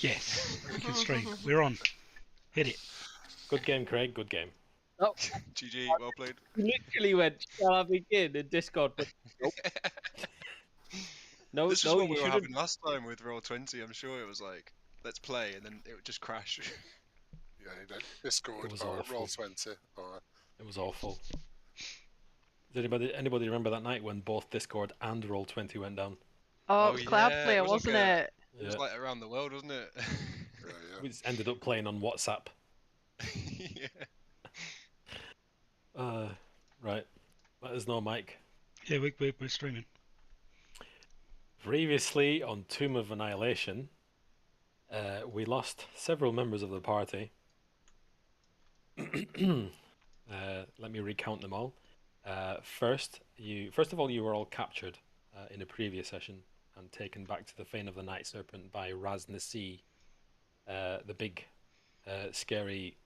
Yes, wicked streak. We're on. Hit it. Good game, Craig. Good game. Oh, GG, well played. you literally went, shall I begin? And Discord went, nope. No, This is no, what you we were shouldn't. having last time with Roll20. I'm sure it was like, let's play, and then it would just crash. Yeah, Discord It was or awful. Roll20 or It was awful. Does anybody remember that night when both Discord and Roll20 went down? Oh, it was Cloudflare, it was wasn't like it? It was like around the world, wasn't it? We just ended up playing on WhatsApp. Yeah. Right. Let us know, Mike. Yeah, we're streaming. Previously on Tomb of Annihilation, we lost several members of the party. Let me recount them all. First of all, you were all captured in a previous session and taken back to the Fane of the Night Serpent by Raz Nasi, the big, scary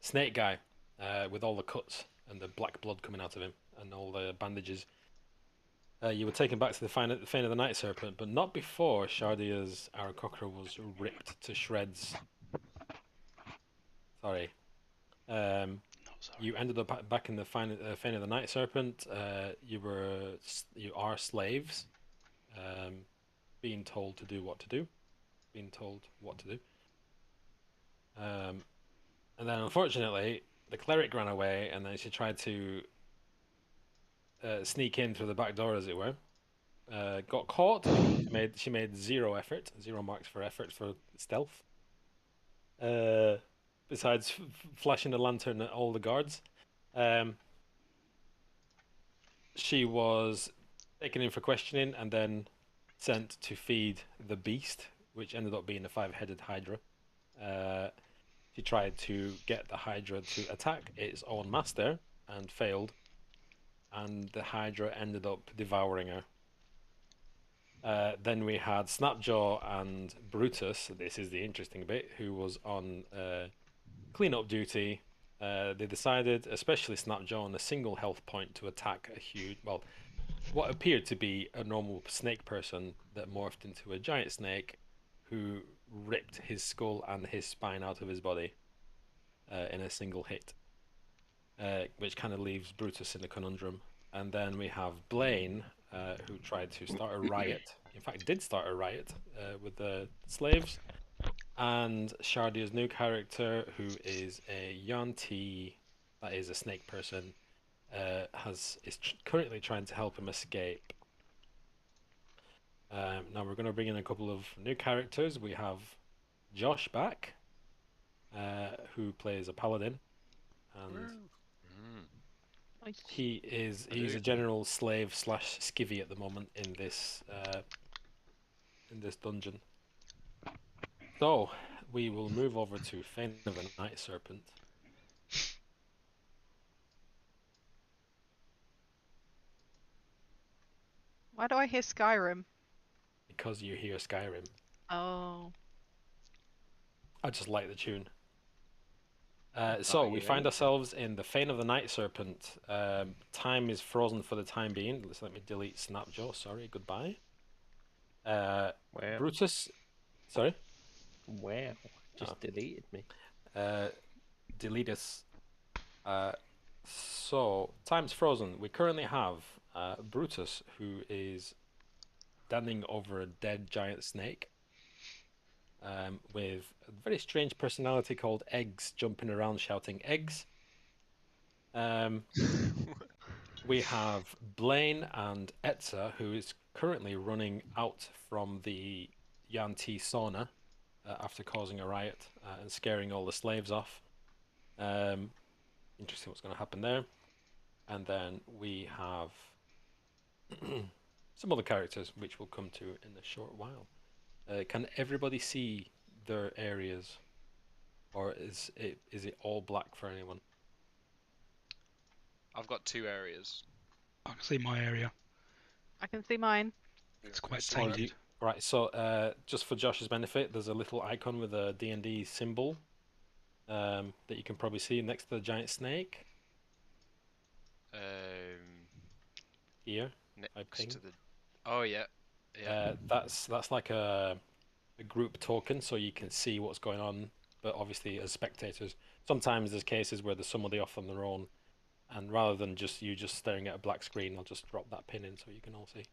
snake guy with all the cuts and the black blood coming out of him and all the bandages. You were taken back to the Fane of the Night Serpent, but not before Shardia's Aarakocra was ripped to shreds. Sorry. You ended up back in the Fane of the Night Serpent. You are slaves, being told to do what to do, and then unfortunately the cleric ran away, and then she tried to sneak in through the back door, as it were. Got caught. She made zero marks for effort for stealth. Besides flashing a lantern at all the guards. She was taken in for questioning and then sent to feed the beast, which ended up being a 5-headed Hydra. She tried to get the Hydra to attack its own master and failed, and the Hydra ended up devouring her. Then we had Snapjaw and Brutus, this is the interesting bit, who was on cleanup duty. They decided, especially Snapjaw, on a single health point to attack a huge, well, what appeared to be a normal snake person that morphed into a giant snake who ripped his skull and his spine out of his body in a single hit, which kind of leaves Brutus in a conundrum. And then we have Blaine, who tried to start a riot, in fact did start a riot with the slaves. And Shardia's new character, who is a Yuan-Ti, that is a snake person, is currently trying to help him escape. Now we're going to bring in a couple of new characters. We have Josh back, who plays a paladin, and he's a general slave / skivvy at the moment in this dungeon. So we will move over to Fane of the Night Serpent. Why do I hear Skyrim? Because you hear Skyrim. Oh. I just like the tune. So we find ourselves in the Fane of the Night Serpent. Time is frozen for the time being. Let me delete Snapjaw. Sorry, goodbye. Brutus. Sorry? Wow. Just deleted me. Delete us. So, time's frozen. We currently have Brutus, who is standing over a dead giant snake. With a very strange personality called Eggs, jumping around shouting eggs. We have Blaine and Etza, who is currently running out from the Yuan-Ti sauna after causing a riot and scaring all the slaves off. Interesting what's going to happen there. And then we have some other characters, which we'll come to in a short while. Can everybody see their areas, or is it all black for anyone? I've got 2 areas. I can see my area. I can see mine. It's quite solid. tainted. Right, so just for Josh's benefit, there's a little icon with a D&D symbol that you can probably see next to the giant snake. Here. Next to the... Oh, yeah. Yeah. That's like a group token, so you can see what's going on. But obviously, as spectators, sometimes there's cases where there's somebody off on their own, and rather than just staring at a black screen, I'll just drop that pin in so you can all see.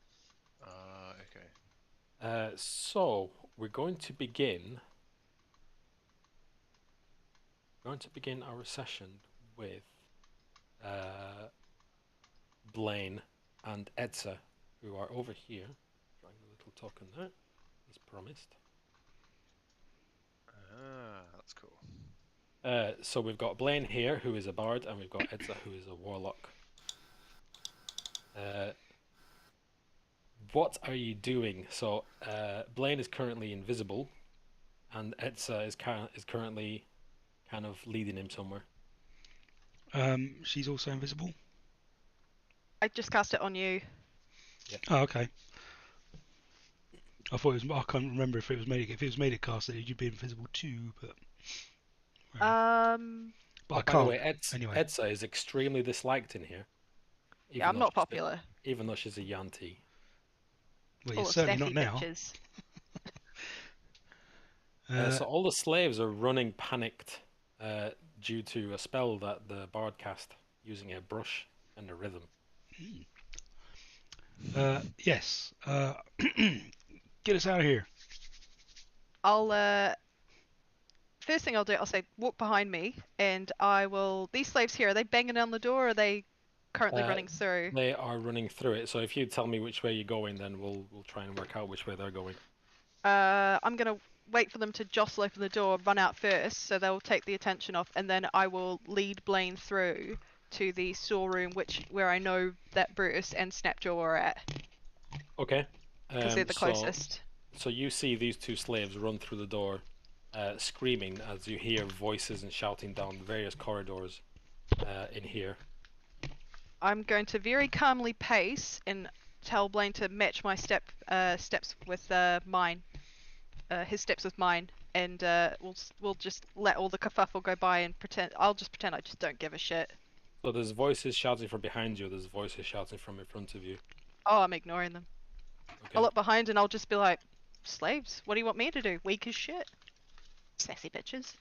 Okay. So we're going to begin. Going to begin our session with Blaine and Edsa, who are over here. Drawing a little token there, as promised. That's cool. So we've got Blaine here, who is a bard, and we've got Edsa, who is a warlock. What are you doing? So Blaine is currently invisible, and Edsa is currently kind of leading him somewhere. She's also invisible. I just cast it on you. Oh, okay. I thought it was. I can't remember if it was made. If it was made it cast, you'd be invisible too. But but I By can't. the way, anyway. Edsa is extremely disliked in here. Yeah, I'm not popular. Even though she's a Yanti. Well, Full you're of certainly Steffi not now. bitches. So all the slaves are running panicked due to a spell that the bard cast using a brush and a rhythm. Yes. Get us out of here. I'll first thing I'll do, I'll say walk behind me, and I will. These slaves here, are they banging on the door? Or are they currently running through? They are running through it. So if you tell me which way you're going, then we'll try and work out which way they're going. I'm gonna wait for them to jostle open the door, run out first, so they'll take the attention off, and then I will lead Blaine through to the storeroom, where I know that Brutus and Snapjaw are at, Okay. because they're the closest. So you see these two slaves run through the door, screaming as you hear voices and shouting down the various corridors in here. I'm going to very calmly pace and tell Blaine to match my steps with mine. His steps with mine, and we'll just let all the kerfuffle go by and pretend. I'll just pretend I just don't give a shit. So there's voices shouting from behind you. There's voices shouting from in front of you. Oh, I'm ignoring them. Okay. I'll look behind and I'll just be like, slaves, what do you want me to do? Weak as shit. Sassy bitches.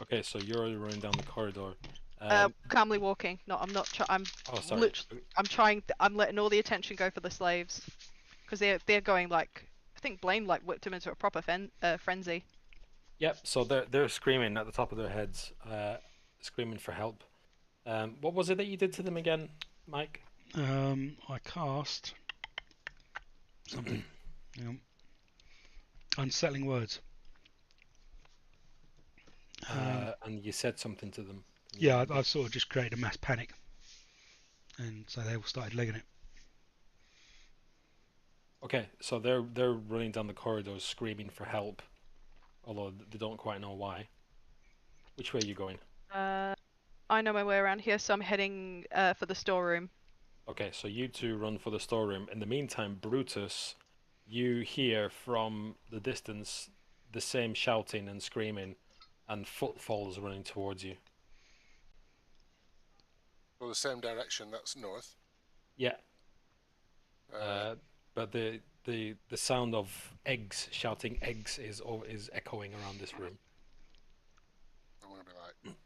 Okay, so you're running down the corridor. Calmly walking. No, I'm not. I'm. Oh, sorry. I'm trying. I'm letting all the attention go for the slaves, because they're going like. I think Blaine like whipped him into a proper frenzy. Yep. So they're screaming at the top of their heads, screaming for help. What was it that you did to them again, Mike? I cast something. Unsettling words. And you said something to them. Yeah, I sort of just created a mass panic, and so they all started legging it. Okay, so they're running down the corridors screaming for help, although they don't quite know why. Which way are you going? I know my way around here, so I'm heading for the storeroom. Okay, so you two run for the storeroom. In the meantime, Brutus, you hear from the distance the same shouting and screaming, and footfalls running towards you. Well, the same direction. That's north. Yeah. But the sound of eggs shouting eggs is echoing around this room. I'm gonna be like,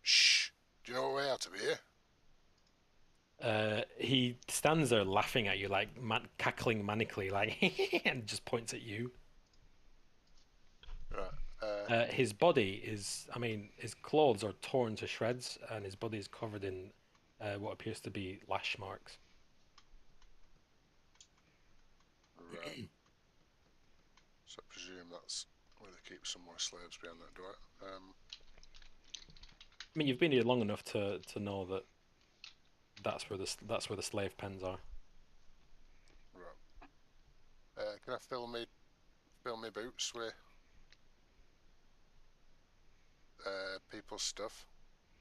shh. Do you know a way out of here? He stands there laughing at you, like cackling manically, like, and just points at you. Right. His body is, I mean, his clothes are torn to shreds, and his body is covered in what appears to be lash marks. Right. So I presume that's where they keep some more slaves behind that door. I mean, you've been here long enough to know that that's where the slave pens are. Right. Can I fill me boots with people's stuff,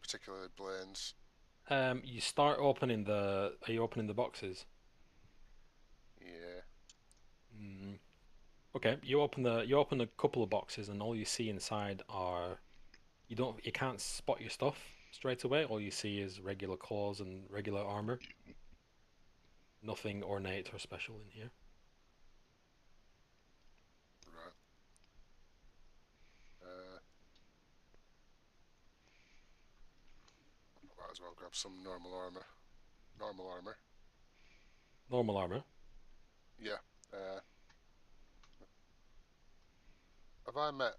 particularly Blaine's? You start opening Are you opening the boxes? Yeah. Okay, you open a couple of boxes, and all you see inside are you can't spot your stuff straight away. All you see is regular clothes and regular armor. Nothing ornate or special in here. Right. Might as well grab some normal armor. Normal armor. Normal armor. Yeah. Have I met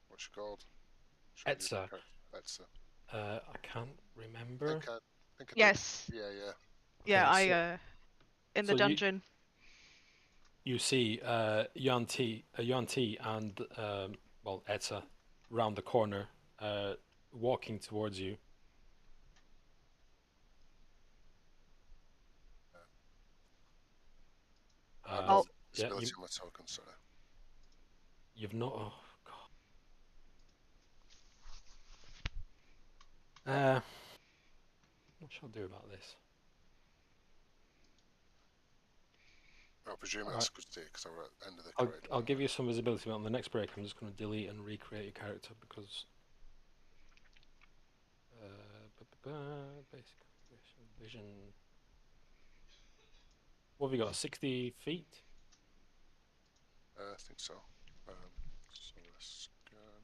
what's she called? Etza. Etza. I can't I remember. think I did. Yes. Yeah, yeah. Yeah, Okay, I in the so dungeon. You see Yuan Ti and well, Etza round the corner, walking towards you. I've Uh, got yeah, visibility on my token, sorry. you've not. Oh God. What shall I do about this? I presume Alright. that's good to take because we're at the end of the I'll corridor. give you some visibility, but on the next break, I'm just going to delete and recreate your character because basic vision. What have you got? 60 feet? I think so. So let's scan.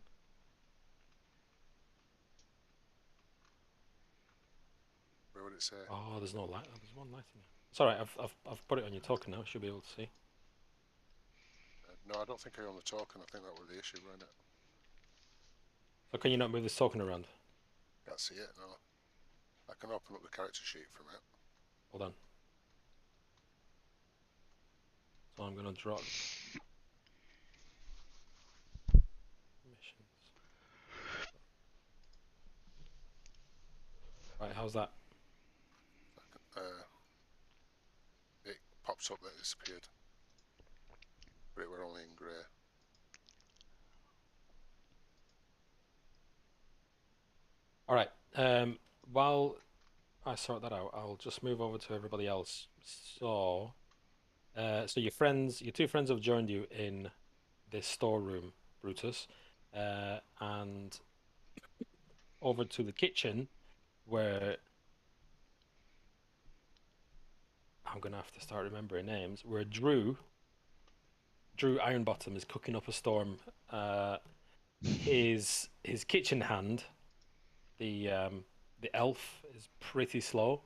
Where would it say? Oh, there's no light. There's one light in there. It's alright. I've put it on your token now. Should be able to see. No, I don't think I own the token. I think that was the issue, wasn't it? So can you not move this token around? Can't see it, no. I can open up the character sheet from it. Hold on. So I'm gonna drop missions. Right, how's that? It pops up that it disappeared. But it were only in grey. Alright, while I sort that out, I'll just move over to everybody else. So, so your two friends have joined you in this storeroom, Brutus, and over to the kitchen, where I'm gonna have to start remembering names. Where Drew Ironbottom is cooking up a storm. His kitchen hand, the elf, is pretty slow,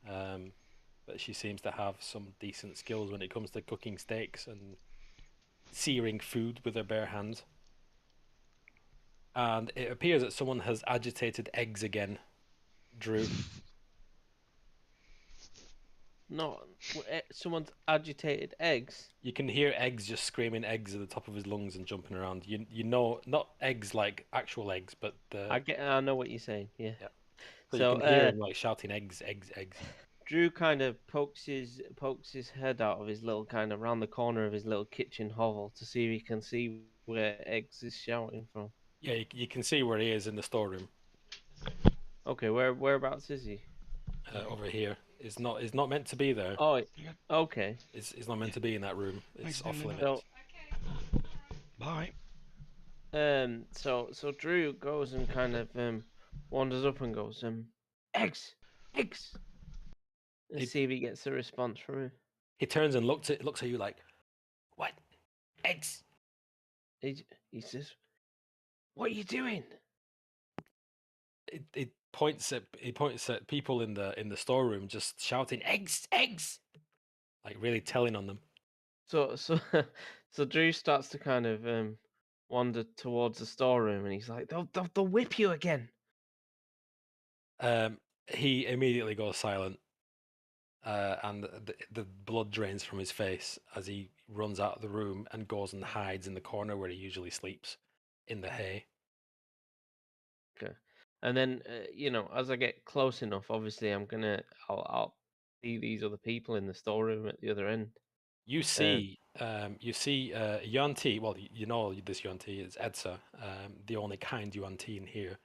but she seems to have some decent skills when it comes to cooking steaks and searing food with her bare hands. And it appears that someone has agitated eggs again, Drew. No, someone's agitated eggs. You can hear eggs just screaming eggs at the top of his lungs and jumping around. You know, not eggs like actual eggs, but the I know what you're saying. Yeah. Yeah. So, you can hear him like shouting eggs, eggs, eggs. Drew kind of pokes his head out of his little kind of round the corner of his little kitchen hovel to see if he can see where eggs is shouting from. Yeah, you can see where he is in the storeroom. Okay, whereabouts is he? Over here. It's not meant to be there. Oh, okay. It's not meant to be in that room. It's Thanks, off Lily. limits. Bye. So Drew goes and kind of wanders up and goes eggs, and see if he gets a response from him. He turns and looks at you like, what? Eggs? He says, "What are you doing?" It points at people in the storeroom just shouting eggs, eggs, like really telling on them. So Drew starts to kind of wander towards the storeroom, and he's like, "They'll whip you again." He immediately goes silent, and the blood drains from his face as he runs out of the room and goes and hides in the corner where he usually sleeps, in the hay. Okay, and then as I get close enough, obviously I'll see these other people in the storeroom at the other end. You see Yuan Ti. Well, you know this Yuan Ti is Edsa, the only kind Yuan Ti in here.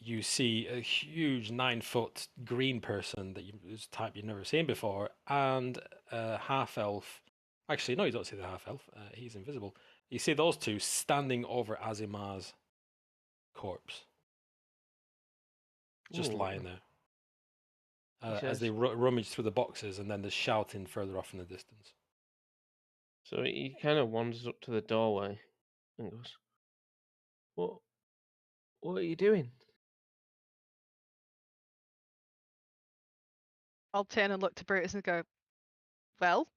You see a huge 9-foot green person whose type you've never seen before, and a half elf. Actually, no, you don't see the half elf. He's invisible. You see those two standing over Azimar's corpse, just lying there. as they rummage through the boxes, and then there's shouting further off in the distance. So he kind of wanders up to the doorway and goes, What are you doing? I'll turn and look to Brutus and go, well,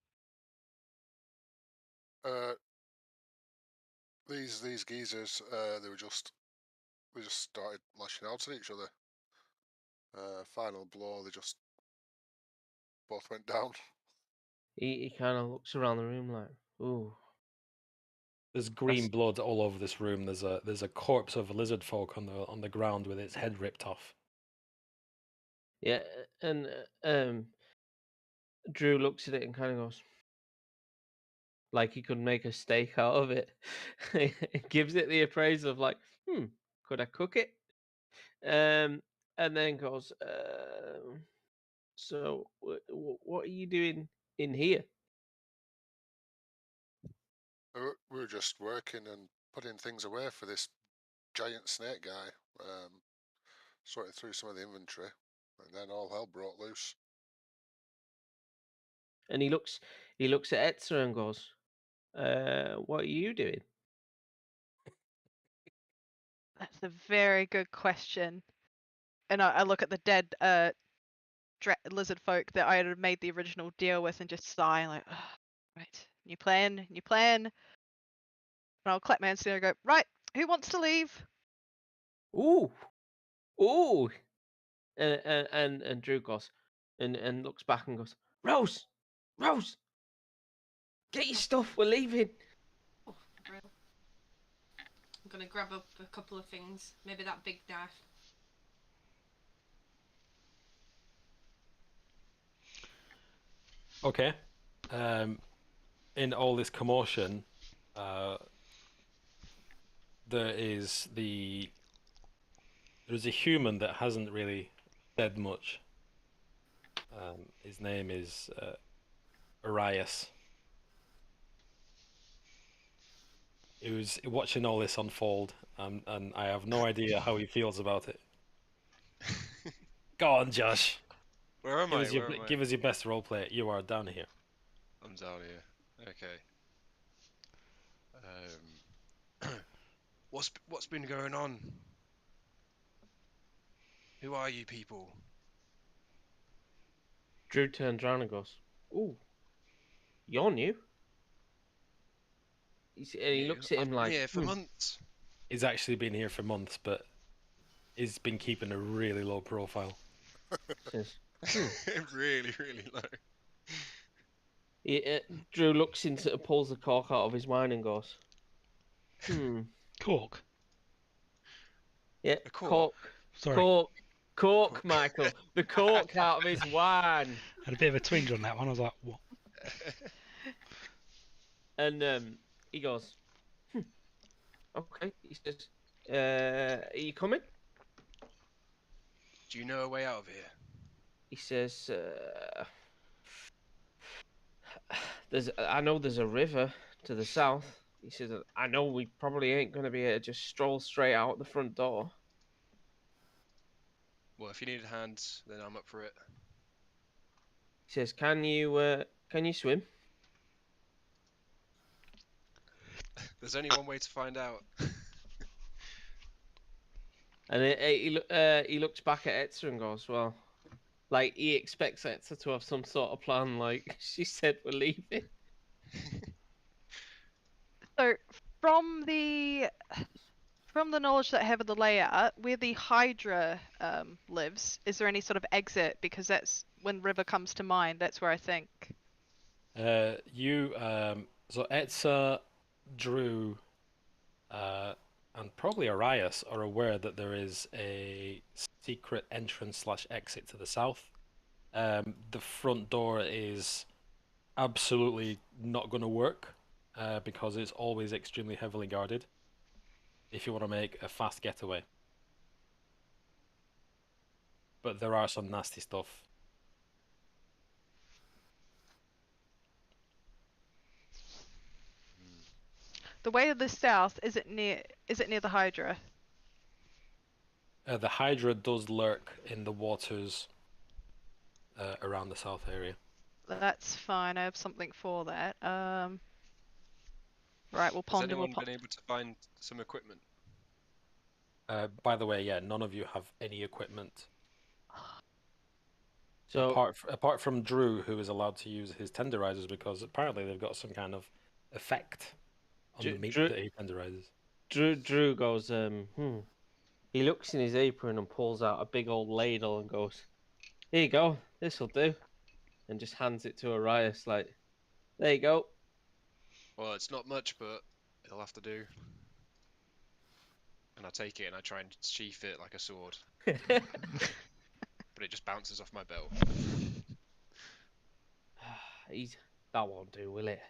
These geezers, they just started lashing out at each other. Final blow, they just both went down. He kind of looks around the room like, ooh. There's green blood all over this room. There's a corpse of a lizard folk on the ground with its head ripped off. Yeah, and Drew looks at it and kind of goes, like he could make a steak out of it. He gives it the appraisal of like, could I cook it? And then goes, so what are you doing in here? We were just working and putting things away for this giant snake guy. Sorting through some of the inventory, and then all hell broke loose. And he looks at Etzer and goes, what are you doing? that's a very good question. And I look at the dead lizard folk that I had made the original deal with and just sigh like, oh, right, new plan. And I'll clap my hands together and go, right, who wants to leave? Ooh. And Drew goes and looks back and goes, Rose, get your stuff. We're leaving. Oh, real. I'm gonna grab up a couple of things. Maybe that big knife. Okay. In all this commotion, there's a human that hasn't really said much. His name is Arias. He was watching all this unfold, and I have no idea how he feels about it. Go on, Josh. Where am I? Where am I? Give us your best roleplay. You are down here. I'm down here. Okay. What's been going on? Who are you people? Drew turns around and goes, ooh, you're new. He looks at him I've been like, here for months. He's actually been here for months, but he's been keeping a really low profile. says, Really, really low. Drew looks into, pulls the cork out of his wine and goes, Cork. Yeah, A cork? Sorry. Cork, Michael. The cork out of his wine. Had a bit of a twinge on that one. I was like, what? And he goes, okay. He says, are you coming? Do you know a way out of here? He says, I know there's a river to the south. He says, I know we probably ain't going to be able to just stroll straight out the front door. Well, if you need a hand, then I'm up for it. He says, can you swim? There's only one way to find out. And he looks back at Etzer and goes, well, like he expects Etzer to have some sort of plan. Like she said, we're leaving. So from the knowledge that I have of the layout, where the Hydra lives, is there any sort of exit? Because that's when River comes to mind. That's where I think. So Etzer, Drew, and probably Arias are aware that there is a secret entrance / exit to the south. The front door is absolutely not going to work because it's always extremely heavily guarded if you want to make a fast getaway. But there are some nasty stuff. The way to the south, is it near the Hydra? The Hydra does lurk in the waters around the south area. That's fine. I have something for that. Right, we'll Has ponder. anyone been able to find some equipment? By the way, yeah, none of you have any equipment. So Apart from Drew, who is allowed to use his tenderizers because apparently they've got some kind of effect on the meat that he tenderizes. Drew goes, He looks in his apron and pulls out a big old ladle and goes, "Here you go, this'll do," and just hands it to Arias like, "There you go." Well, it's not much, but it'll have to do. And I take it and I try and sheath it like a sword, but it just bounces off my belt. That won't do, will it?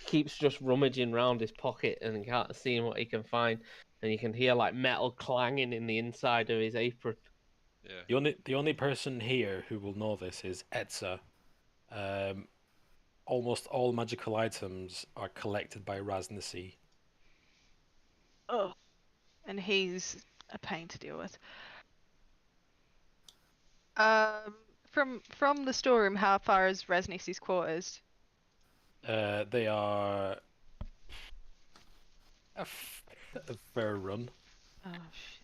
Keeps just rummaging round his pocket and can't see what he can find, and you can hear like metal clanging in the inside of his apron. Yeah. The only person here who will know this is Etza. Almost all magical items are collected by Raznasi. Oh, and he's a pain to deal with. From the storeroom, how far is Raznisi's quarters? They are a fair run. Oh shit.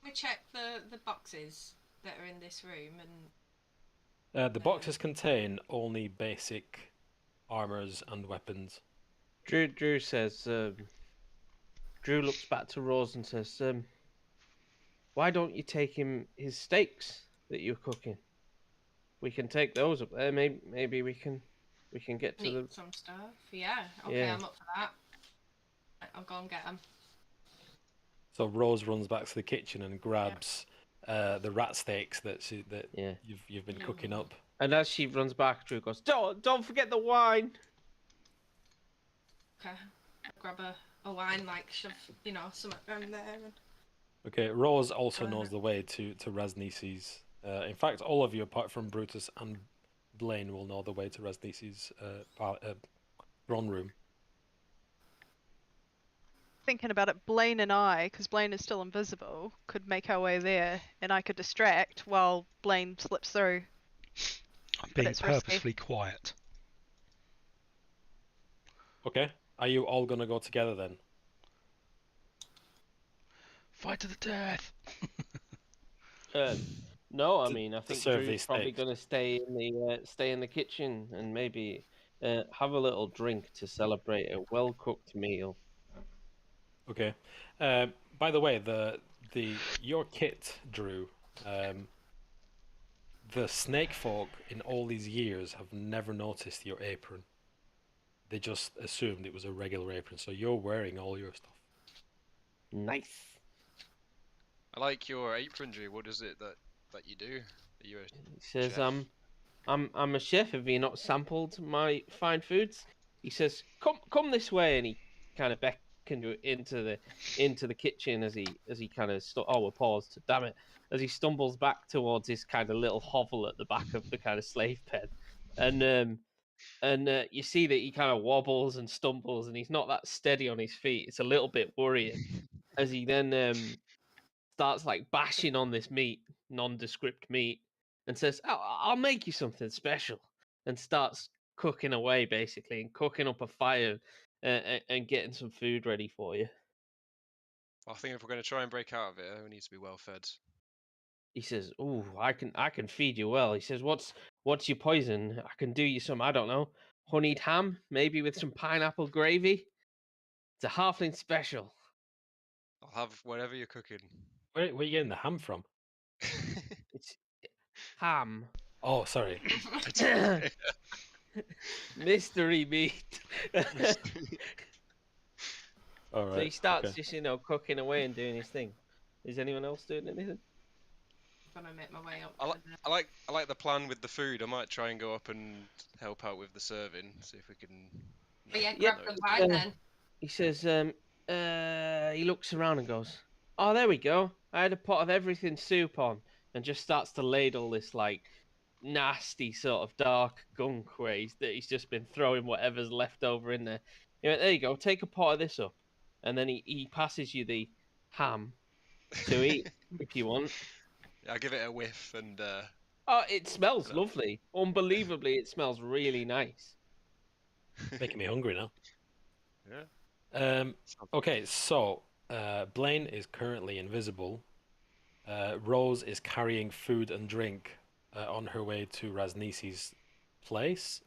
We check the boxes that are in this room and. The boxes contain only basic armors and weapons. Drew says, Drew looks back to Rose and says, "Why don't you take him his steaks that you're cooking? We can take those up there. Maybe we can get to Need some stuff. Yeah. Okay, Yeah. I'm up for that. Right, I'll go and get them. So Rose runs back to the kitchen and grabs the rat steaks that Yeah. you've been cooking up. And as she runs back, Drew goes, "Don't forget the wine." Okay. I'll grab a wine, like shove, something around there. And... Okay, Rose also knows the way to Raznisi's. In fact, all of you, apart from Brutus and Blaine, will know the way to Raznisi's throne room. Thinking about it, Blaine and I, because Blaine is still invisible, could make our way there, and I could distract while Blaine slips through. I'm being it's risky. purposely quiet. Okay, are you all gonna go together then? Fight to the death. No, I To- mean, I to think serve Drew's these probably steaks. going to stay in the kitchen and maybe have a little drink to celebrate a well cooked meal. Okay. By the way, your kit, Drew. The snake folk in all these years have never noticed your apron. They just assumed it was a regular apron, so you're wearing all your stuff. Nice. I like your apron, Drew. What is it that you do? Are you a He says, chef? I'm a chef. Have you not sampled my fine foods?" He says, "Come this way," and he kind of beckoned you into the kitchen as he kind of we're paused. Damn it! As he stumbles back towards his kind of little hovel at the back of the kind of slave pen, and you see that he kind of wobbles and stumbles, and he's not that steady on his feet. It's a little bit worrying as he then starts like bashing on this meat, nondescript meat, and says, I'll make you something special," and starts cooking away basically and cooking up a fire and getting some food ready for you. I think if we're going to try and break out of it, we need to be well fed. He says, "Ooh, I can feed you well." He says, "What's your poison? I can do you some, I don't know, honeyed ham, maybe with some pineapple gravy. It's a halfling special." I'll have whatever you're cooking. Where are you getting the ham from? It's ham. Oh, sorry. Mystery meat. All right. So he starts okay. just, cooking away and doing his thing. Is anyone else doing anything? I'm gonna make my way up. I like the plan with the food. I might try and go up and help out with the serving, see if we can. But yeah, Yeah, grab the wine then. He says, he looks around and goes, "Oh, there we go. I had a pot of everything soup on," and just starts to ladle this like nasty sort of dark gunk that he's just been throwing whatever's left over in there. He went, "There you go. Take a pot of this up," and then he passes you the ham to eat if you want. I give it a whiff and Oh, it smells Hello. lovely. Unbelievably, it smells really nice. Making me hungry now. yeah. Okay, so Blaine is currently invisible. Rose is carrying food and drink on her way to Rasnisi's place.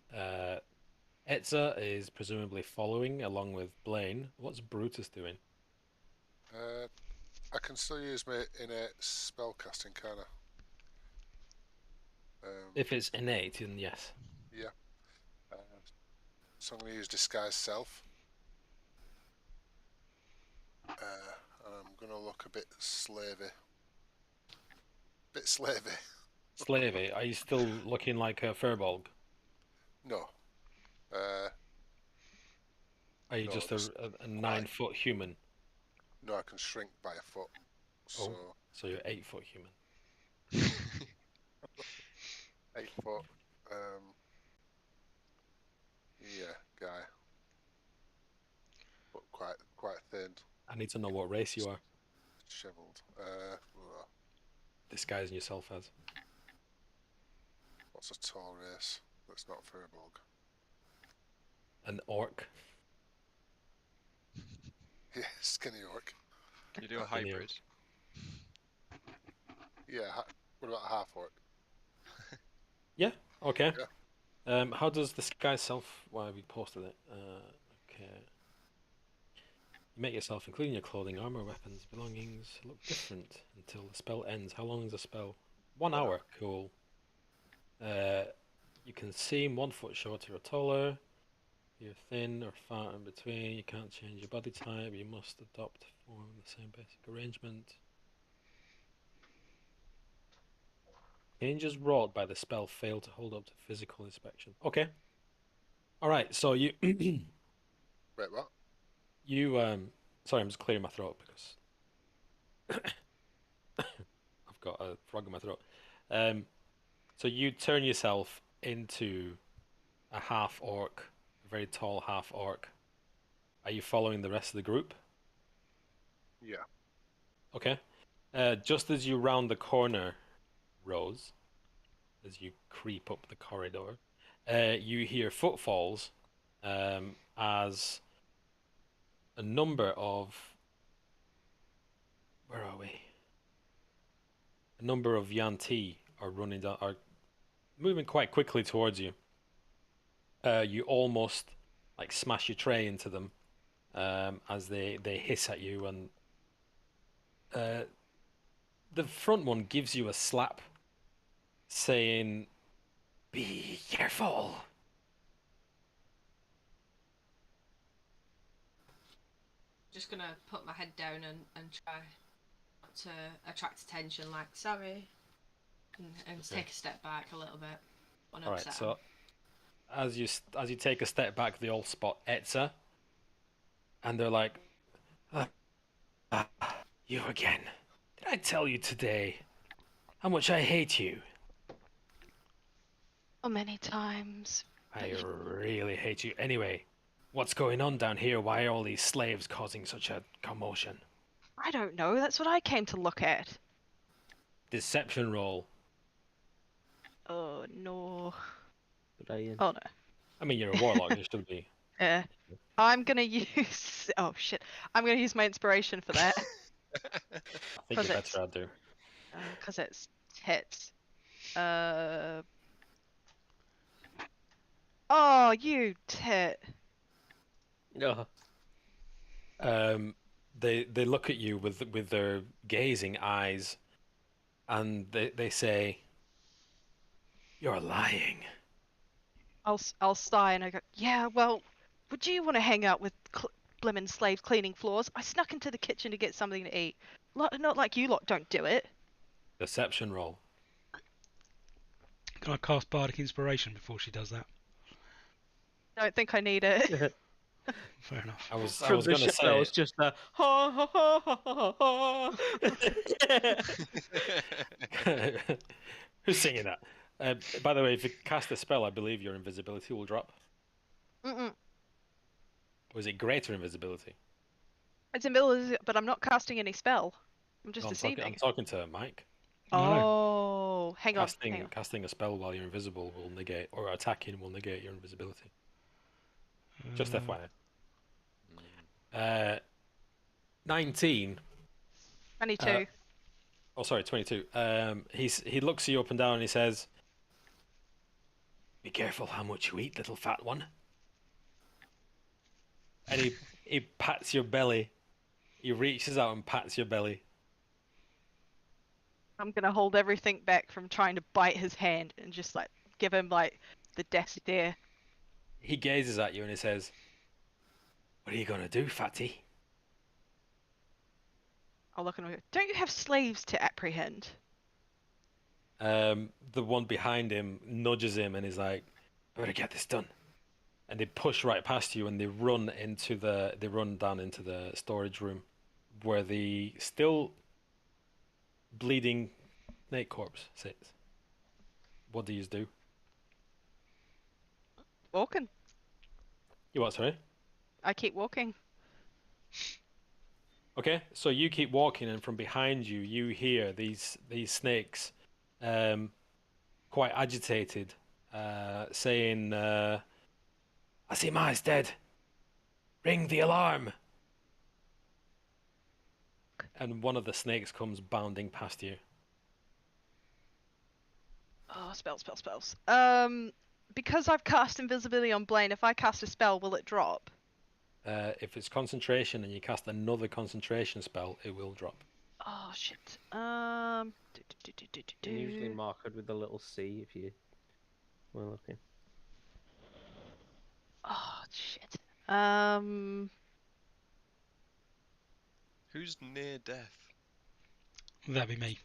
Etza is presumably following along with Blaine. What's Brutus doing? I can still use my innate spell casting, can't I? If it's innate, then yes. Yeah. So I'm going to use disguise self. I'm going to look a bit slavey. Bit slavey. Slavey, are you still looking like a Furbolg? No. Are you No, just just a 9-foot human? No, I can shrink by a foot. So So you're 8-foot human. 8 foot. Yeah, guy. But quite thin, I need to know what race you are, dishevelled. disguising yourself as. What's a tall race? That's not Furbolg. An orc. Yeah, skinny orc. You do a Skinny hybrid. Yeah, what about half orc? Yeah, okay. Yeah. How does the disguise self... Why have we posted it? Okay. You make yourself, including your clothing, armor, weapons, belongings, look different until the spell ends. How long is the spell? 1 hour. Cool. You can seem 1 foot shorter or taller. You're thin or fat in between. You can't change your body type. You must adopt form the same basic arrangement. Changes wrought by the spell fail to hold up to physical inspection. Okay. All right. So you Wait, what? you sorry, I'm just clearing my throat because I've got a frog in my throat. So you turn yourself into a half orc, a very tall half orc. Are you following the rest of the group? Yeah. Okay. Just as you round the corner, Rose, as you creep up the corridor, you hear footfalls as a number of... Where are we? A number of Yanti are running down, are moving quite quickly towards you. You almost like smash your tray into them as they hiss at you, and the front one gives you a slap, saying, "Be careful." Just gonna put my head down and try not to attract attention, like, sorry. And Okay. take a step back a little bit. Wanna All right, upset so 'em. as you take a step back, they all spot Etza, and they're like, "You again? Did I tell you today how much I hate you? Oh, many times. I really hate you. Anyway, what's going on down here? Why are all these slaves causing such a commotion?" I don't know. That's what I came to look at. Deception roll. Oh no. Brian. Oh no. I mean, you're a warlock. You should be. I'm gonna use. Oh shit. I'm gonna use my inspiration for that. I think you're 'Cause it's- better out there. Because it's hits. Oh, you tit. No. They look at you with their gazing eyes, and they say, "You're lying." I'll sigh and I go, yeah, well, would you want to hang out with blimmin' slaves cleaning floors? I snuck into the kitchen to get something to eat. Not like you lot don't do it. Deception roll. Can I cast Bardic Inspiration before she does that? Don't think I need it. Fair enough. I was From the gonna shadow, say. it's just a ha ha ha ha ha ha. Who's singing that? By the way, if you cast a spell, I believe your invisibility will drop. Mm-mm. Or is it greater invisibility? It's invisible, but I'm not casting any spell. I'm just No, I'm deceiving. talking to Mike. No. Oh, hang on. Casting a spell while you're invisible will negate, or attacking will negate your invisibility. Just FYI. 19. 22. Oh, sorry, 22. He looks you up and down and he says, "Be careful how much you eat, little fat one." And he pats your belly. He reaches out and pats your belly. I'm gonna hold everything back from trying to bite his hand and just like give him like the death stare. He gazes at you and he says, "What are you gonna do, fatty?" I'll look at him and go, don't you have slaves to apprehend? The one behind him nudges him and is like, "I better get this done." And they push right past you and they run down into the storage room where the still bleeding snake corpse sits. What do you do? Walking. You what, sorry? I keep walking. Okay, so you keep walking, and from behind you, you hear these snakes, quite agitated, saying, "I see Mai's dead. Ring the alarm." And one of the snakes comes bounding past you. Oh, spells. Because I've cast invisibility on Blaine, if I cast a spell, will it drop? If it's concentration and you cast another concentration spell, it will drop. Oh shit. And usually marked with a little C if you were looking. Oh shit. Who's near death? That'd be me.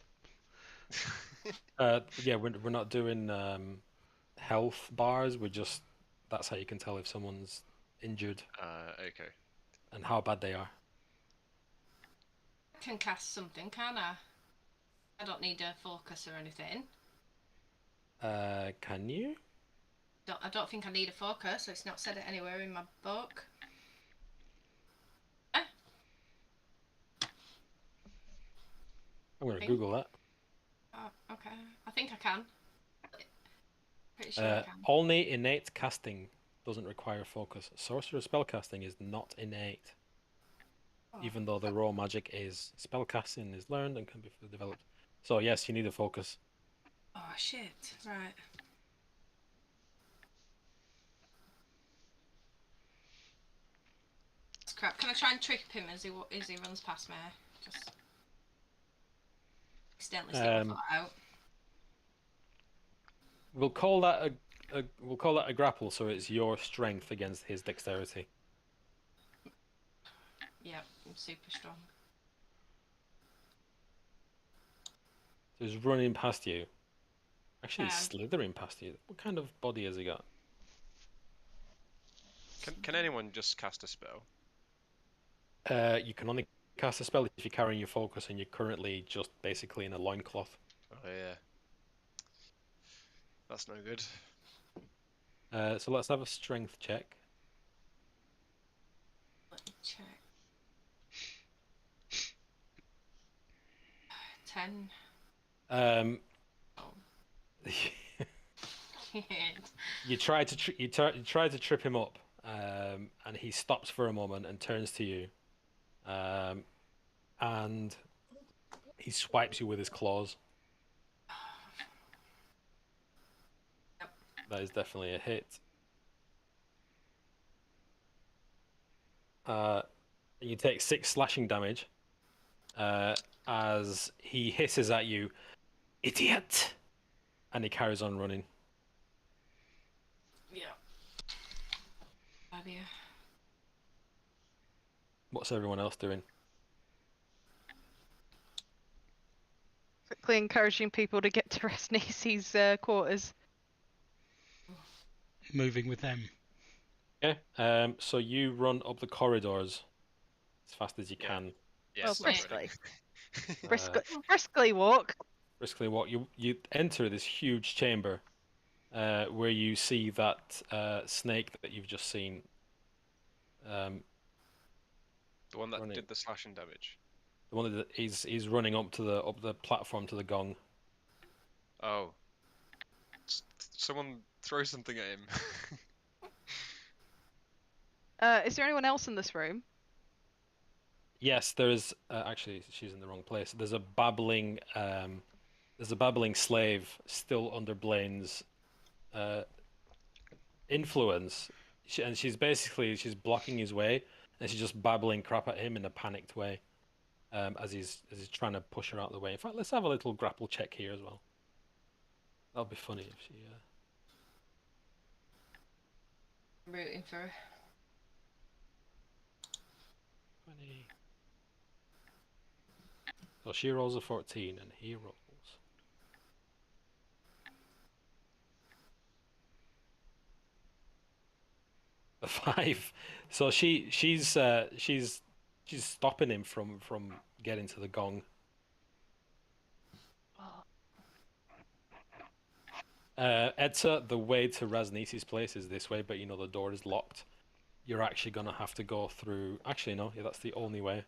Yeah, we're not doing health bars. That's how you can tell if someone's injured Okay. and how bad they are. I can cast something, can I? I don't need a focus or anything. Can you? I don't think I need a focus, so it's not said it anywhere in my book. I'm going to Google that. Oh, okay. I think I can. Pretty sure I can. Only innate casting doesn't require focus. Sorcerer spellcasting is not innate. Oh, Even though the raw magic is spellcasting is learned and can be further developed. So yes, you need a focus. Oh shit! Right. That's crap. Can I try and trick him as he runs past me? Just accidentally stick my foot out. We'll call that a grapple. So it's your strength against his dexterity. Yeah, I'm super strong. So he's running past you. Actually, he's Yeah. slithering past you. What kind of body has he got? Can anyone just cast a spell? You can only cast a spell if you're carrying your focus and you're currently just basically in a loincloth. Oh yeah. That's no good. So let's have a strength check. Let me check. 10. You try to trip him up, and he stops for a moment and turns to you, and he swipes you with his claws. Yep. That is definitely a hit. You take 6 slashing damage as he hisses at you, "Idiot!" and he carries on running. Yeah. Idea. What's everyone else doing? Quickly encouraging people to get to Rasnisi's quarters. Moving with them. Okay. So you run up the corridors as fast as you Yeah. can. Yes. Well, I'm ready. briskly walk. Briskly walk. You enter this huge chamber, where you see that snake that you've just seen. The one that running. did the slashing damage. The one that he's running up the platform to the gong. Oh. Someone throw something at him. Is there anyone else in this room? Yes, there is. Actually, she's in the wrong place. There's a babbling slave still under Blaine's influence, and she's blocking his way, and she's just babbling crap at him in a panicked way, as he's trying to push her out of the way. In fact, let's have a little grapple check here as well. That'll be funny if she. I'm rooting for her. 20. So she rolls a 14 and he rolls a 5. So she's stopping him from getting to the gong. Etza, the way to Raznisi's place is this way, but you know the door is locked. You're actually gonna have to go through. Actually, no, yeah, that's the only way.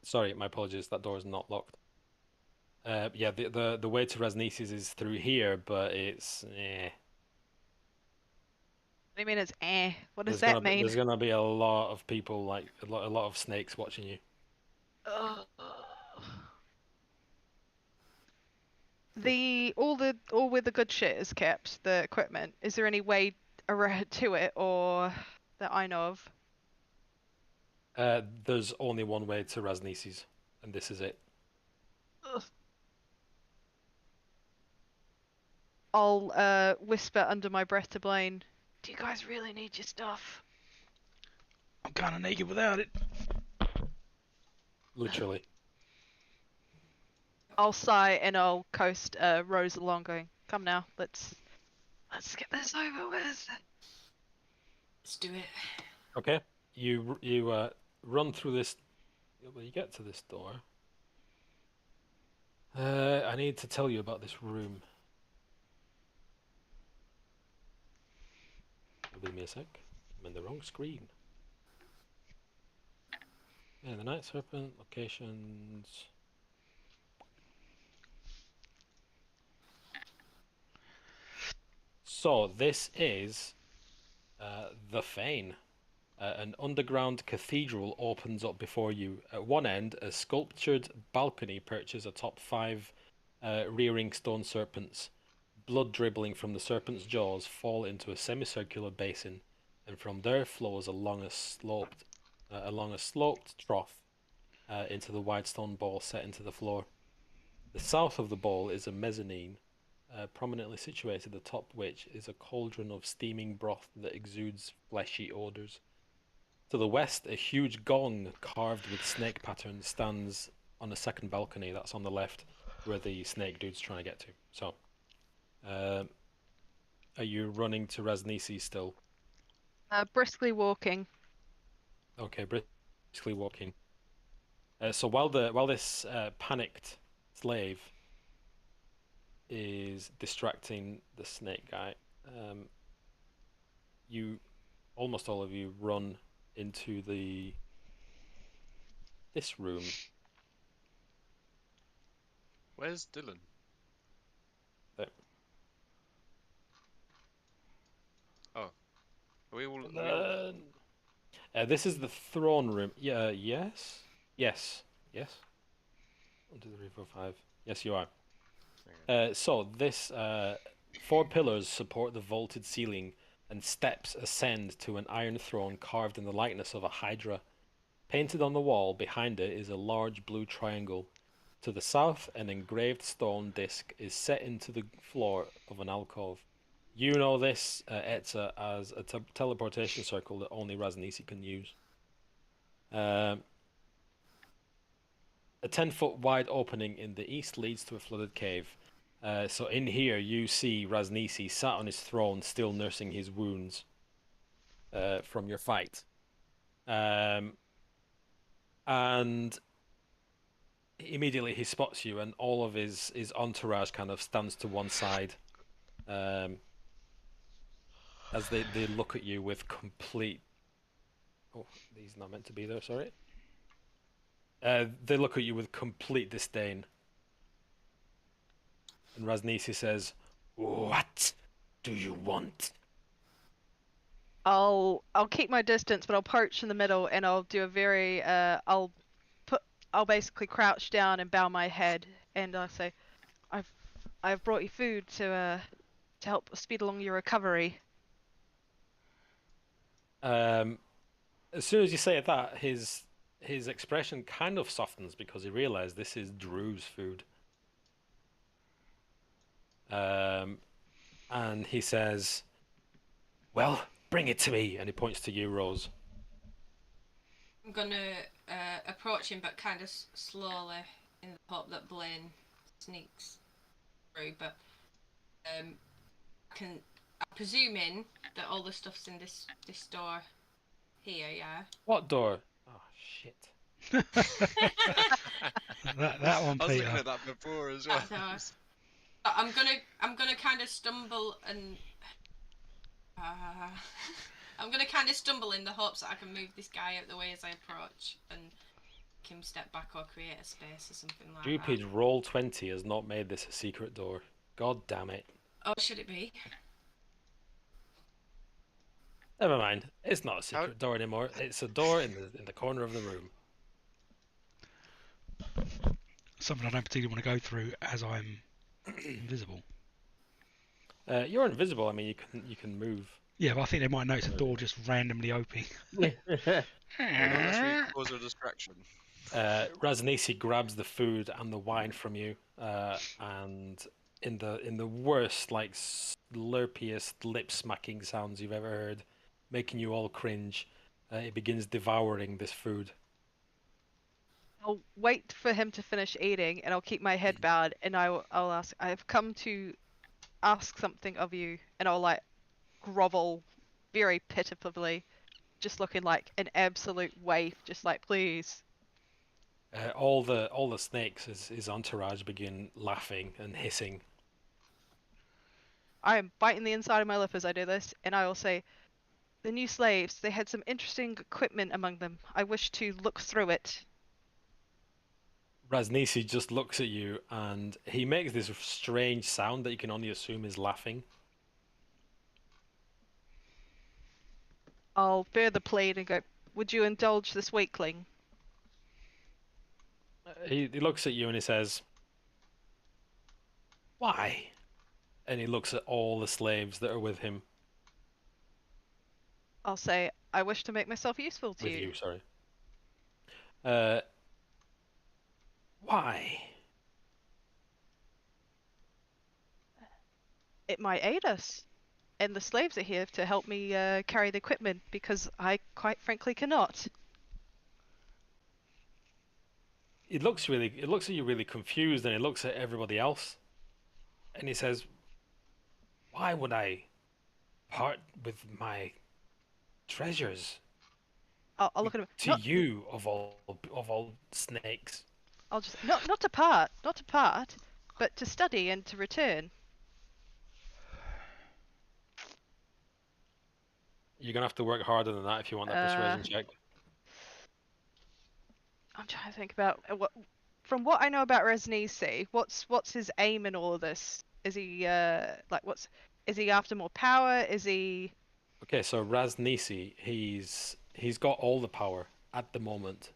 Sorry, my apologies. That door is not locked. Yeah, the way to Raznisi's is through here, but it's What do you mean it's eh? What does that mean? There's gonna be a lot of people, like a lot of snakes watching you. Ugh. All where the good shit is kept, the equipment. Is there any way around to it, or that I know of? There's only one way to Raznisi's, and this is it. Ugh. I'll whisper under my breath to Blaine, "Do you guys really need your stuff?" I'm kind of naked without it. Literally. I'll sigh and I'll coast Rose along, going, "Come now, let's get this over with." Let's do it. Okay. You run through this. Well, you get to this door. I need to tell you about this room. Give me a sec. I'm in the wrong screen. Yeah, the Night Serpent locations. So this is the Fane. An underground cathedral opens up before you. At one end, a sculptured balcony perches atop 5 rearing stone serpents. Blood dribbling from the serpent's jaws fall into a semicircular basin, and from there flows along a sloped trough into the wide stone bowl set into the floor. The south of the bowl is a mezzanine, prominently situated atop which is a cauldron of steaming broth that exudes fleshy odors. To the west, a huge gong carved with snake patterns stands on a second balcony. That's on the left, where the snake dude's trying to get to. So, are you running to Raznisi still? Briskly walking. Okay, briskly walking. So while this panicked slave is distracting the snake guy, almost all of you run into this room. Where's Dylan? There. Oh. Are we all... This is the throne room. Yeah, yes? Yes. 1, 2, 3, 4, 5. Yes, you are. So this 4 pillars support the vaulted ceiling, and steps ascend to an iron throne carved in the likeness of a hydra. Painted on the wall behind it is a large blue triangle. To the south, an engraved stone disc is set into the floor of an alcove. You know this, Etza, as a teleportation circle that only Raznisi can use. A 10-foot wide opening in the east leads to a flooded cave. So in here you see Raznisi sat on his throne, still nursing his wounds from your fight. And immediately he spots you, and all of his entourage kind of stands to one side as they look at you with complete... Oh, he's not meant to be there, sorry. They look at you with complete disdain. And Raznisi says, "What do you want?" I'll keep my distance, but I'll perch in the middle, and I'll do a very I'll basically crouch down and bow my head, and I'll say, I've brought you food to help speed along your recovery. As soon as you say that, his expression kind of softens because he realizes this is Drew's food. And he says, "Well, bring it to me." And he points to you, Rose. I'm gonna approach him, but kind of slowly, in the hope that Blaine sneaks through. But I'm presuming that all the stuff's in this door here, yeah. What door? Oh shit! that one, I was looking Peter. at that before as well. That door. I'm gonna kind of stumble and I'm gonna kind of stumble in the hopes that I can move this guy out the way as I approach and make him step back or create a space or something like Stupid that. Roll20 has not made this a secret door. God damn it! Oh, should it be? Never mind. It's not a secret door anymore. It's a door in the corner of the room. Something I don't particularly want to go through as I'm invisible. You're invisible. I mean, you can move. Yeah, but I think they might notice a door just randomly opening. Unless we cause a distraction. Raznisi grabs the food and the wine from you, and in the worst, like slurpiest, lip smacking sounds you've ever heard, making you all cringe, it begins devouring this food. I'll wait for him to finish eating, and I'll keep my head bowed, and I'll ask, I've come to ask something of you, and I'll like grovel very pitifully, just looking like an absolute waif, just like, please. All the snakes, his entourage, begin laughing and hissing. I am biting the inside of my lip as I do this, and I will say, the new slaves, they had some interesting equipment among them. I wish to look through it. Raznisi just looks at you and he makes this strange sound that you can only assume is laughing. I'll bear the plead and go, would you indulge this weakling? He looks at you and he says, "Why?" And he looks at all the slaves that are with him. I'll say, I wish to make myself useful to With you. you, sorry. Why? It might aid us. And the slaves are here to help me carry the equipment, because I quite frankly cannot. It looks at you really confused, and he looks at everybody else, and he says, "Why would I part with my treasures I'll look at him. to you of all snakes?" I'll just not to part, but to study and to return. You're gonna have to work harder than that if you want that persuasion check. I'm trying to think about from what I know about Raznisi, what's his aim in all of this? Is he is he after more power? Is he? Okay, so Raznisi, he's got all the power at the moment.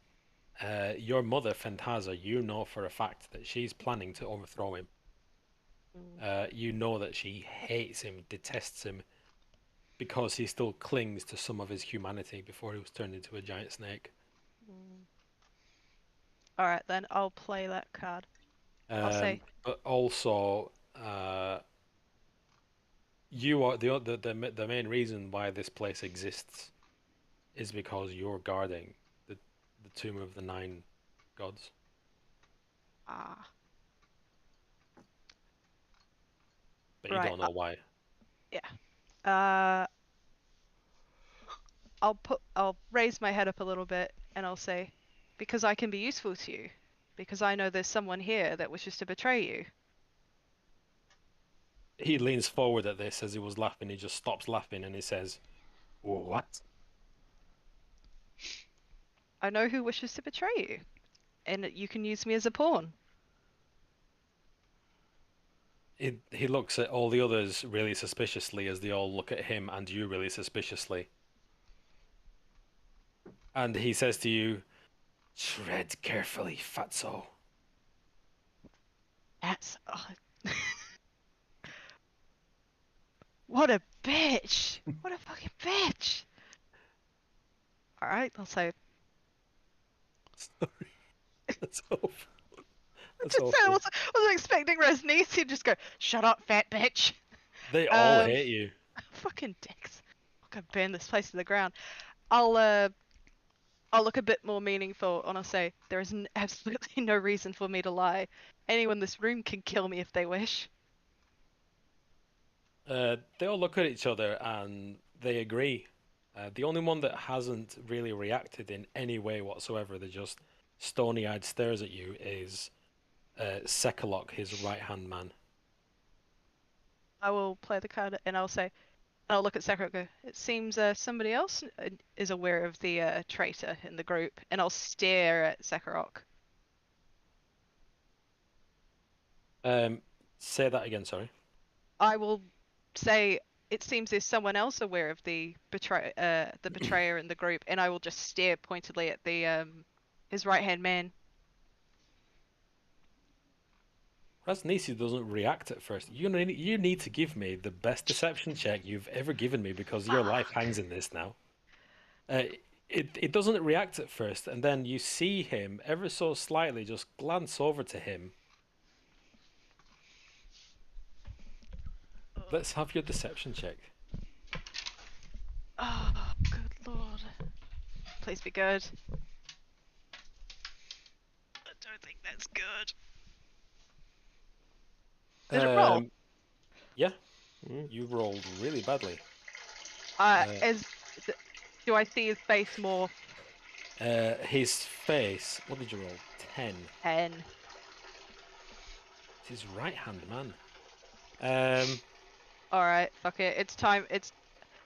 Your mother, Phantaza, you know for a fact that she's planning to overthrow him. You know that she hates him, detests him, because he still clings to some of his humanity before he was turned into a giant snake. All right, then I'll play that card. I'll say. But also, you are the main reason why this place exists is because you're guarding the tomb of the 9 gods. Ah. But you don't know why. Yeah. I'll raise my head up a little bit and I'll say, because I can be useful to you, because I know there's someone here that wishes to betray you. He leans forward at this as he was laughing. He just stops laughing and he says, "What?" I know who wishes to betray you, and you can use me as a pawn. he looks at all the others really suspiciously as they all look at him and you really suspiciously. And he says to you, "Tread carefully, Fatso." That's what a bitch! What a fucking bitch! All right, I'll say. Sorry. That's awful. That's Just I awful. wasn't expecting Resnice to just go, "Shut up, fat bitch." They all Um, hate you. Fucking dicks. I'm gonna burn this place to the ground. I'll look a bit more meaningful and I'll say there is absolutely no reason for me to lie. Anyone in this room can kill me if they wish. They all look at each other and they agree. The only one that hasn't really reacted in any way whatsoever, they just stony-eyed stares at you, is Sekalok, his right-hand man. I will play the card and I'll say, and I'll look at Sakura and go, it seems somebody else is aware of the traitor in the group, and I'll stare at Sakharok. Say that again, sorry. I will say it seems there's someone else aware of the betrayer in the group, and I will just stare pointedly at the his right hand man. Rasnisi doesn't react at first. You need to give me the best deception check you've ever given me because your life hangs in this now. It doesn't react at first, and then you see him ever so slightly just glance over to him. Let's have your deception check. Oh, good lord. Please be good. I don't think that's good. Did it roll? Yeah, you rolled really badly. Do I see his face more? His face. What did you roll? 10. 10. It's his right hand man. Alright, fuck it. It's time.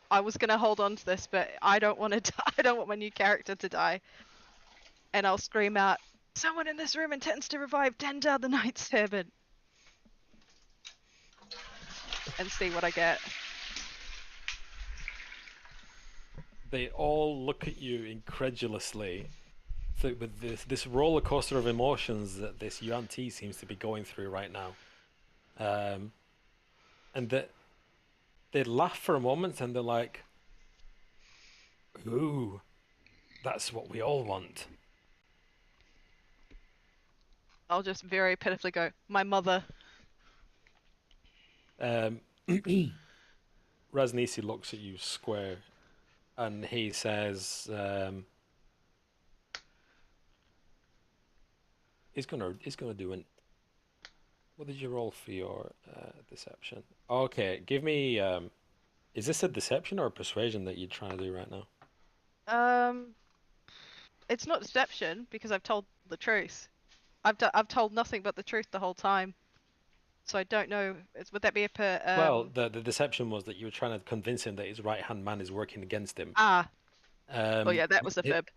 I was gonna hold on to this, but I don't want to die. I don't want my new character to die. And I'll scream out, someone in this room intends to revive Dendar the Night Servant. And see what I get. They all look at you incredulously. With this roller coaster of emotions that this Yuan Ti seems to be going through right now. And that they laugh for a moment and they're like, ooh, that's what we all want. I'll just very pitifully go, my mother. Rasnisi looks at you square and he says, he's gonna do an... What did you roll for your deception? Okay, give me... is this a deception or a persuasion that you're trying to do right now? It's not deception because I've told the truth. I've told nothing but the truth the whole time. So I don't know. Would that be a Well, the deception was that you were trying to convince him that his right-hand man is working against him. Oh yeah, that was a fib.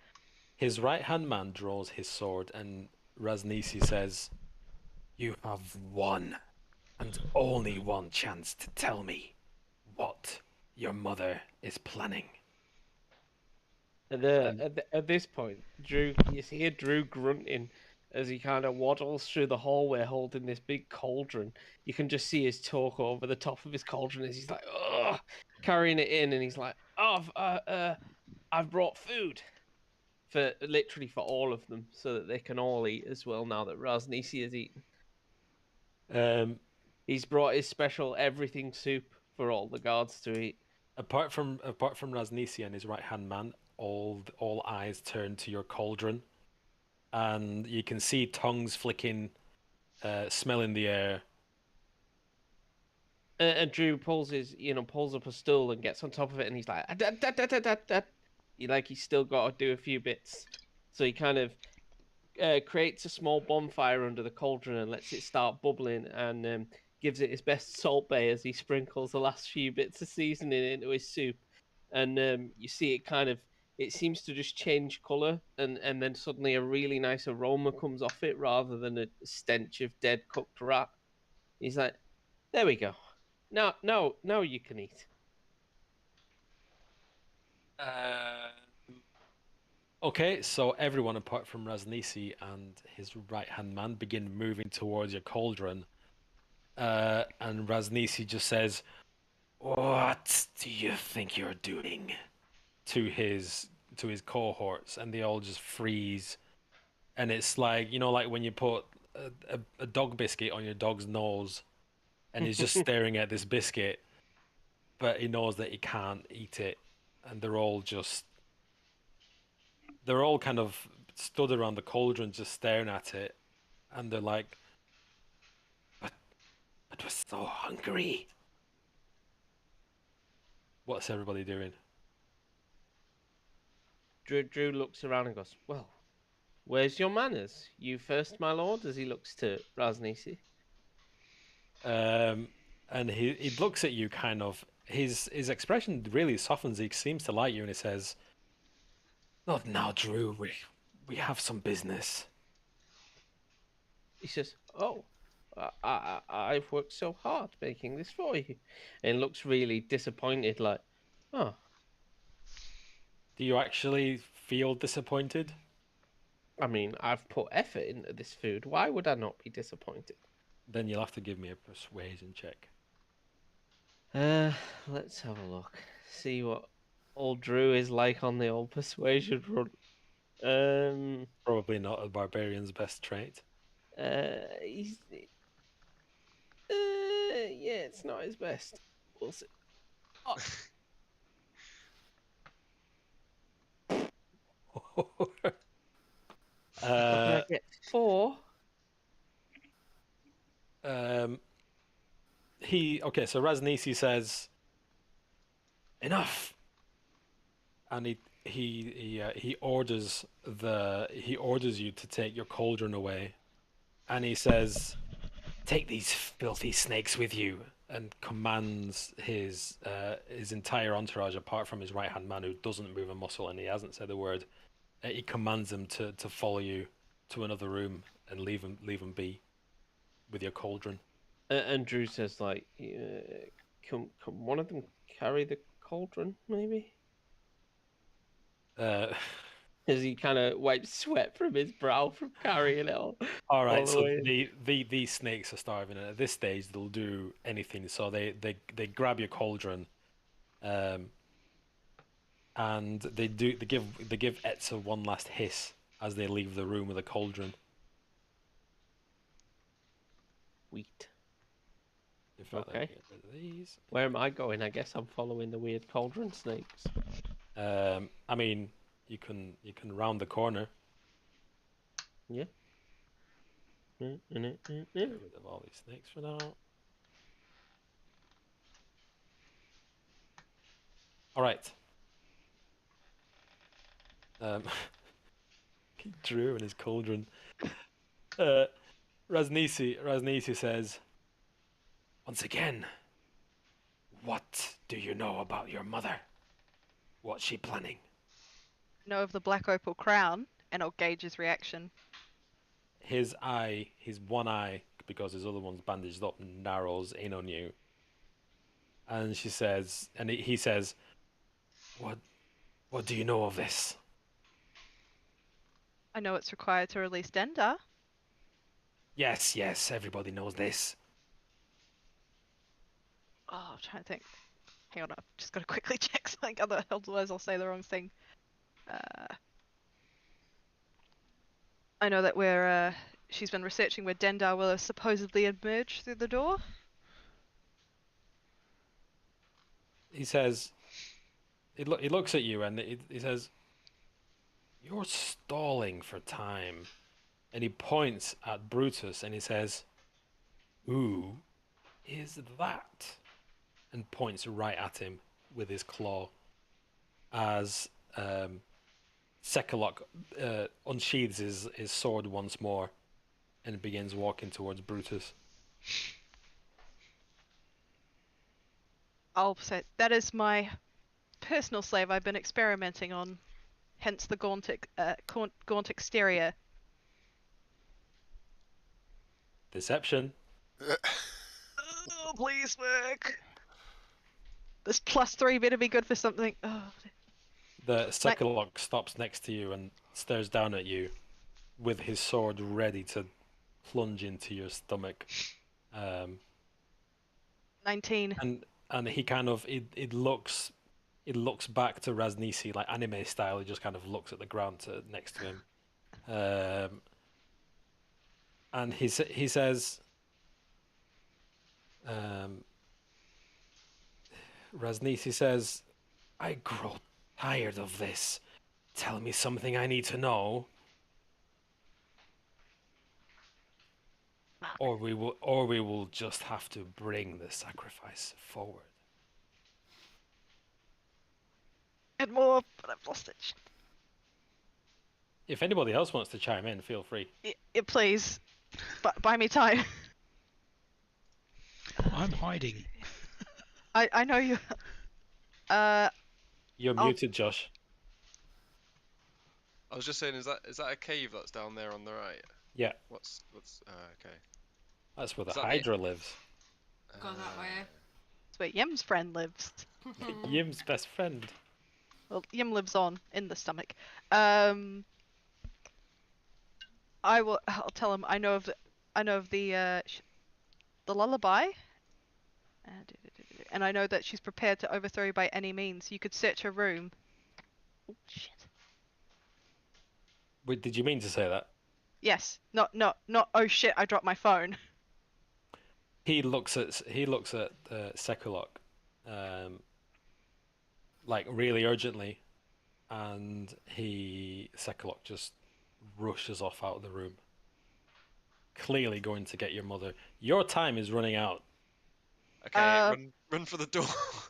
His right-hand man draws his sword and Rasnisi says, "You have one and only one chance to tell me what your mother is planning." At this point, Drew, you hear Drew grunting as he kind of waddles through the hallway holding this big cauldron. You can just see his talk over the top of his cauldron as he's like, ugh, carrying it in, and he's like, oh, I've brought food for all of them so that they can all eat as well now that Rasnisi has eaten. He's brought his special everything soup for all the guards to eat. Apart from Rasnisi and his right-hand man, all eyes turn to your cauldron. And you can see tongues flicking, smell in the air. And Drew pulls up a stool and gets on top of it, and he's like, he's still got to do a few bits. So he kind of creates a small bonfire under the cauldron and lets it start bubbling, and gives it his best Salt Bae as he sprinkles the last few bits of seasoning into his soup. And you see it seems to just change colour, and then suddenly a really nice aroma comes off it rather than a stench of dead cooked rat. He's like, There we go. No, you can eat. Okay, so everyone apart from Raznisi and his right-hand man begin moving towards your cauldron. And Raznisi just says, "What do you think you're doing?" to his cohorts, and they all just freeze. And it's like, like when you put a dog biscuit on your dog's nose, and he's just staring at this biscuit, but he knows that he can't eat it, and they're all kind of stood around the cauldron just staring at it, and they're like, but we're so hungry. What's everybody doing? Drew looks around and goes, "Well, where's your manners? You first, my lord," as he looks to Raznisi. And he looks at you kind of. His expression really softens. He seems to like you, and he says, "Not now, Drew. We have some business." He says, "Oh, I've worked so hard making this for you," and looks really disappointed. Like, "Oh, Do you actually feel disappointed? I mean, I've put effort into this food. Why would I not be disappointed?" Then you'll have to give me a persuasion check. Let's have a look. See what old Drew is like on the old persuasion run. Probably not a barbarian's best trait. He's yeah, it's not his best. We'll see. I get 4. So Raznisi says, "Enough," and he orders you to take your cauldron away, and he says, "Take these filthy snakes with you," and commands his entire entourage, apart from his right hand man who doesn't move a muscle and he hasn't said a word. He commands them to follow you to another room and leave them be with your cauldron. And Drew says, like, can one of them carry the cauldron, maybe? As he kind of wipes sweat from his brow from carrying it all. All right, all the so way. these snakes are starving, and at this stage they'll do anything. So they grab your cauldron, and they give Etza one last hiss as they leave the room with the cauldron. Sweet. In fact, Okay. get rid of these. Where am I going? I guess I'm following the weird cauldron snakes. I mean, you can round the corner. Yeah. Get rid of all these snakes for now. All right. Drew and his cauldron. Raznisi says, "Once again, what do you know about your mother? What's she planning?" Know of the black opal crown, and I'll gauge his reaction. His one eye, because his other one's bandaged up, narrows in on you. And she says, and he says, What do you know of this?" I know it's required to release Denda. Yes, everybody knows this. Oh, I'm trying to think. Hang on, I've just got to quickly check something, otherwise I'll say the wrong thing. I know that she's been researching where Dendar will have supposedly emerged through the door. He says, he looks at you and he says, "You're stalling for time." And he points at Brutus and he says, "Who is that?" And points right at him with his claw as Sekalok unsheathes his sword once more and begins walking towards Brutus. I'll say that is my personal slave I've been experimenting on, hence the gaunt exterior. Deception. Oh please work. This +3 better be good for something. Oh. The Sekulok stops next to you and stares down at you with his sword ready to plunge into your stomach. 19. And he kind of it looks back to Raznisi like anime style. He just kind of looks at the ground next to him, and he says, Raznisi says, "I grow tired of this. Tell me something I need to know, or we will just have to bring the sacrifice forward." And more, but I've lost it. If anybody else wants to chime in, feel free. Please, buy me time. I'm hiding. I know you. You're muted, Josh. I was just saying, is that a cave that's down there on the right? Yeah, What's okay. that's where the Is that the- Hydra lives. Go that way. That's where Yim's friend lives. Yim's best friend. Well, Yim lives on in the stomach. I'll tell him I know of the lullaby. And I know that she's prepared to overthrow you by any means. You could search her room. Oh shit. Wait, did you mean to say that? Yes. Not. Oh shit! I dropped my phone. He looks at Sekulok, like really urgently, and Sekulok just rushes off out of the room. Clearly going to get your mother. Your time is running out. Okay, run for the door.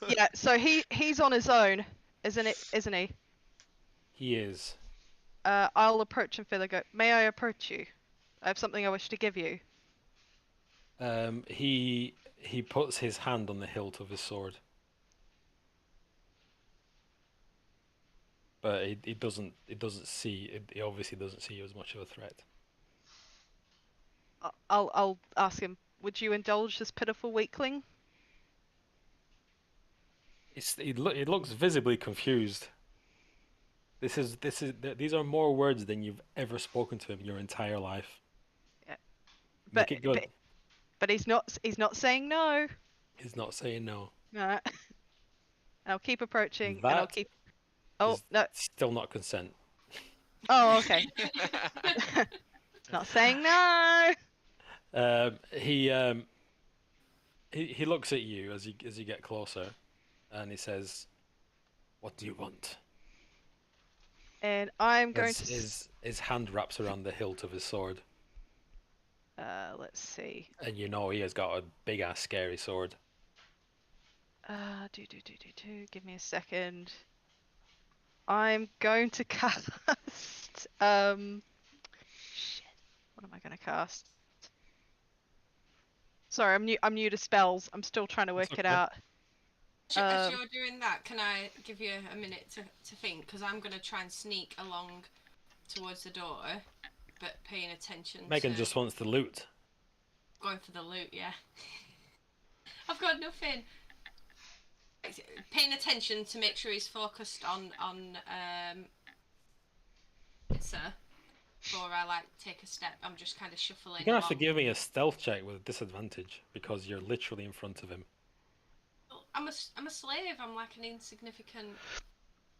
Yeah. So he's on his own, isn't he? He is. I'll approach him further. Go. May I approach you? I have something I wish to give you. He puts his hand on the hilt of his sword, but he obviously doesn't see you as much of a threat. I'll ask him. Would you indulge this pitiful weakling? He looks visibly confused. These are more words than you've ever spoken to him your entire life. Yeah. Make it good. But he's not saying no. He's not saying no. Alright. I'll keep approaching and I'll That keep. Oh is no. Still not consent. Oh okay. Not saying no. He looks at you as you get closer, and he says, "What do you want?" And I'm going As to. his hand wraps around the hilt of his sword, Let's see. and you know he has got a big ass scary sword. Do. Give me a second. I'm going to cast. Shit. What am I going to cast? Sorry, I'm new to spells. I'm still trying to work it okay. out. As you're doing that, can I give you a minute to think? Because I'm going to try and sneak along towards the door, but paying attention Megan to... just wants the loot. Going for the loot, yeah. I've got nothing. Paying attention to make sure he's focused on sir. Before I take a step, I'm just kind of shuffling. You're gonna have to along. give me a stealth check with a disadvantage because you're literally in front of him. I'm a slave. I'm like an insignificant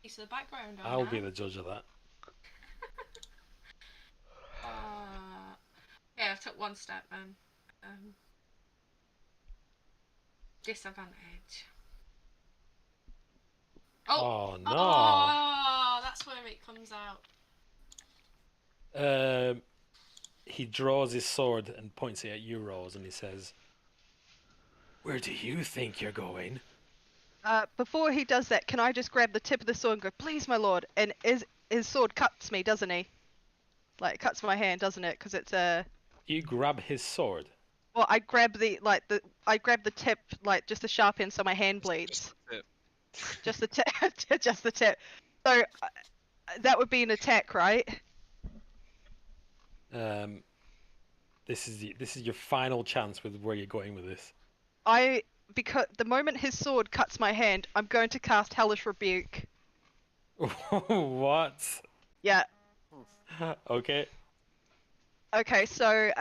piece of the background. I'll be the judge of that. Yeah, I took one step then. Disadvantage. Oh no! Oh, that's where it comes out. He draws his sword and points it at you, Rose, and he says, "Where do you think you're going?" Before he does that, can I just grab the tip of the sword and go, "Please, my lord"? And his sword cuts me, doesn't he? Like it cuts my hand, doesn't it? Because it's a. You grab his sword. Well, I grab the tip, like just the sharp end, so my hand bleeds. Just the tip, just the tip. So that would be an attack, right? This is your final chance with where you're going with this. because the moment his sword cuts my hand, I'm going to cast Hellish Rebuke. What? Yeah. Okay. Okay, so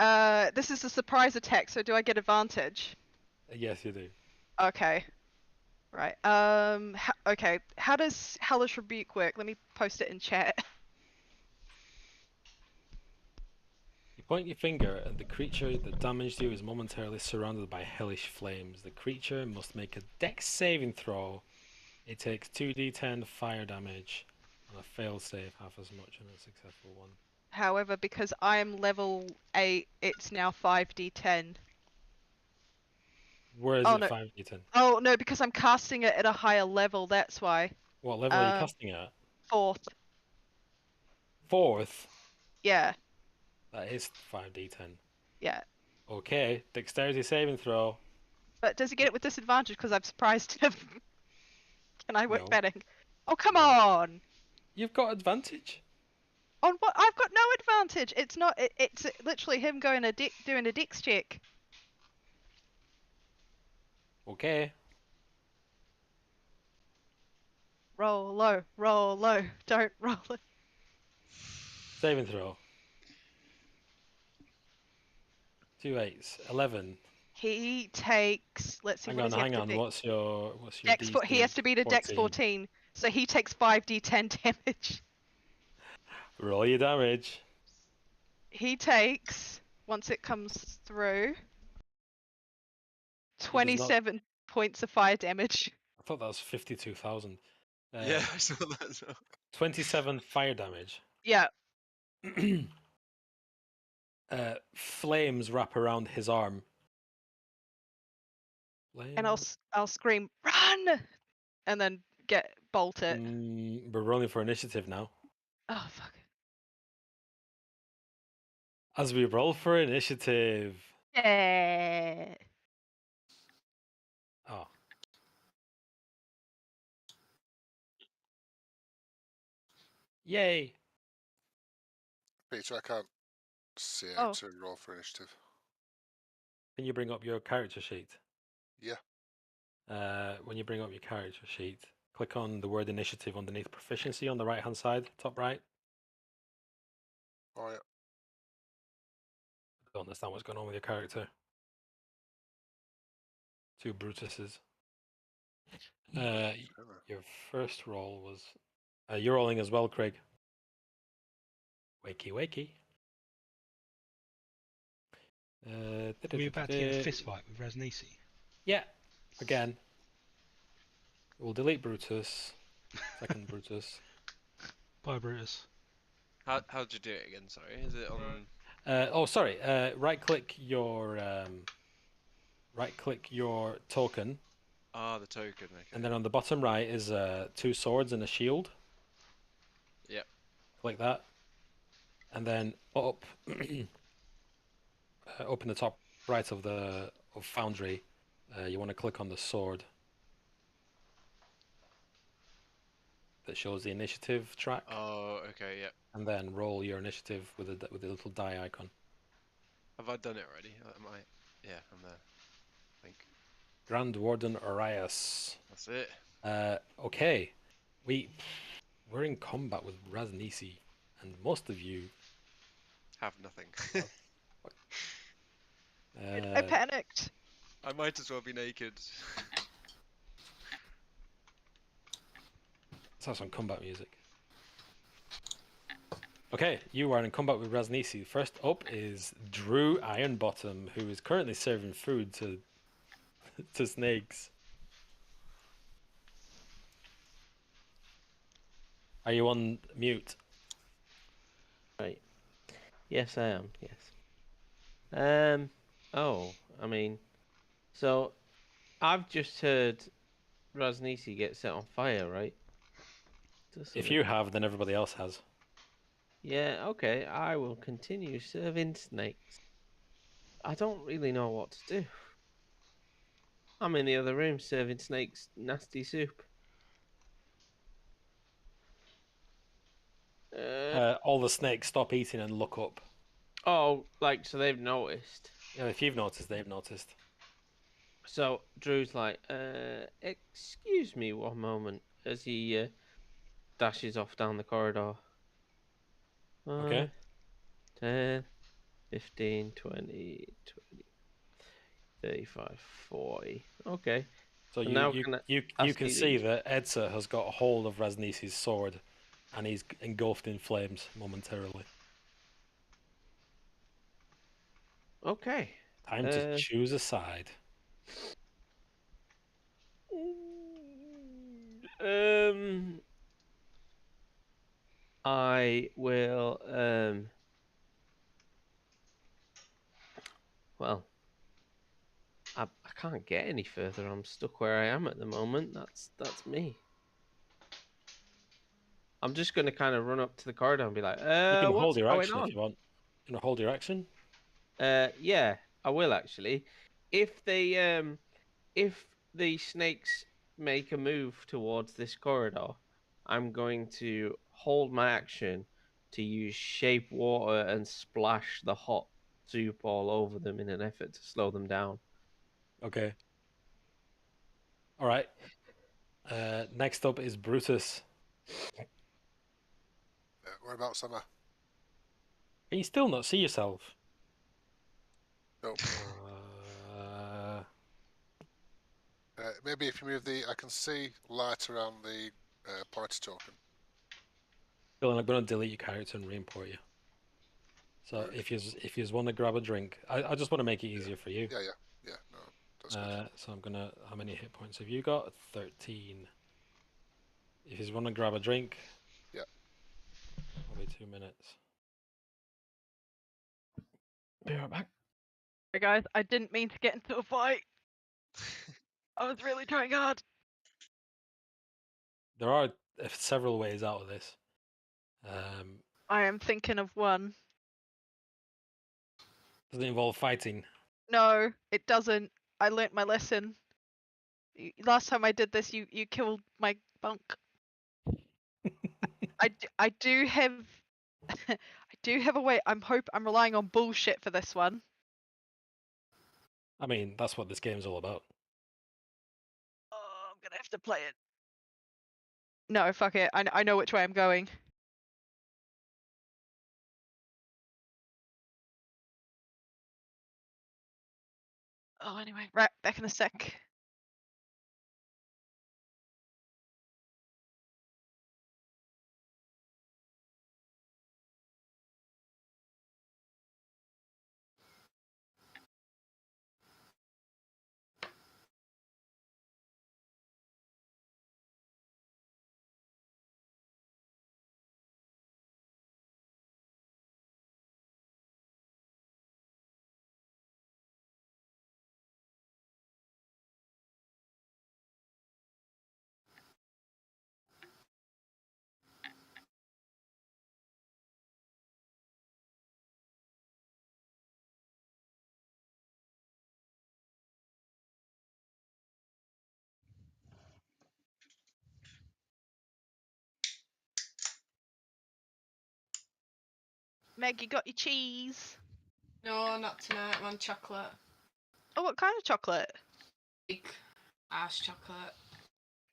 this is a surprise attack, so do I get advantage? Yes, you do. Okay. Right. Okay. How does Hellish Rebuke work? Let me post it in chat. You point your finger at the creature that damaged you is momentarily surrounded by hellish flames. The creature must make a dex saving throw. It takes 2d10 fire damage. On a failed save, half as much on a successful one. However, because I am level 8, it's now 5d10. Where is Oh it no. 5d10? Oh no, because I'm casting it at a higher level, that's why. What level are you casting at? 4th. 4th? Yeah. That is 5d10. Yeah. Okay, dexterity saving throw. But does he get it with disadvantage because I've surprised him? Can I work No. betting? Oh, come No. on! You've got advantage. On what? I've got no advantage. It's not. It's literally him doing a dex check. Okay. Roll low, roll low. Don't roll it. Saving throw. 2 8s. 11. He takes. Let's see. Hang what on, does he have hang to on. do? What's your Dex. DC? He has to beat a Dex 14, so he takes 5d10 damage. Roll your damage. He takes, once it comes through, 27 points of fire damage. I thought that was 52,000. Yeah, I saw that as well. 27 fire damage. Yeah. Flames wrap around his arm. And I'll scream, run! And then bolt it. We're rolling for initiative now. Oh, fuck. As we roll for initiative. Yeah. Oh. Yay. Peter, I can't see how Oh. to roll for initiative. Can you bring up your character sheet? Yeah. When you bring up your character sheet, click on the word initiative underneath proficiency on the right hand side, top right. Oh, yeah. I don't understand what's going on with your character. 2 Brutuses. Your first roll was. You're rolling as well, Craig. Wakey, wakey. We're about to get a fist fight with Raznisi. Yeah, again. We'll delete Brutus. Second Brutus. Bye, Brutus. How'd you do it again? Sorry, is it on? Oh, sorry. Right-click your token, Ah, the token. Okay. and then on the bottom right is 2 swords and a shield. Yep. Click that, and then up, up in the top right of Foundry, you want to click on the sword that shows the initiative track, Oh, okay. Yep. and then roll your initiative with the little die icon. Have I done it already? Am I? Yeah, I'm there. I think Grand Warden Arias. that's it. Okay, we're in combat with Raznisi, and most of you. Have nothing. I panicked. I might as well be naked. Let's have some combat music. Okay, you are in combat with Raznisi. First up is Drew Ironbottom, who is currently serving food to snakes. Are you on mute? Right. Yes, I am. Yes. Oh, I mean, so I've just heard Raznisi get set on fire, right? If you have, then everybody else has. Yeah, okay. I will continue serving snakes. I don't really know what to do. I'm in the other room serving snakes nasty soup. All the snakes stop eating and look up. Oh, like, so they've noticed. Yeah, if you've noticed, they've noticed. So Drew's like, excuse me one moment, as he dashes off down the corridor. Okay. 10, 15, 20, 35, 40. Okay. So So you now you can I you you ask can you see these? that Edsa has got a hold of Raznis's sword, and he's engulfed in flames momentarily. Okay. Time to choose a side. I will well, I can't get any further. I'm stuck where I am at the moment. That's me. I'm just gonna kind of run up to the corridor and be like, You can what's hold your going action on? if you want. You know, hold your action. Yeah, I will actually. If the snakes make a move towards this corridor, I'm going to hold my action to use shape water and splash the hot soup all over them in an effort to slow them down. Okay. All right. Next up is Brutus. Whereabouts am I? Can you still not see yourself? Nope. Maybe if you move I can see light around the party token. Dylan, I'm going to delete your character and re-import you. So Right. if you want to grab a drink, I just want to make it easier for you. Yeah. No, that's good. So I'm gonna. How many hit points have you got? 13. If you want to grab a drink. Yeah. I'll be 2 minutes. Be right back. Hey guys, I didn't mean to get into a fight. I was really trying hard. There are several ways out of this. I am thinking of one. Does it involve fighting? No, it doesn't. I learnt my lesson. Last time I did this, you killed my bunk. I do have I do have a way. I'm relying on bullshit for this one. I mean, that's what this game's all about. Oh, I'm gonna have to play it. No, fuck it. I know which way I'm going. Oh, anyway, right, back in a sec. Meg, you got your cheese? No, not tonight. I'm on chocolate. Oh, what kind of chocolate? Big ass chocolate.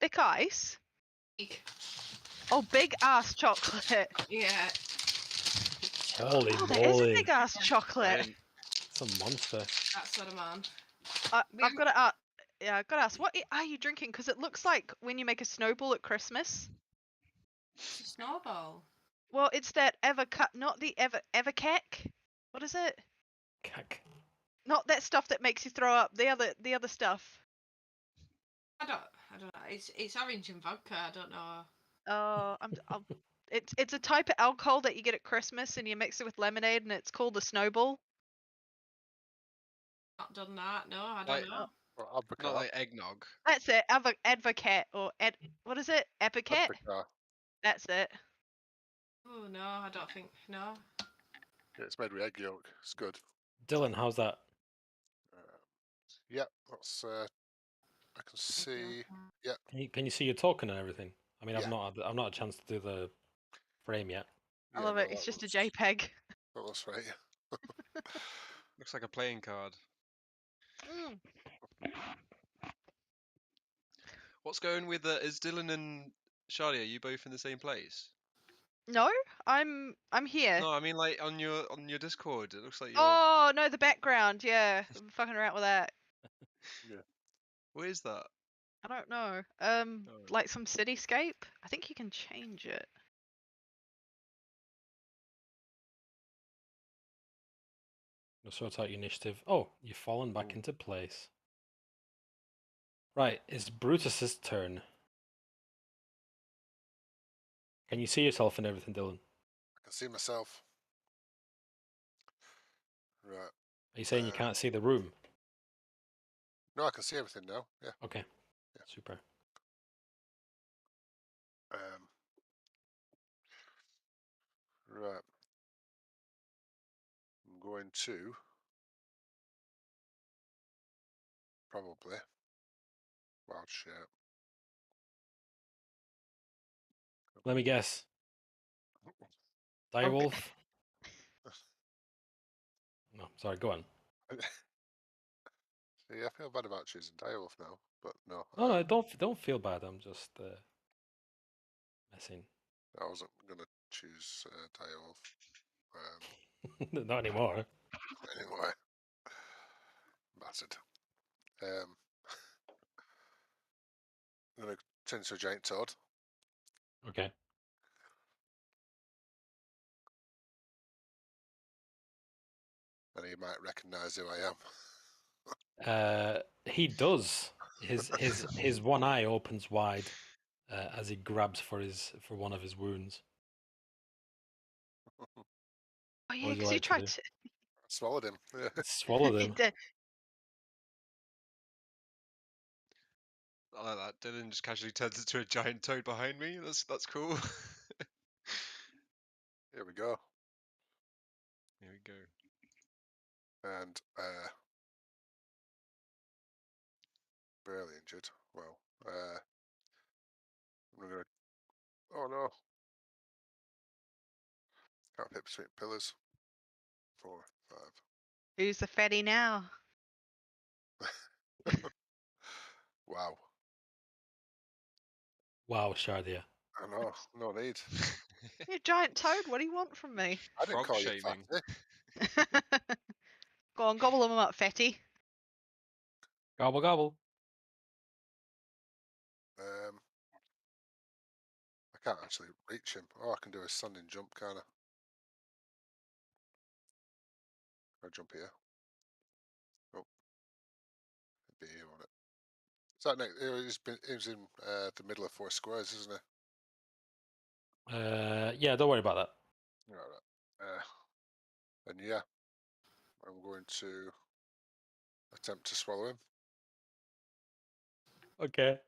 Thick ice? Big. Oh, big ass chocolate. Yeah. Holy Oh, that is a moly! big ass chocolate. It's a monster. That's what I'm on. I've got to ask. Yeah, I've got to ask. What are you drinking? Because it looks like when you make a snowball at Christmas. It's a snowball. Well, it's that not the Evercake. What is it? Cack. Not that stuff that makes you throw up. The other stuff. I don't know. It's orange and vodka. I don't know. It's a type of alcohol that you get at Christmas, and you mix it with lemonade, and it's called the snowball. Not done that. No, I don't know. Not like eggnog. That's it. Advocate or what is it? Epicate. That's it. Oh no, I don't think no. Yeah, it's made with egg yolk. It's good. Dylan, how's that? Yeah, that's. I can see. Yeah. Can you see your token and everything? I mean, Yeah. I've not had a chance to do the frame yet. I love it. It's just a JPEG. That looks right. Looks like a playing card. what's going with is Dylan and Charlie? Are you both in the same place? No, I'm here. No, I mean like on your Discord. It looks like you're. Oh no, the background. Yeah, I'm fucking around with that. What is that? I don't know. Oh. Like some cityscape. I think you can change it. Sort out your initiative. Oh, you've fallen back Ooh. into place. Right, it's Brutus's turn. Can you see yourself in everything, Dylan? I can see myself. Right. Are you saying you Uh, can't see the room? No, I can see everything now. Yeah. Okay. Yeah. Super. Right. I'm going to probably wild shape. Let me guess. Direwolf? No, sorry, go on. See, I feel bad about choosing direwolf now, but no. No, no, don't feel bad. I'm just messing. I wasn't gonna choose direwolf. Not anymore. Anyway, battered. I'm gonna turn into a giant toad, Okay. and he might recognise who I am. He does. His one eye opens wide as he grabs for one of his wounds. Oh What yeah, would you because you like to tried do? to. Swallowed him. Yeah. Swallowed He him. did. I like that. Dylan just casually turns into a giant toad behind me. That's cool. Here we go. Here we go. And barely injured. Well, I'm gonna. Oh no! Can't fit between pillars. 4, 5. Who's the fatty now? Wow. Wow, Shardia. I know. No need. You giant toad. What do you want from me? I didn't Frog call you shaming. fatty. Go on, gobble them up, fatty. Gobble gobble. I can't actually reach him. Oh, I can do a standing jump, kind of. I jump here. Oh, it'd be here on it. Is that next? He's in the middle of 4 squares, isn't he? Yeah, don't worry about that. Right. And yeah, I'm going to attempt to swallow him. Okay.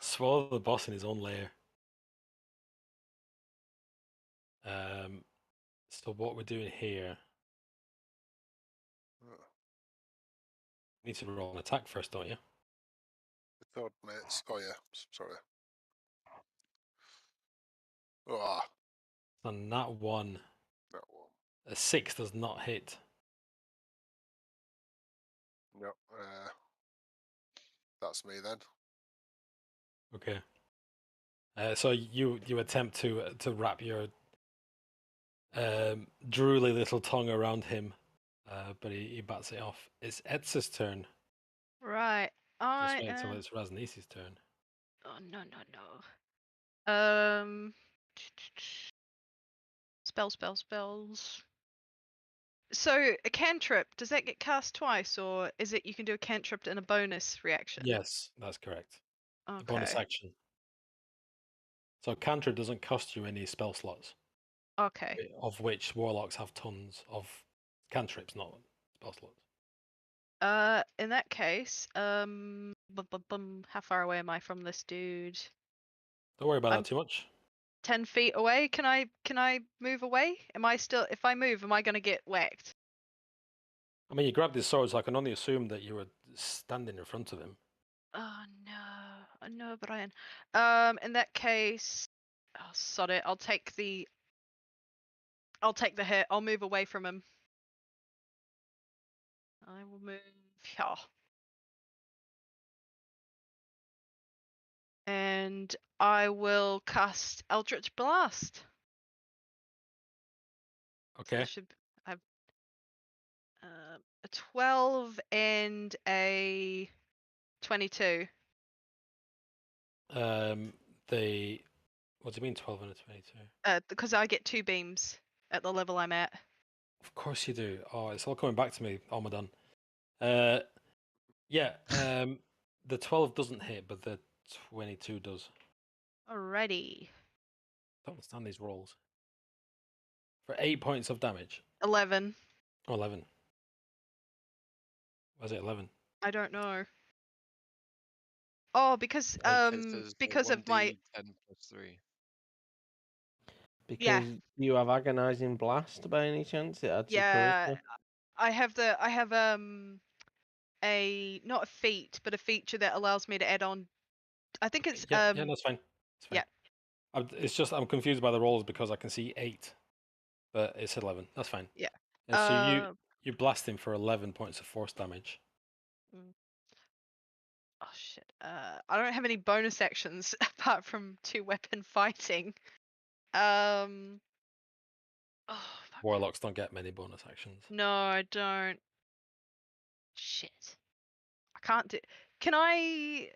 Swallow the boss in his own lair. So what we're doing here, Oh, we need to roll an attack first, don't you? the third mates. Oh yeah, sorry. Oh, And that one, that one. a 6 does not hit. Yep. That's me then. Okay. So you attempt to wrap your drooly little tongue around him, but he bats it off. It's Etz's turn. Right. Just I wait until am. it's Raznis's turn. Oh no. Spells. So a cantrip, does that get cast twice, or is it you can do a cantrip in a bonus reaction? Yes, that's correct. A Okay. bonus action. So cantrip doesn't cost you any spell slots, Okay. of which warlocks have tons of cantrips, not spell slots. In that case, how far away am I from this dude? Don't worry about I'm- that too much. 10 feet away. Can I move away? Am I still? If I move, am I gonna get whacked? I mean, you grabbed his sword, so I can only assume that you were standing in front of him. Oh no, Brian. In that case, oh, sod it. I'll take the hit. I'll move away from him. I will move. Yeah. And I will cast Eldritch Blast. So I Okay. should have a 12 and a 22. They. What do you mean 12 and a 22? Because I get 2 beams at the level I'm at. Of course you do. Oh, it's all coming back to me, Almadan. Yeah. The 12 doesn't hit, but the 22 does. Alrighty. Don't understand these rolls. For 8 points of damage. 11. Oh, 11. Was it 11? I don't know. Oh, because of my 10 plus 3. Because Yeah. you have agonizing blast by any chance? It adds yeah, your charisma. I have a not a feat, but a feature that allows me to add on. I think it's Yeah, that's fine. It's fine. yeah. It's just I'm confused by the rolls because I can see 8, but it's 11. That's fine. Yeah. And so you blast him for 11 points of force damage. Oh shit. I don't have any bonus actions apart from 2-weapon fighting. Oh, fuck. Warlocks don't get many bonus actions. No, I don't. Shit. I can't do. Can I?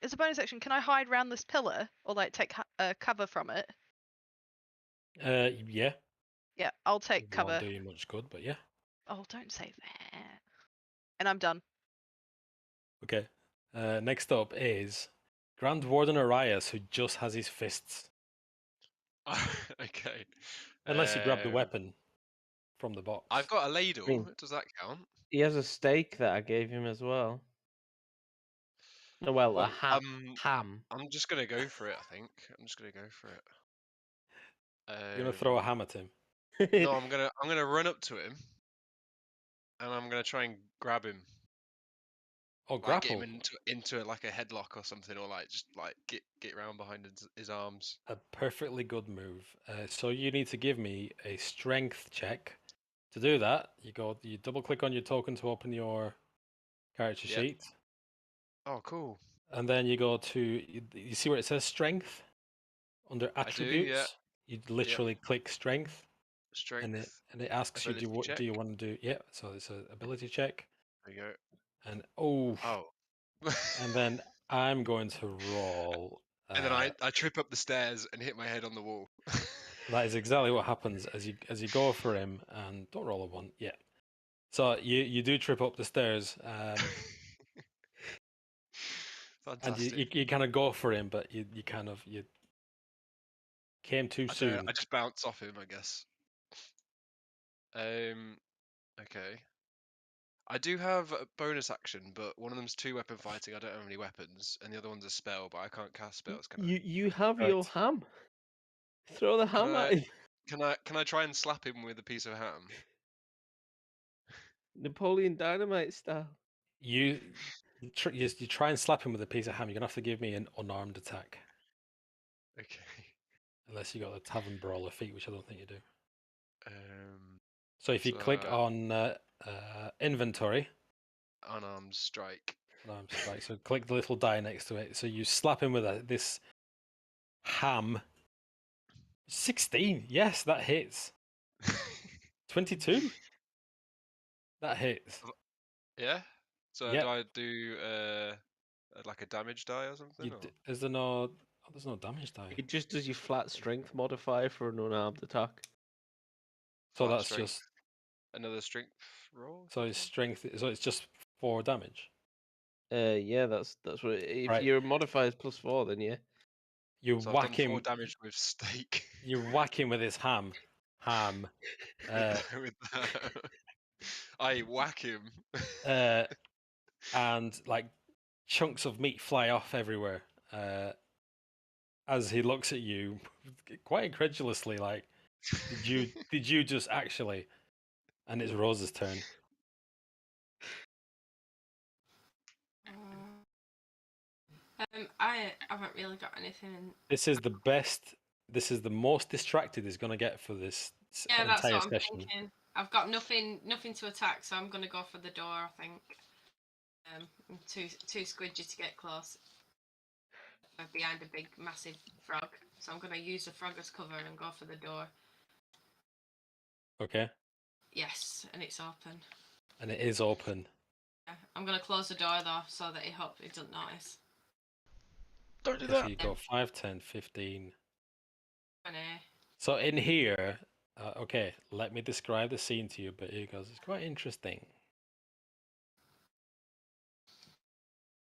As a bonus action, can I hide around this pillar or like take cover from it? Yeah. Yeah, I'll take It cover. won't do you much good, but yeah. Oh, don't say that. And I'm done. Okay. Next up is Grand Warden Arias, who just has his fists. Okay. Unless you grab the weapon from the box. I've got a ladle. mean- Does that count? He has a steak that I gave him as well. No, well, a Well, ham. I'm just gonna go for it. I think I'm just gonna go for it. You're gonna throw a ham at him. No, I'm gonna run up to him, and I'm gonna try and grab him. Oh, Like, grapple. get him into like a headlock or something, or like just like get around behind his arms. A perfectly good move. So you need to give me a strength check. To do that, you double click on your token to open your character Yep. sheet, Oh, cool. and then you go to you see where it says strength under I do, yeah. attributes. You literally click strength, Strength. and it asks you ability do you check. want to do so it's an ability check, There you go. and oh, Oh. and then I'm going to roll. And then I trip up the stairs and hit my head on the wall. That is exactly what happens as you go for him, and don't roll a 1 yet. So you do trip up the stairs, Fantastic. and you kind of go for him, but you came too soon. I just bounce off him, I guess. Okay. I do have a bonus action, but one of them's 2-weapon fighting. I don't have any weapons, and the other one's a spell, but I can't cast spells. Can I? You have your Right. ham. Throw the ham at him. Can I try and slap him with a piece of ham? Napoleon Dynamite style. You try and slap him with a piece of ham. You're gonna have to give me an unarmed attack, Okay. unless you got the Tavern Brawler feat, which I don't think you do. Um, So if you click So- on inventory, unarmed strike. unarmed strike, so click the little die next to it. So you slap him with this ham. 16, yes, that hits. 22, that hits. Yeah. So Yep. do I do like a damage die or something? or- Is there no? Oh, there's no damage die. It just does your flat strength modifier for an unarmed attack. So Flat that's strength. just Another strength roll. so it's strength. So it's just 4 damage. Yeah, that's what. If Right. your modifier is +4, then yeah. You So I've whack done 4 him. damage with steak. You whack him with his ham. With that. I whack him. And like chunks of meat fly off everywhere. As he looks at you, quite incredulously, like, did you just actually? And it's Rose's turn. I haven't really got anything. This is the best. This is the most distracted he's going to get for this Yeah, that's entire what I'm session. thinking. I've got nothing to attack, so I'm gonna go for the door. I think. I'm too squidgy to get close. behind a big, massive frog. So I'm gonna use the frog as cover and go for the door. Okay. Yes, and it's open. And it is open. Yeah, I'm gonna close the door though, so that he doesn't notice. Don't do Okay, so that. you go 5, 10, 15. And So in here, okay, let me describe the scene to you, but here goes. It's quite interesting.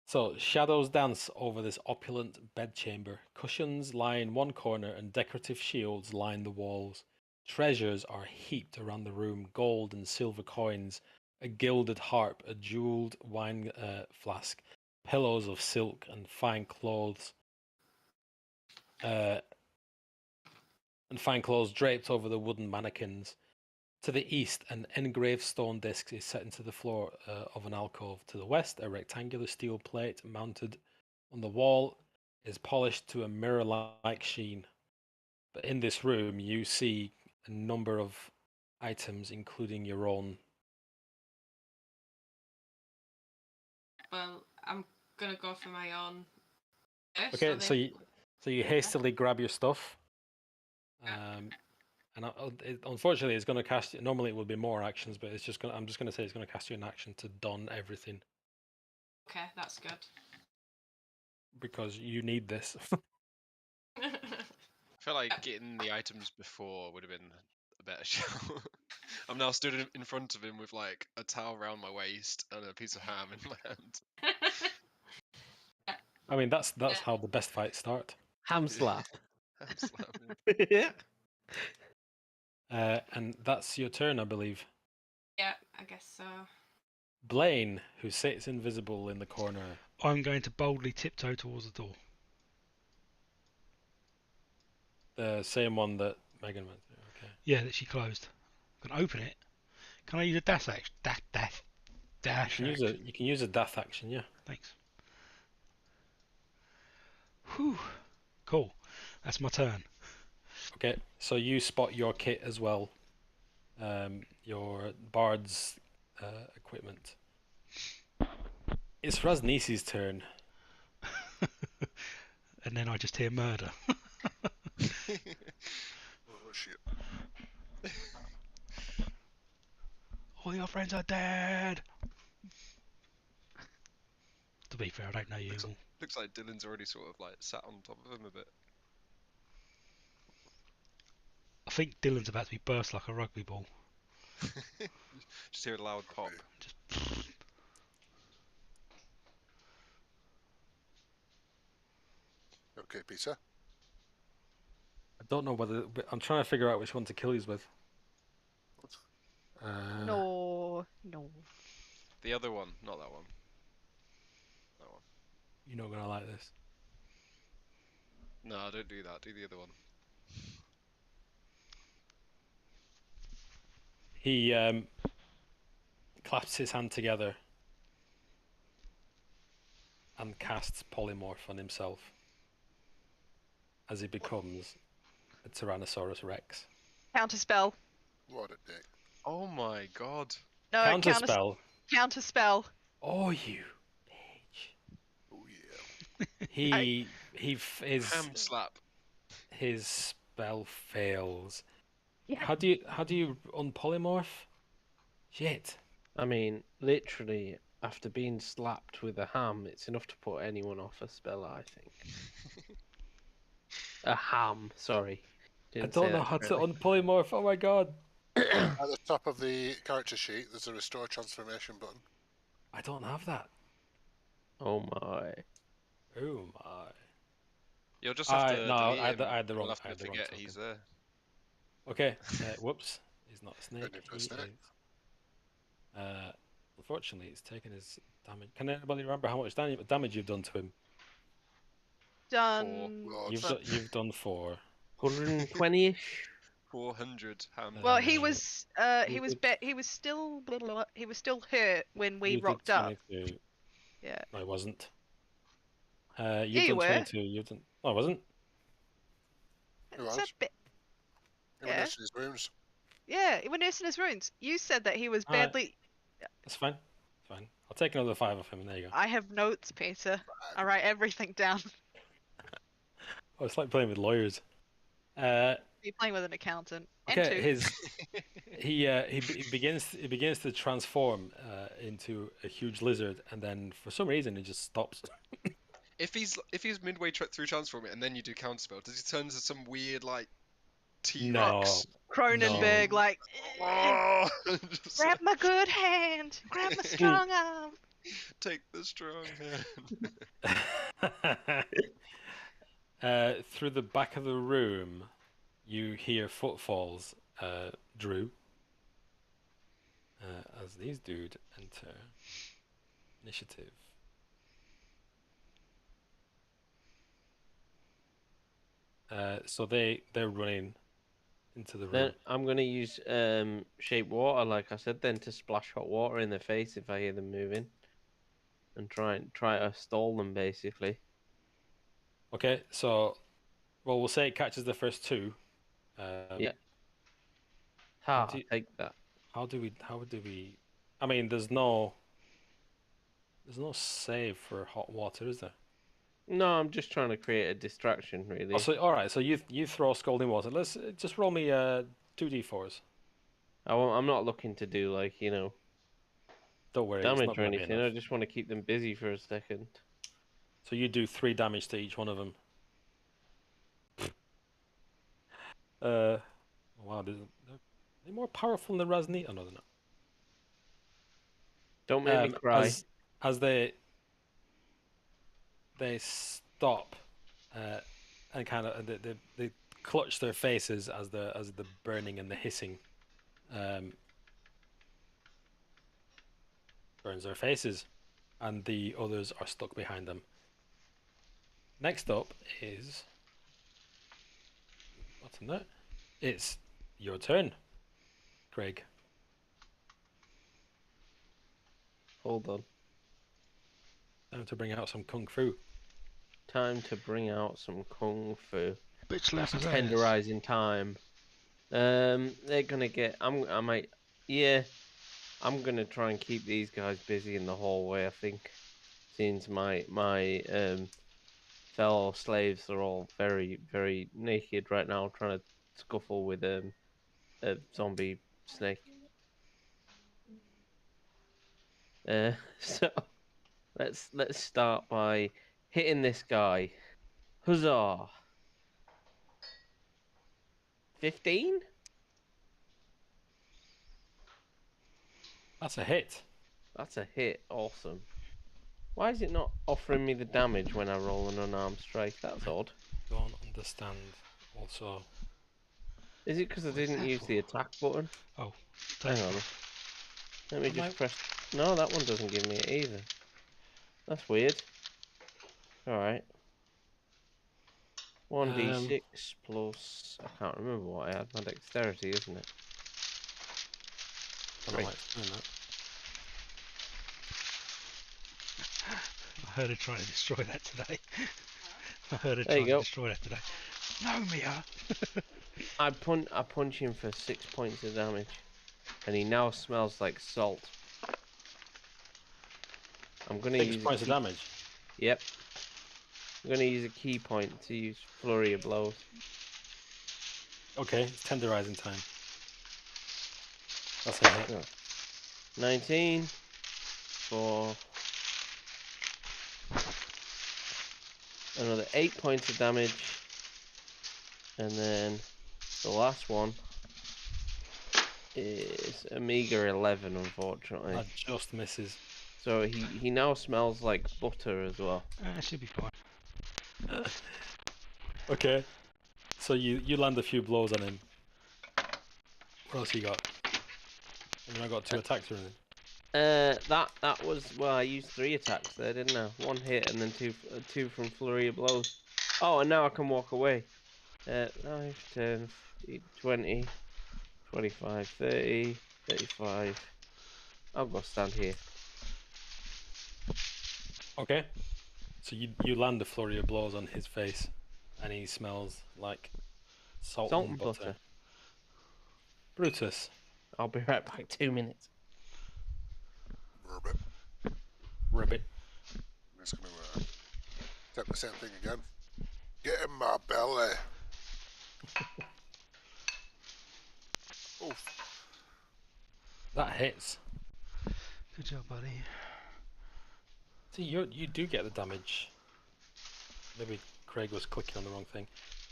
So shadows dance over this opulent bedchamber. Cushions line one corner and decorative shields line the walls. Treasures are heaped around the room, gold and silver coins, a gilded harp, a jeweled wine flask, pillows of silk and fine clothes. And fine clothes draped over the wooden mannequins. To the east, an engraved stone disc is set into the floor of an alcove. To the west, a rectangular steel plate mounted on the wall is polished to a mirror-like sheen. But in this room, you see a number of items, including your own. well, I'm gonna go for my own. First, Okay, so you hastily grab your stuff. And unfortunately, it's going to cast you. Normally, it would be more actions, but I'm just going to say it's going to cast you an action to don everything Okay, that's good. because you need this. I feel like getting the items before would have been a better shout. I'm now stood in front of him with like a towel around my waist and a piece of ham in my hand. I mean, that's how the best fights start. Ham slap. Ham slapping. Yeah. And that's your turn, I believe. Yeah, I guess so. Blaine, who sits invisible in the corner. I'm going to boldly tiptoe towards the door. The same one that Megan went through. Okay. Yeah, that she closed. I'm going to open it. Can I use a dash action? Dash You action. can use a death action, yeah. Thanks. Whew. Cool. That's my turn. Okay, so you spot your kit as well. Your bard's equipment. It's Raznice's turn. And then I just hear murder. Oh shit. All your friends are dead. To be fair, I don't know you. Looks like Dylan's already sort of like sat on top of him a bit. I think Dylan's about to be burst like a rugby ball. Just hear a loud pop. Just Okay, Peter. I don't know whether I'm trying to figure out which one to kill you with. No. The other one, not that one. That one. You're not gonna like this. No, don't do that. Do the other one. He claps his hand together and casts polymorph on himself as he becomes a Tyrannosaurus Rex. Counterspell. What a dick. Oh my god. No, Counterspell. Counterspell. Oh, you bitch. Oh yeah. His Ham slap. his spell fails. Yeah. How do you unpolymorph? Shit. I mean, literally, after being slapped with a ham, it's enough to put anyone off a spell, I think. A ham, sorry. I Didn't don't say know that how to correctly. unpolymorph. Oh my god. At the top of the character sheet, there's a restore transformation button. I don't have that. Oh my. Oh my. You'll just have to. No, delete I had the- him. I had the You'll wrong- have I had to the wrong forget token. he's there. Okay. Whoops. He's not a snake. Turning into a He snake. is. Unfortunately, it's taken his damage. Can anybody remember how much damage you've done to him? Done. Lord. You've done 4. 120-ish? 400 ham. Well, he Uh, was you did- he was still he was still hurt when we You did rocked up. 22. Yeah. No, I wasn't. Yeah, You've you done were. 22. You've done. No, I wasn't. Who It's was? a bit. He was Yeah. nursing his wounds. Yeah, he was nursing his wounds. You said that he was Alright. badly. That's fine. Fine. I'll take another 5 off him, and there you go. I have notes, Peter. I write everything down. Oh, it's like playing with lawyers. Uh, You're playing with an accountant. And okay, two. he begins to transform into a huge lizard, and then for some reason it just stops. If he's midway through transforming and then you do counterspell, does he turn into some weird like T-Rex? Cronenberg, No. like, Oh, just grab my good hand, grab my strong arm. take the strong hand. Through the back of the room, you hear footfalls, Drew. As these dudes enter initiative. So they're running into the room. Then I'm gonna use shape water, like I said, then to splash hot water in their face if I hear them moving, and try to stall them basically. Okay, so we'll say it catches the first two. Yeah. How do you- Take that. How do we? I mean, there's no save for hot water, is there? No, I'm just trying to create a distraction, really. Oh, so all right, so you throw scalding water. Let's just roll me 2d4s. I'm not looking to do Don't worry, it's damage not or gonna be anything. I enough. just want to keep them busy for a second. So you do 3 damage to each one of them. Wow, they're more powerful than Razni. Oh no, they're not. Don't make me cry. As they stop, and kind of they clutch their faces as the burning and the hissing burns their faces, and the others are stuck behind them. Next up is what's in there? It's your turn, Craig. Hold on. Time to bring out some kung fu. Time to bring out some kung fu. Bitch slap his ass. Tenderizing time. They're gonna get. I'm gonna try and keep these guys busy in the hallway. I think, since my fellow slaves are all very, very naked right now, trying to scuffle with a zombie snake. So let's start by hitting this guy. Huzzah! 15? That's a hit. That's a hit. Awesome. Why is it not offering me the damage when I roll an unarmed strike? That's odd. Don't understand. Also, Is it because I What's didn't that use for? the attack button? Oh, Hang on. Let me Am I- just press. No, that one doesn't give me it either. That's weird. Alright. 1d6 plus. I can't remember what I had. My dexterity, isn't it? I don't know why it's doing that. I heard her trying to destroy that today. I heard her There you trying to go. destroy that today. No, Mia! I punch him for 6 points of damage, and he now smells like salt. I'm gonna 6 use points of damage. Yep. I'm gonna use a key point to use flurry of blows. Okay, it's tenderizing time. That's a hit. Yeah. 19 for another 8 points of damage, and then the last one is a meager 11, unfortunately. That just misses. So he now smells like butter as well. Should be fine. Okay, so you land a few blows on him. What else you got? Have you not got 2 attacks or anything? That was, well, I used 3 attacks there, didn't I? 1 hit and then two from flurry of blows. Oh, and now I can walk away. 5, 10, 20, 25, 30, 35. I'll go stand here. Okay, so you land a flurry of blows on his face, and he smells like salt and butter. Brutus. I'll be right back. 2 minutes. Ribbit. Ribbit. I'm just going to attempt the same thing again. Get in my belly. Oof. That hits. Good job, buddy. See, you do get the damage. Maybe Craig was clicking on the wrong thing.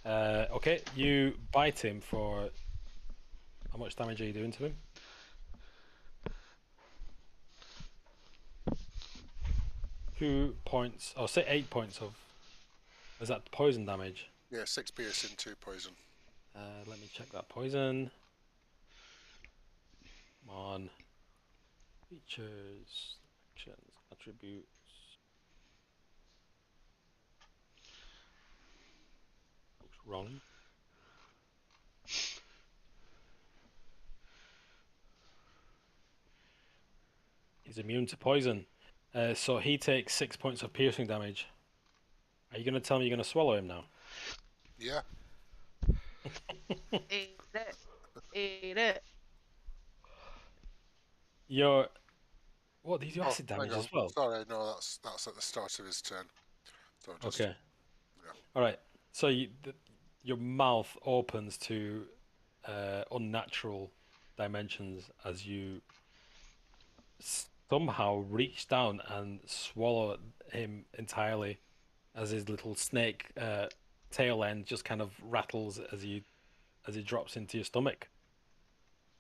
Okay, you bite him for... How much damage are you doing to him? 2 points, or say 8 points of... Is that poison damage? Yeah, 6 piercing, 2 poison. Let me check that poison. Come on. Features, actions, attributes. Looks wrong. He's immune to poison. So he takes 6 points of piercing damage. Are you going to tell me you're going to swallow him now? Yeah. Eat it. Eat it. You're... What, these do Oh, acid hang damage on. as well? Sorry, no, that's at the start of his turn. So just, Okay. yeah. Alright. So your mouth opens to unnatural dimensions as you somehow reach down and swallow him entirely, as his little snake tail end just kind of rattles as he drops into your stomach.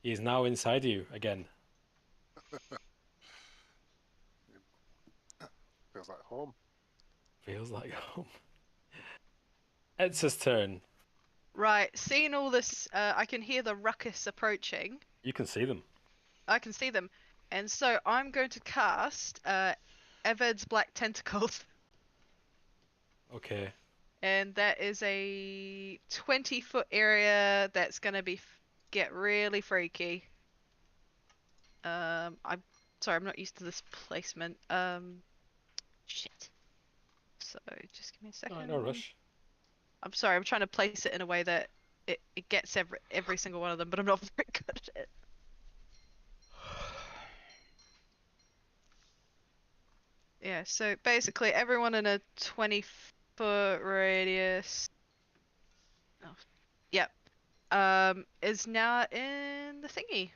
He is now inside you again. Feels like home. Feels like home. Edsa's turn. Right, seeing all this, I can hear the ruckus approaching. You can see them. I can see them. And so I'm going to cast Eved's Black Tentacles. Okay. And that is a 20-foot area that's going to get really freaky. I'm sorry, I'm not used to this placement. Shit. So just give me a second. No rush. I'm sorry, I'm trying to place it in a way that it gets every single one of them, but I'm not very good at it. Yeah, so basically everyone in a 20-foot radius. Oh, yep. Is now in the thingy.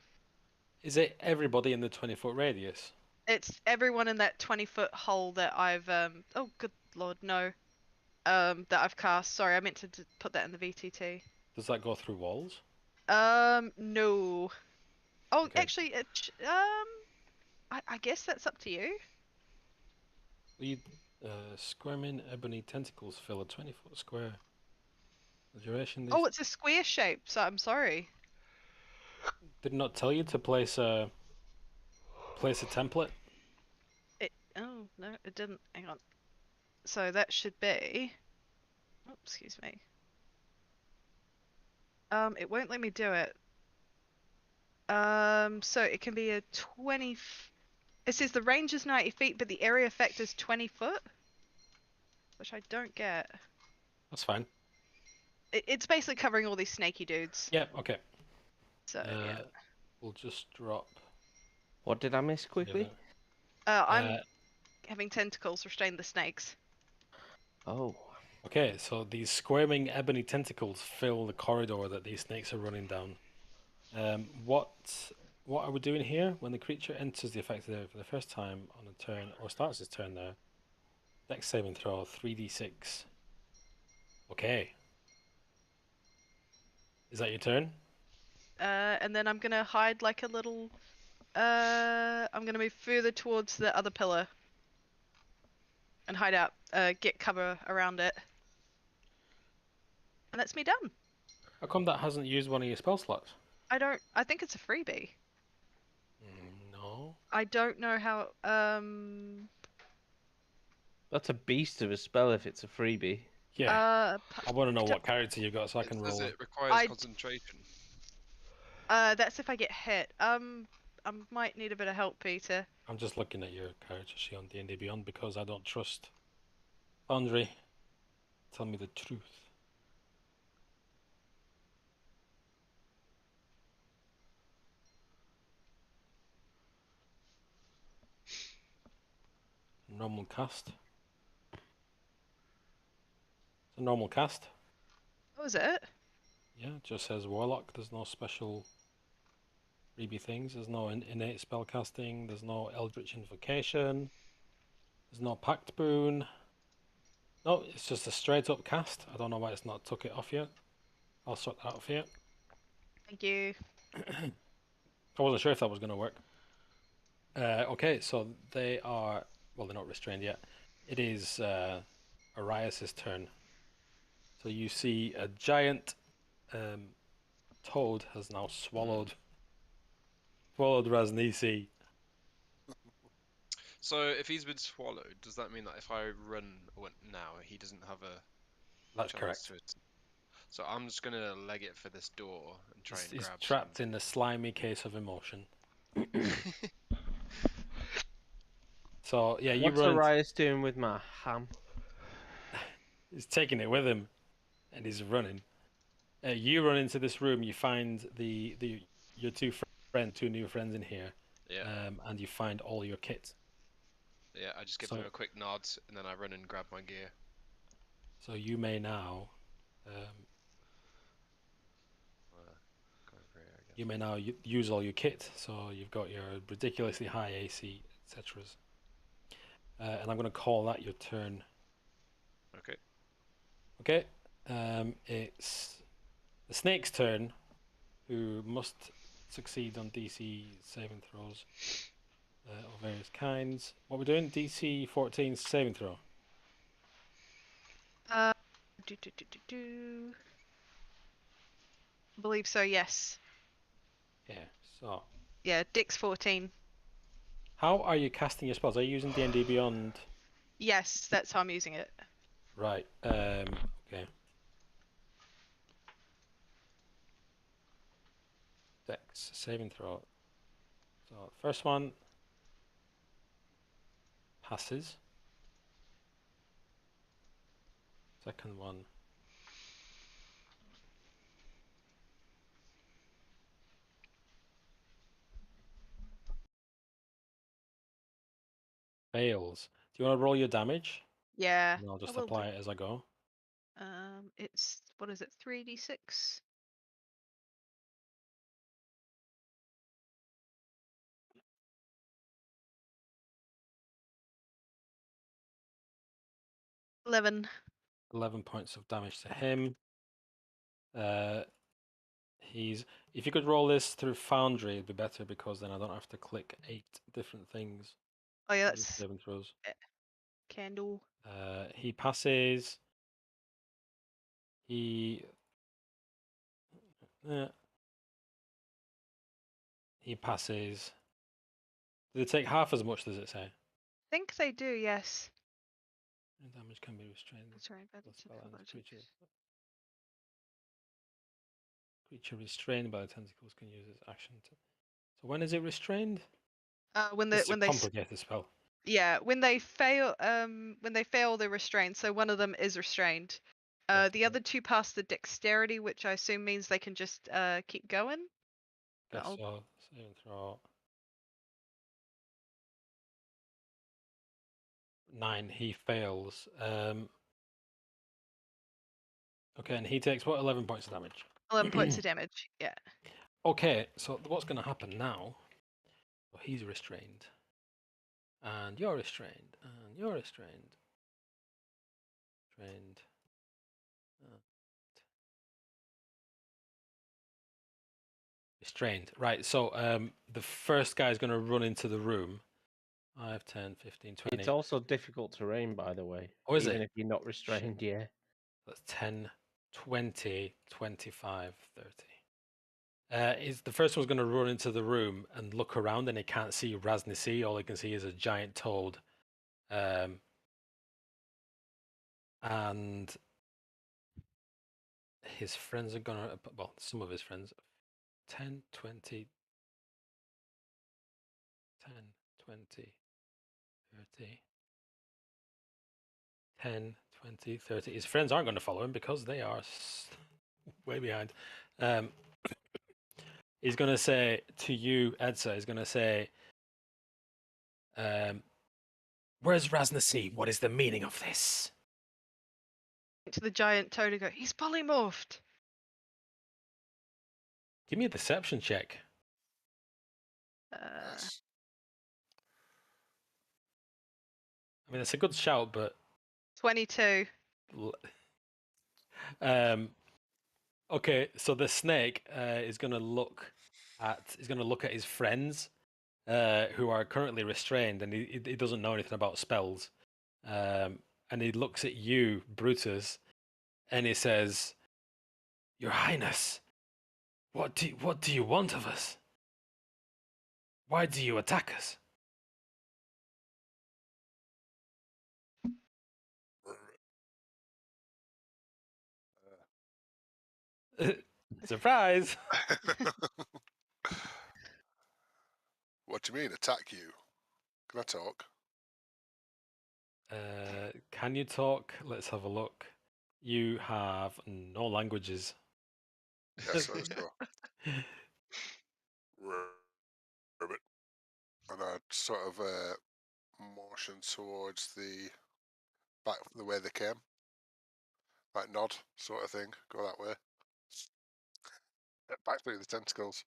Is it everybody in the 20-foot radius? It's everyone in that 20-foot hole that I've oh good lord, no. That I've cast. Sorry, I meant to put that in the VTT. Does that go through walls? No. Oh, Okay. actually, I guess that's up to you. We squirming ebony tentacles fill a 20-foot square. The duration. Oh, it's a square shape. So I'm sorry. Did not tell you to place a template. Oh no, it didn't. Hang on. So that should be. Oh, excuse me. It won't let me do it. So it can be a 20. It says the range is 90 feet, but the area effect is 20 foot, which I don't get. That's fine. It's basically covering all these snaky dudes. Yeah. Okay. So yeah. We'll just drop. What did I miss quickly? I'm having tentacles restrain the snakes. Oh. Okay, so these squirming ebony tentacles fill the corridor that these snakes are running down. What are we doing here? When the creature enters the affected area for the first time on a turn, or starts its turn there, Dex saving throw, 3d6. Okay. Is that your turn? And then I'm gonna hide like a little. I'm gonna move further towards the other pillar. And hide out. Get cover around it. And that's me done. How come that hasn't used one of your spell slots? I think it's a freebie. No. I don't know how. That's a beast of a spell if it's a freebie. Yeah. I want to know what character you've got so I can Does roll. it requires concentration? That's if I get hit. I might need a bit of help, Peter. I'm just looking at your character sheet on D&D Beyond because I don't trust Foundry. Tell me the truth. Normal cast. a normal cast. What was it? Yeah, it just says Warlock. There's no special freebie things. There's no innate spell casting. There's no Eldritch Invocation. There's no Pact Boon. No, it's just a straight up cast. I don't know why it's not took it off yet. I'll sort that out for you. Thank you. I wasn't sure if that was going to work. Okay, so they are... Well, they're not restrained yet. It is Arias' turn. So you see a giant toad has now swallowed Raznisi. So if he's been swallowed, does that mean that if I run now, he doesn't have a That's chance correct. to it? So I'm just gonna leg it for this door and try and He's grab trapped in the slimy case of emotion. So yeah, you What's run. Arias doing with my ham? He's taking it with him, and he's running. You run into this room. You find your two new friends in here. Yeah. And you find all your kit. Yeah, I just give So- them a quick nod and then I run and grab my gear. So you may now. Go over here, I guess. You may now use all your kit. So you've got your ridiculously high AC, etc. And I'm going to call that your turn. Okay. Okay. It's the snake's turn, who must succeed on DC saving throws of various kinds. What we're doing? DC 14 saving throw. Do. Believe so. Yes. Yeah. So, Yeah. Dex 14. how are you casting your spells? Are you using D&D Beyond? Yes, that's how I'm using it. Right. Okay. Dex saving throw. So first one passes. Second one fails. Do you want to roll your damage? Yeah. And I'll just I will apply it as I go. It's what is it? 3d6. $11. 11 points of damage to him. If you could roll this through Foundry, it'd be better because then I don't have to click 8 different things. Oh yeah, to do that's saving throws. candle. He passes. He passes. Did it take half as much? Does it say? I think they do. Yes. Damage can be restrained. Sorry, but The it's a spell ends. pathologic. Creature restrained by the tentacles can use its action to. So when is it restrained? When It's when a they complicated spell. yeah when they fail they're restrained. So one of them is restrained. Yes, The other two pass the dexterity, which I assume means they can just keep going. Yes, I'll- so saving throw. 9. He fails. Okay, and he takes what? 11 points of damage. 11 points of damage. Yeah. Okay, so what's going to happen now? Well, he's restrained, and you're restrained, and you're restrained. Restrained. Restrained. Right, so the first guy is going to run into the room. 5, 10, 15, 20. It's also difficult terrain, by the way. Oh, is even it? if you're not restrained, yeah. That's 10, 20, 25, 30. Is the first one's going to run into the room and look around, and he can't see Raznisi. All he can see is a giant toad. And his friends are going to, well, some of his friends, 10, 20, 10, 20, 30, 10, 20, 30. His friends aren't going to follow him because they are way behind. He's going to say to you, Edsa, he's going to say, where's Raznisi? What is the meaning of this? to the giant toad and go, he's polymorphed. Give me a deception check. Nice. I mean, it's a good shout, but 22. Okay, so the snake is going to look at his friends who are currently restrained, and he doesn't know anything about spells. And he looks at you, Brutus, and he says, "Your Highness, what do you want of us? Why do you attack us?" Surprise! What do you mean, attack you? Can I talk? Can you talk? Let's have a look. You have no languages. Yes, let's go. Ribbit. And I'd sort of motion towards the back the way they came. Like nod, sort of thing. Go that way. Back through the tentacles.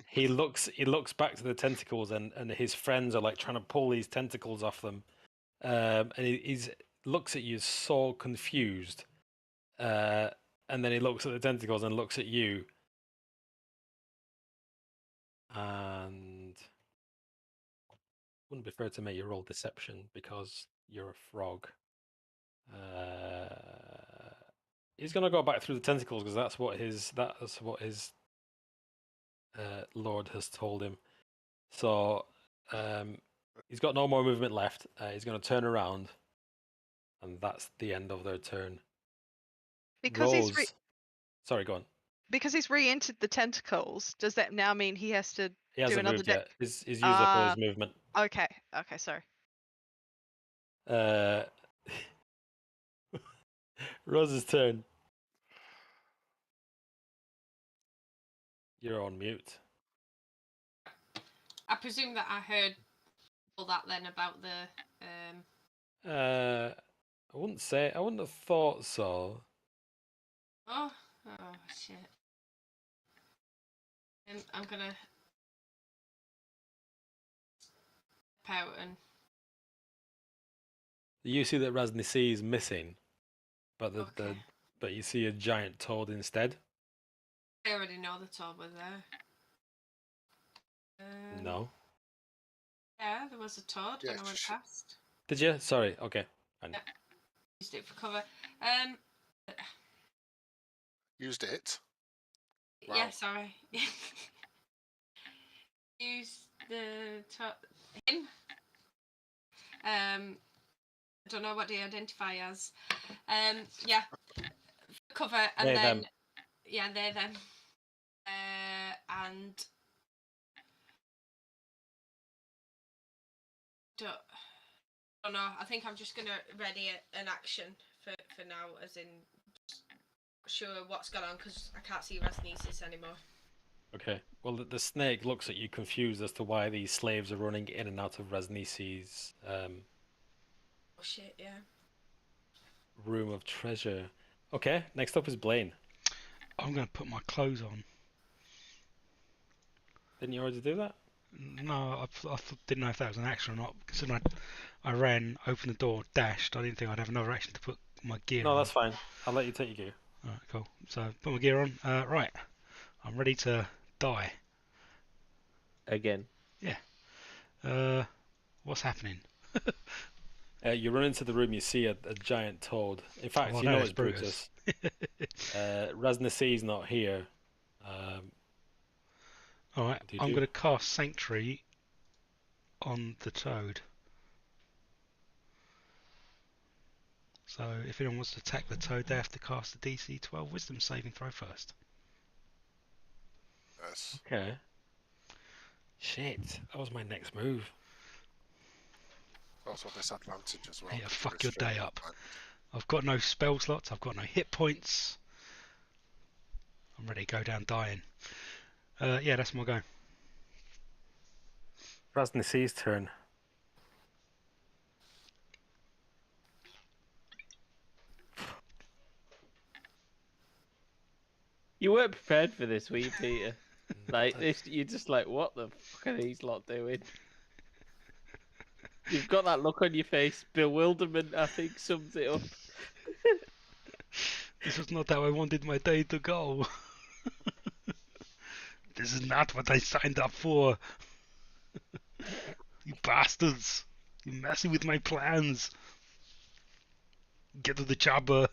He looks back to the tentacles, and his friends are like trying to pull these tentacles off them. And he's looks at you so confused. And then he looks at the tentacles and looks at you. And wouldn't be fair to make you roll deception because you're a frog. He's gonna go back through the tentacles because that's what his lord has told him. So he's got no more movement left. He's gonna turn around, and that's the end of their turn. Because Rose. Sorry, go on. because he's re-entered the tentacles, does that now mean he has to He hasn't another moved da- yet. He's used up all his movement. Okay, sorry. Rose's turn. You're on mute. I presume that I heard all that then about the I wouldn't have thought so. oh shit. I'm gonna pout and You see that Raznisi is missing, but okay. but you see a giant toad instead. I already know the toad was there. No. Yeah, there was a toad when I went past. Did you? Sorry. Okay. Yeah. Used it for cover. Used it. Wow. Yeah, sorry. Use the him. I don't know what they identify as. Yeah, for cover, and They, then them. yeah, they're them. And don't know. I think I'm just gonna ready an action for now, as in just not sure what's going on because I can't see Rasnesis anymore. Okay. Well, the snake looks at you confused as to why these slaves are running in and out of Raznisi's Oh shit! Yeah. room of treasure. Okay. Next up is Blaine. I'm going to put my clothes on. Didn't you already do that? No, I didn't know if that was an action or not. Considering I ran, opened the door, dashed. I didn't think I'd have another action to put my gear on. No, that's fine. I'll let you take your gear. Alright, cool. So, put my gear on. Right. I'm ready to die. Again. Yeah. What's happening? You run into the room, you see a giant toad. In fact, Oh, you no, know it's it's Brutus. Raznisi's not here. Alright, do you I'm do? going to cast Sanctuary on the toad. So, if anyone wants to attack the toad, they have to cast a DC 12 Wisdom saving throw first. Yes. Okay. Shit, that was my next move. Also disadvantage as well. Yeah, 'cause fuck you're your day restrained. up. I've got no spell slots, I've got no hit points. I'm ready to go down dying. Yeah, that's my go. Raznisi's turn. You weren't prepared for this, were you, Peter? Like this, you're just like, what the fuck are these lot doing? You've got that look on your face, bewilderment. I think sums it up. This is not how I wanted my day to go. This is not what I signed up for. You bastards. You're messing with my plans. Get to the chopper.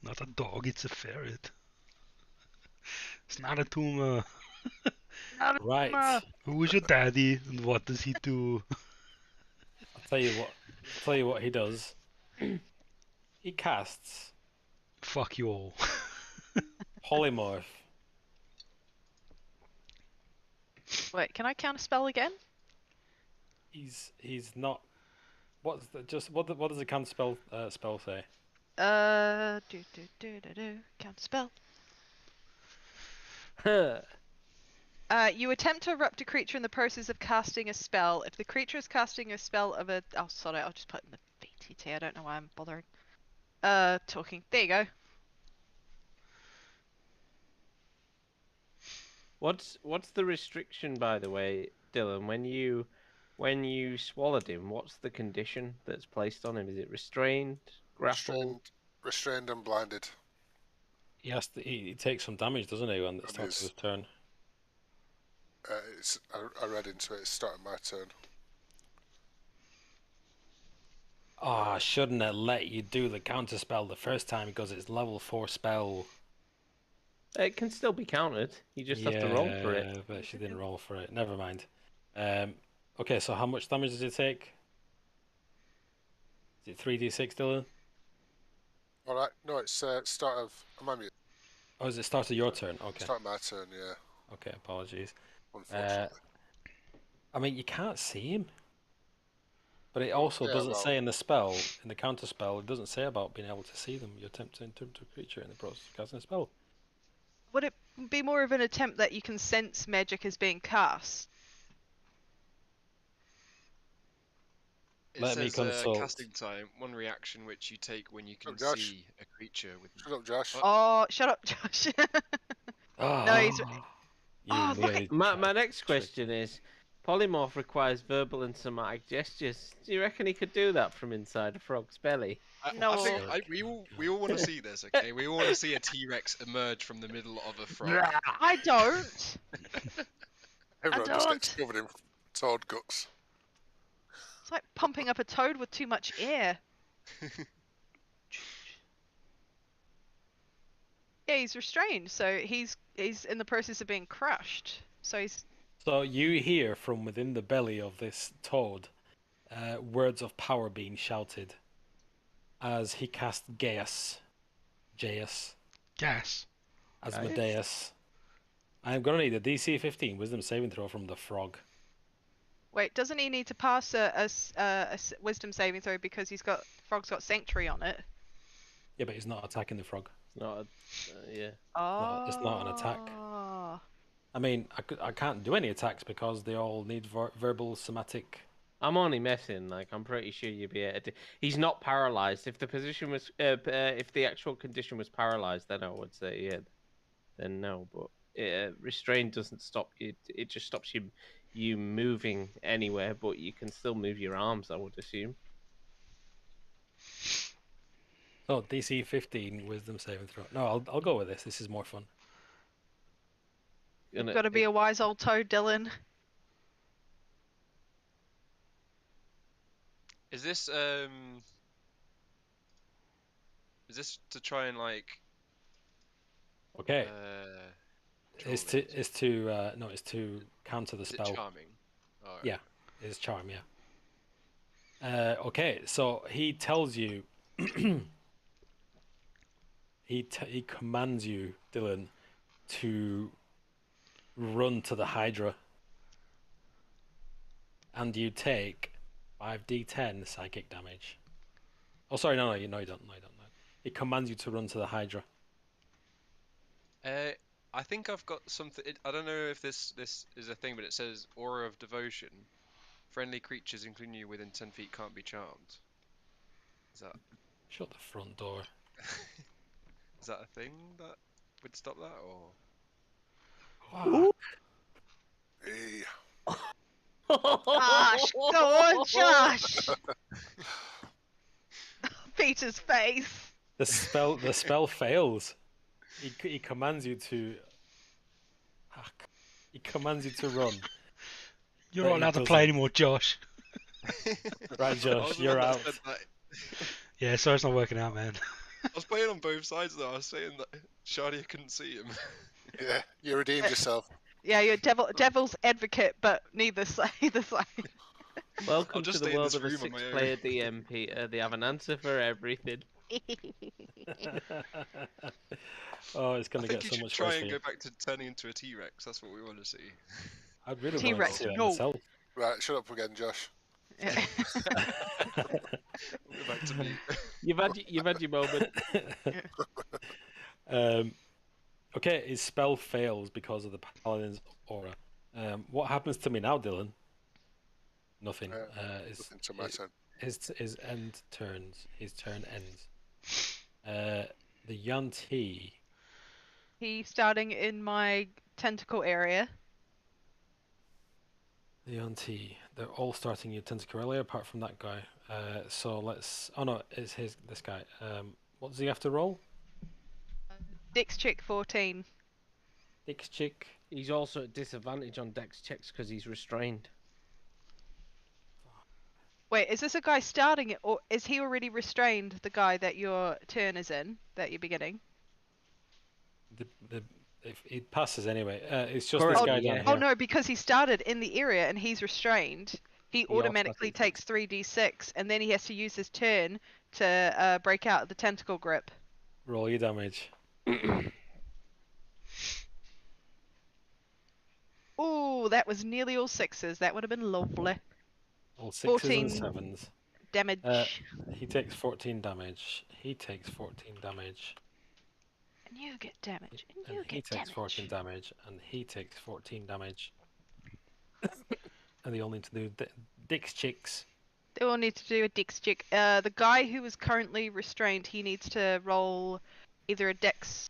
Not a dog, it's a ferret. It's not a tumor. Not a Right. tumor. Who is your daddy and what does he do? I'll tell you what he does. He casts Fuck you all. polymorph. Wait, can I count a spell again? He's not. What's the, just what does the counter spell say? Count a spell. Huh. You attempt to erupt a creature in the process of casting a spell. If the creature is casting a spell of a... Oh, sorry, I'll just put in the BTT. I don't know why I'm bothering. Talking. There you go. What's the restriction, by the way, Dylan? When you swallowed him, what's the condition that's placed on him? Is it restrained, grappled? Restrained and blinded. He takes some damage, doesn't he, when it starts his turn? I read into it. It's starting my turn. Oh, I shouldn't have let you do the counter spell the first time because it's level 4 spell. It can still be countered. You just have to roll for it. Yeah, but she didn't roll for it. Never mind. Okay, so how much damage does it take? Is it 3d6, Dylan? All right. No, it's start of. Am I mute? Oh, is it start of your turn? Okay. Start my turn. Yeah. Okay, apologies. Unfortunately. I mean, you can't see him. But it also doesn't say in the spell, in the counter spell, it doesn't say about being able to see them. You attempt to turn to a creature in the process of casting a spell. Would it be more of an attempt that you can sense magic is being cast? It Let me says consult. casting time, one reaction which you take when you can Josh. see a creature with. Shut up, Josh. Oh, shut up, Josh. No, he's... You Oh, look really My next question is, polymorph requires verbal and somatic gestures. Do you reckon he could do that from inside a frog's belly? No. I think we all want to see this, okay? We all want to see a T-Rex emerge from the middle of a frog. I don't. Everyone just don't. gets covered in toad guts. It's like pumping up a toad with too much air. Yeah, he's restrained, so he's in the process of being crushed. So he's... So you hear from within the belly of this toad words of power being shouted as he casts Gaius, Gas, Asmodeus. I'm gonna need a DC 15 Wisdom saving throw from the frog. Wait, doesn't he need to pass a wisdom saving throw because frog's got sanctuary on it? Yeah, but he's not attacking the frog. Not, yeah. Oh. It's not an attack. I mean, I can't do any attacks because they all need verbal, somatic. I'm only messing. Like, I'm pretty sure you'd be able to. He's not paralyzed. If the position was, if the actual condition was paralyzed, then I would say yeah. Then no, but restraint doesn't stop you. It just stops you moving anywhere, but you can still move your arms, I would assume. So DC 15 Wisdom saving throw. No, I'll go with this. This is more fun. You've got to be a wise old toad, Dylan. Is this to try and like? Okay. It's to counter the spell. Is it charming? Oh, Yeah, it's charm. Yeah. Okay, so he tells you. He commands you, Dylan, to run to the Hydra, and you take 5d10 psychic damage. Oh, sorry, no, you don't. No. He commands you to run to the Hydra. I think I've got something. I don't know if this is a thing, but it says Aura of Devotion. Friendly creatures, including you within 10 feet, can't be charmed. Is that? Shut the front door. Is that a thing that would stop that, or? Hey, Josh, go on, Josh. Peter's face. The spell fails. He commands you to. He commands you to run. You're But not he allowed to play doesn't. anymore, Josh. Right, I Josh, was the you're one that out. said that. Yeah, sorry, it's not working out, man. I was playing on both sides though. I was saying that Shadia couldn't see him. yeah, you redeemed yourself. Yeah, you're devil's advocate, but neither side. Either side. Welcome just to the stay in world this of a room on my own. six-player DM, Peter. They have an answer for everything. Oh, it's I gonna think get you so should much try worse and for go you. back to turning into a T-Rex. That's what we want to see. I'd really want to T-Rex, see that no. myself. Right, shut up again, Josh. We'll go back to me. You've had your moment. Okay, his spell fails because of the paladin's aura. What happens to me now, Dylan? Nothing. Nothing to my turn. His end turns. His turn ends. The Yuan-ti. He's starting in my tentacle area. The Yuan-ti. They're all starting your tentacle area apart from that guy. So let's. Oh no, it's this guy. What does he have to roll? Dex check 14. Dex check. He's also at disadvantage on dex checks because he's restrained. Wait, is this a guy starting it, or is he already restrained? The guy that your turn is in, that you're beginning. If it passes anyway. It's just Currently, this guy yeah. down Oh here. no, because he started in the area and he's restrained. He automatically automatically takes 3d6, and then he has to use his turn to break out the tentacle grip. Roll your damage. Ooh, that was nearly all sixes. That would have been lovely. All sixes 14 and sevens. damage. He takes 14 damage. He takes 14 damage. And you get damage. And you And he get takes damage. 14 damage. And he takes 14 damage. And they all need to do Dick's chicks. They all need to do a dex check. The guy who is currently restrained, he needs to roll either a dex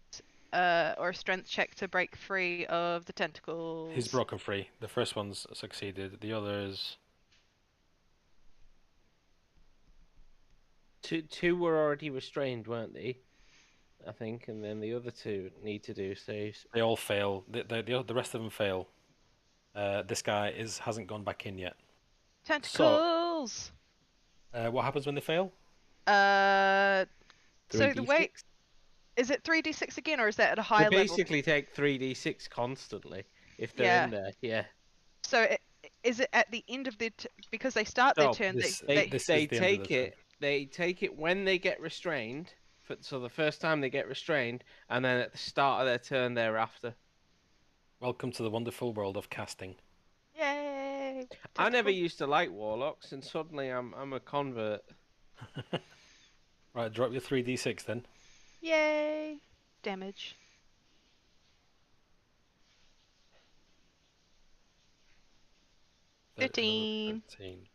or a strength check to break free of the tentacles. He's broken free. The first one's succeeded. The others. Two were already restrained, weren't they? I think, and then the other two need to do saves. They all fail. The rest of them fail. This guy hasn't gone back in yet. Tentacles! What happens when they fail? So the way... 3d6. Is it 3d6 again, or is that at a They higher level? basically take 3d6 constantly if they're in there. Yeah. So is it at the end of their... because they start their No, turn, this- they this is They the end of take the turn. it. They take it when they get restrained. So the first time they get restrained, and then at the start of their turn thereafter. Welcome to the wonderful world of casting. Yay! I never Tentacle- used to like warlocks, and suddenly I'm a convert. Right, drop your 3d6 then. Yay! Damage. Another 13. 13.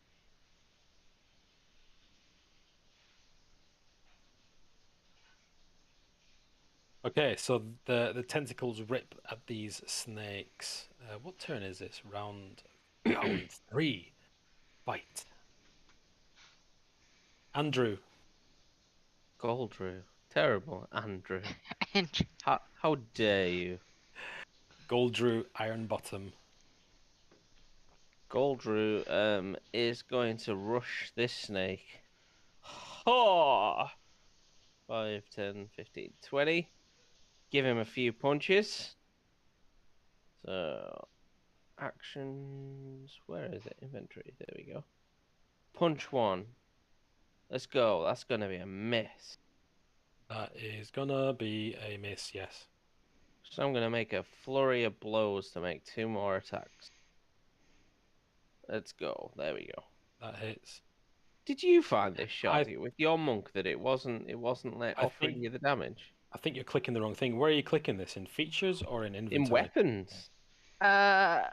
Okay, so the tentacles rip at these snakes. What turn is this? Round 3. Fight. Andrew. Goldrew. Terrible, Andrew. And How dare you? Goldrew Ironbottom. Goldrew is going to rush this snake. Ha! 5, 10, 15, 20. Give him a few punches. So, actions. Where is it? Inventory. There we go. Punch 1. Let's go. That's going to be a miss. That is gonna be a miss, yes. So I'm going to make a flurry of blows to make 2 more attacks. Let's go. There we go. That hits. Did you find this I- shot with your monk that it wasn't like I offering think- you the damage? I think you're clicking the wrong thing. Where are you clicking this? In features or in inventory? In weapons. I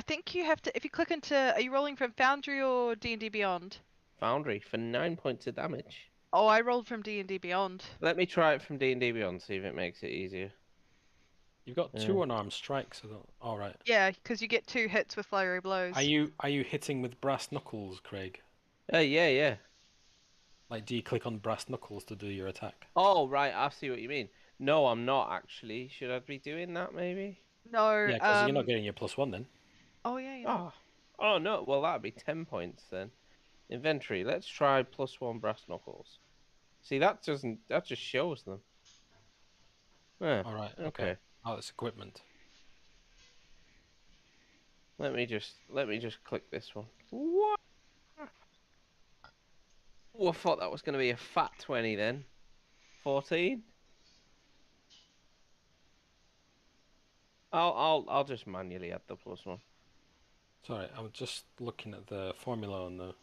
think you have to... if you click into... are you rolling from Foundry or D&D Beyond? Foundry for 9 points of damage. Oh, I rolled from D&D Beyond. Let me try it from D&D Beyond, see if it makes it easier. You've got Yeah. 2 unarmed strikes. All right. Yeah, because you get 2 hits with flurry blows. Are you hitting with brass knuckles, Craig? Yeah. Like, do you click on brass knuckles to do your attack? Oh, right, I see what you mean. No, I'm not actually. Should I be doing that, maybe? No, Yeah, because you're not getting your +1 then. Oh, yeah, yeah. Oh, no, well, that'd be 10 points then. Inventory, let's try +1 brass knuckles. See, that just shows them. Yeah, All right. Okay. okay. Oh, it's equipment. Let me just click this one. What? Oh, I thought that was going to be a fat 20 then. 14? I'll just manually add the +1. Sorry, I'm just looking at the formula on the.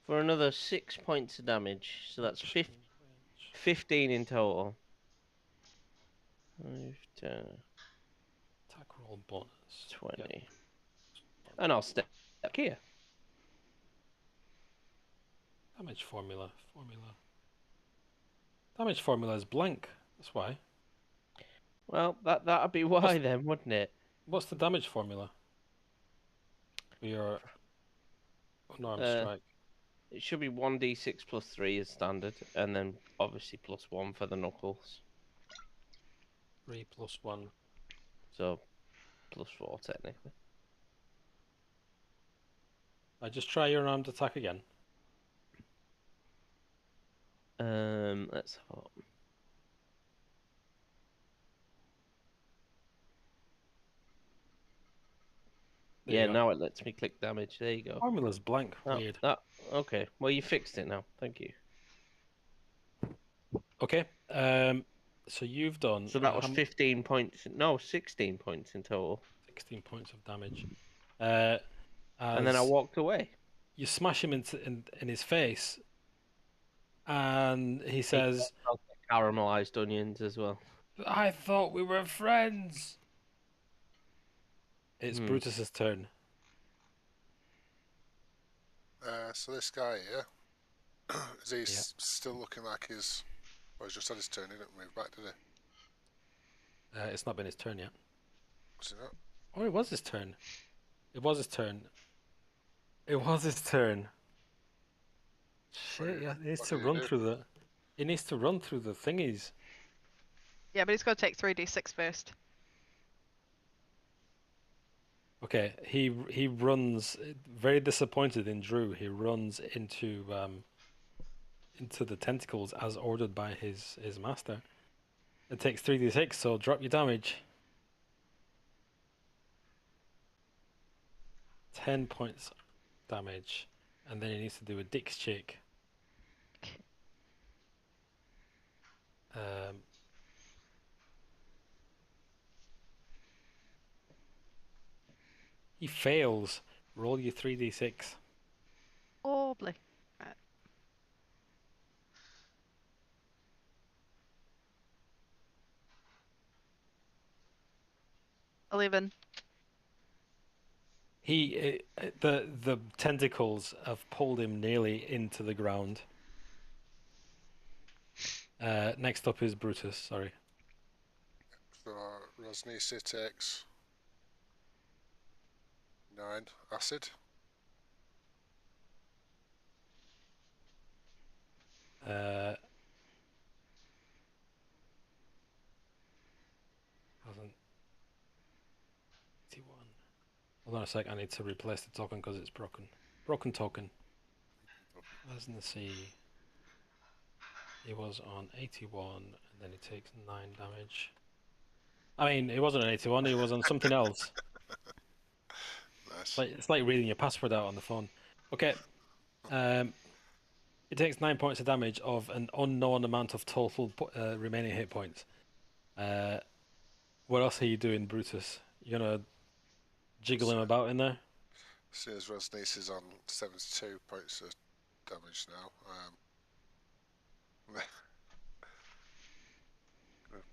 For another 6 points of damage, so that's 15 in total. 5, 10, Attack roll bonus. 20. Yep. And I'll step here. Damage formula. Damage formula is blank. That's why. Well, that'd be why then, wouldn't it? What's the damage formula? For your unarmed strike. It should be 1d6 plus 3 as standard, and then obviously +1 for the knuckles. 3 + 1. So, +4 technically. I just try your unarmed attack again. Let's have a look. There you Yeah, go. now it lets me click damage. There you go. Formula's blank. Weird. Okay. Well, you fixed it now. Thank you. Okay. So you've done. So that was 15 points. No, 16 points in total. 16 points of damage. And then I walked away. You smash him in his face, and he says, Caramelized onions as well. "I thought we were friends." It's Brutus's turn. So this guy here, is he still looking like he's... Well, he's just had his turn, he didn't move back, did he? It's not been his turn yet. Was it not? Oh, it was his turn. It was his turn. It was his turn. Shit, yeah, he needs to run through the... He needs to run through the thingies. Yeah, but he's got to take 3d6 first. Okay, he runs, very disappointed in Drew. He runs into the tentacles as ordered by his master. It takes 3d6, so drop your damage. 10 points damage, and then he needs to do a Dix check. He fails. Roll your 3d6. Oh, boy. Right. $11. The tentacles have pulled him nearly into the ground. Next up is Brutus. Sorry. So Rosnisi takes 9 acid. Hasn't. 81. Hold on a sec. I need to replace the token because it's broken. Broken token. As in the sea. He was on 81, and then he takes 9 damage. I mean, he wasn't on 81. He was on something else. Nice. It's like reading your password out on the phone. Okay. It takes 9 points of damage of an unknown amount of total remaining hit points. What else are you doing, Brutus? You gonna jiggle him about in there? As soon as Rosnisi is on 72 points of damage now.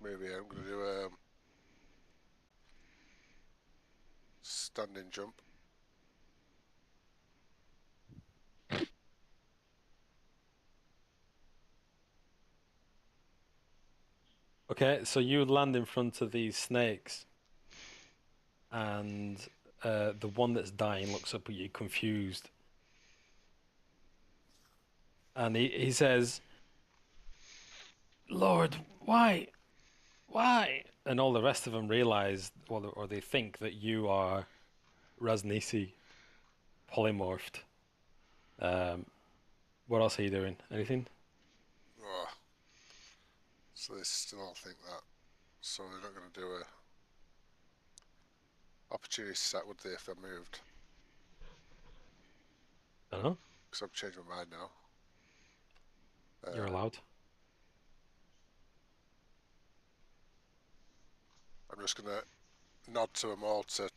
Maybe I'm going to do a standing jump. Okay, so you land in front of these snakes, and the one that's dying looks up at you confused. And he says, Lord, why? Why? And all the rest of them realize, or they think that you are Rasnisi, polymorphed. What else are you doing? Anything? Oh, so they still all think that. So they're not going to do a opportunity set, would they, if they moved? I don't know. Because I've changed my mind now. You're allowed. I'm just going to nod to them all to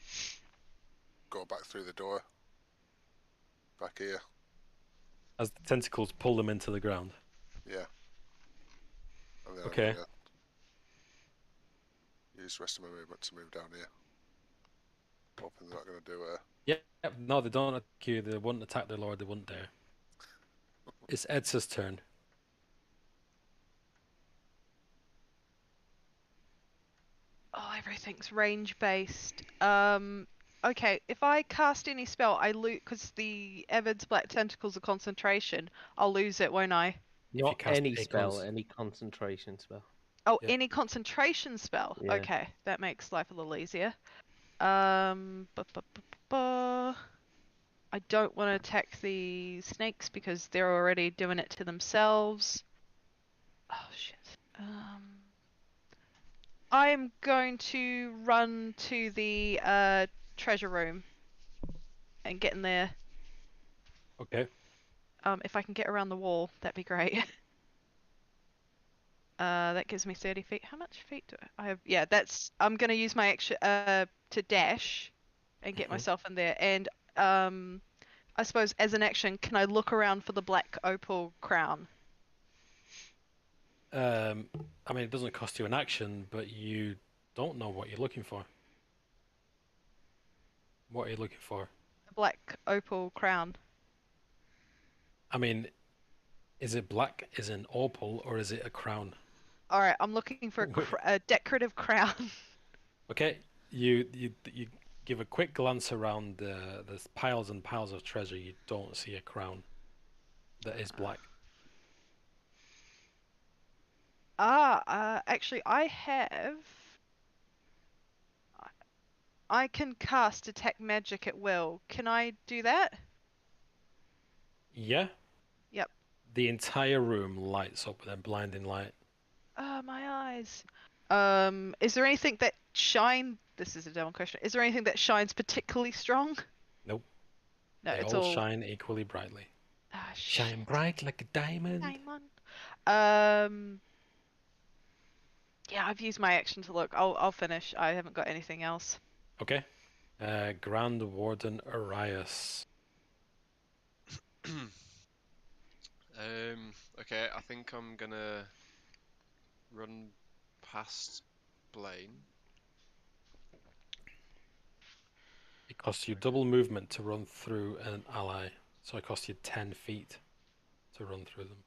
go back through the door. Back here. As the tentacles pull them into the ground. Yeah. And then Okay. I'm going to use the rest of my movement to move down here. Hoping they're not going to do a... Yep. No, they don't attack you. They wouldn't attack their lord. They wouldn't dare. It's Edsa's turn. Oh, everything's range based. Okay, if I cast any spell, I lose because the Avid's Black Tentacles are concentration. I'll lose it, won't I? Not cast any a spell, any concentration spell. Oh, Yeah. any concentration spell. Yeah. Okay, that makes life a little easier. I don't want to attack the snakes because they're already doing it to themselves. Oh shit. I'm going to run to the treasure room and get in there. Okay. If I can get around the wall, that'd be great. That gives me 30 feet. How much feet do I have? Yeah, that's. I'm gonna use my extra to dash and get Mhm. myself in there. And I suppose as an action, can I look around for the black opal crown? I mean, it doesn't cost you an action, but you don't know what you're looking for. What are you looking for? The black opal crown. I mean, is it black, is it an opal, or is it a crown? All right, I'm looking for a decorative crown. Okay, you give a quick glance around the piles and piles of treasure. You don't see a crown that is black. Actually, I can cast detect magic at will. Can I do that? Yeah. Yep. The entire room lights up with a blinding light. Ah, my eyes. Is there anything that This is a dumb question. Is there anything that shines particularly strong? Nope. No, They it's all all. shine equally brightly. Ah, Shine shit. bright like a diamond. Diamond. Yeah, I've used my action to look. I'll finish. I haven't got anything else. Okay. Grand Warden Arias. Okay, I think I'm gonna run past Blaine. It costs you double movement to run through an ally, so it costs you 10 feet to run through them.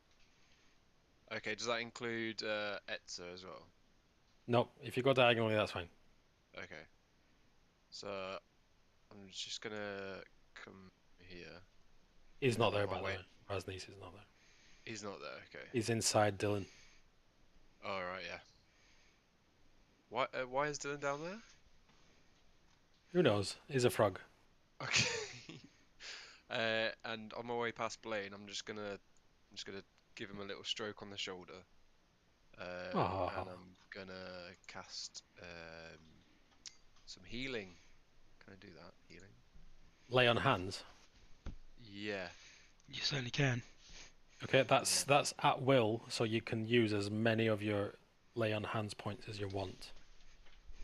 Okay, does that include Etza as well? Nope, if you go diagonally, that's fine. Okay. So I'm just gonna come here. He's not Oh, there, my by the way. way. Rasnis is not there. He's not there. Okay. He's inside Dylan. All right. Yeah. Why is Dylan down there? Who knows? He's a frog. Okay. And on my way past Blaine, I'm just gonna give him a little stroke on the shoulder. Aw. And I'm gonna cast some healing. Can I do that? Healing? Lay on hands. Yeah. You certainly can. Okay, that's at will, so you can use as many of your lay on hands points as you want.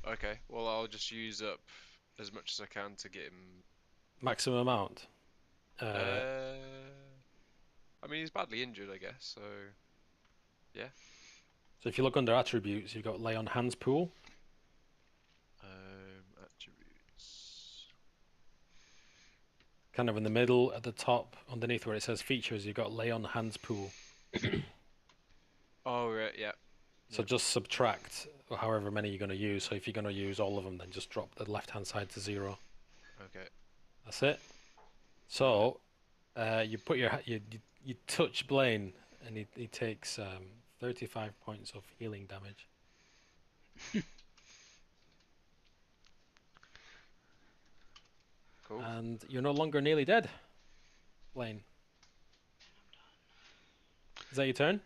Okay. Well, I'll just use up as much as I can to get him. Maximum amount. I mean, he's badly injured, I guess. So. Yeah. So if you look under attributes, you've got lay on hands pool. Attributes. Kind of in the middle, at the top, underneath where it says features, you've got lay on hands pool. Oh right, yeah. So just subtract however many you're going to use. So if you're going to use all of them, then just drop the left-hand side to 0. Okay. That's it. So you put your you touch Blaine, and he takes 35 points of healing damage. Cool. And you're no longer nearly dead, Blaine. Is that your turn?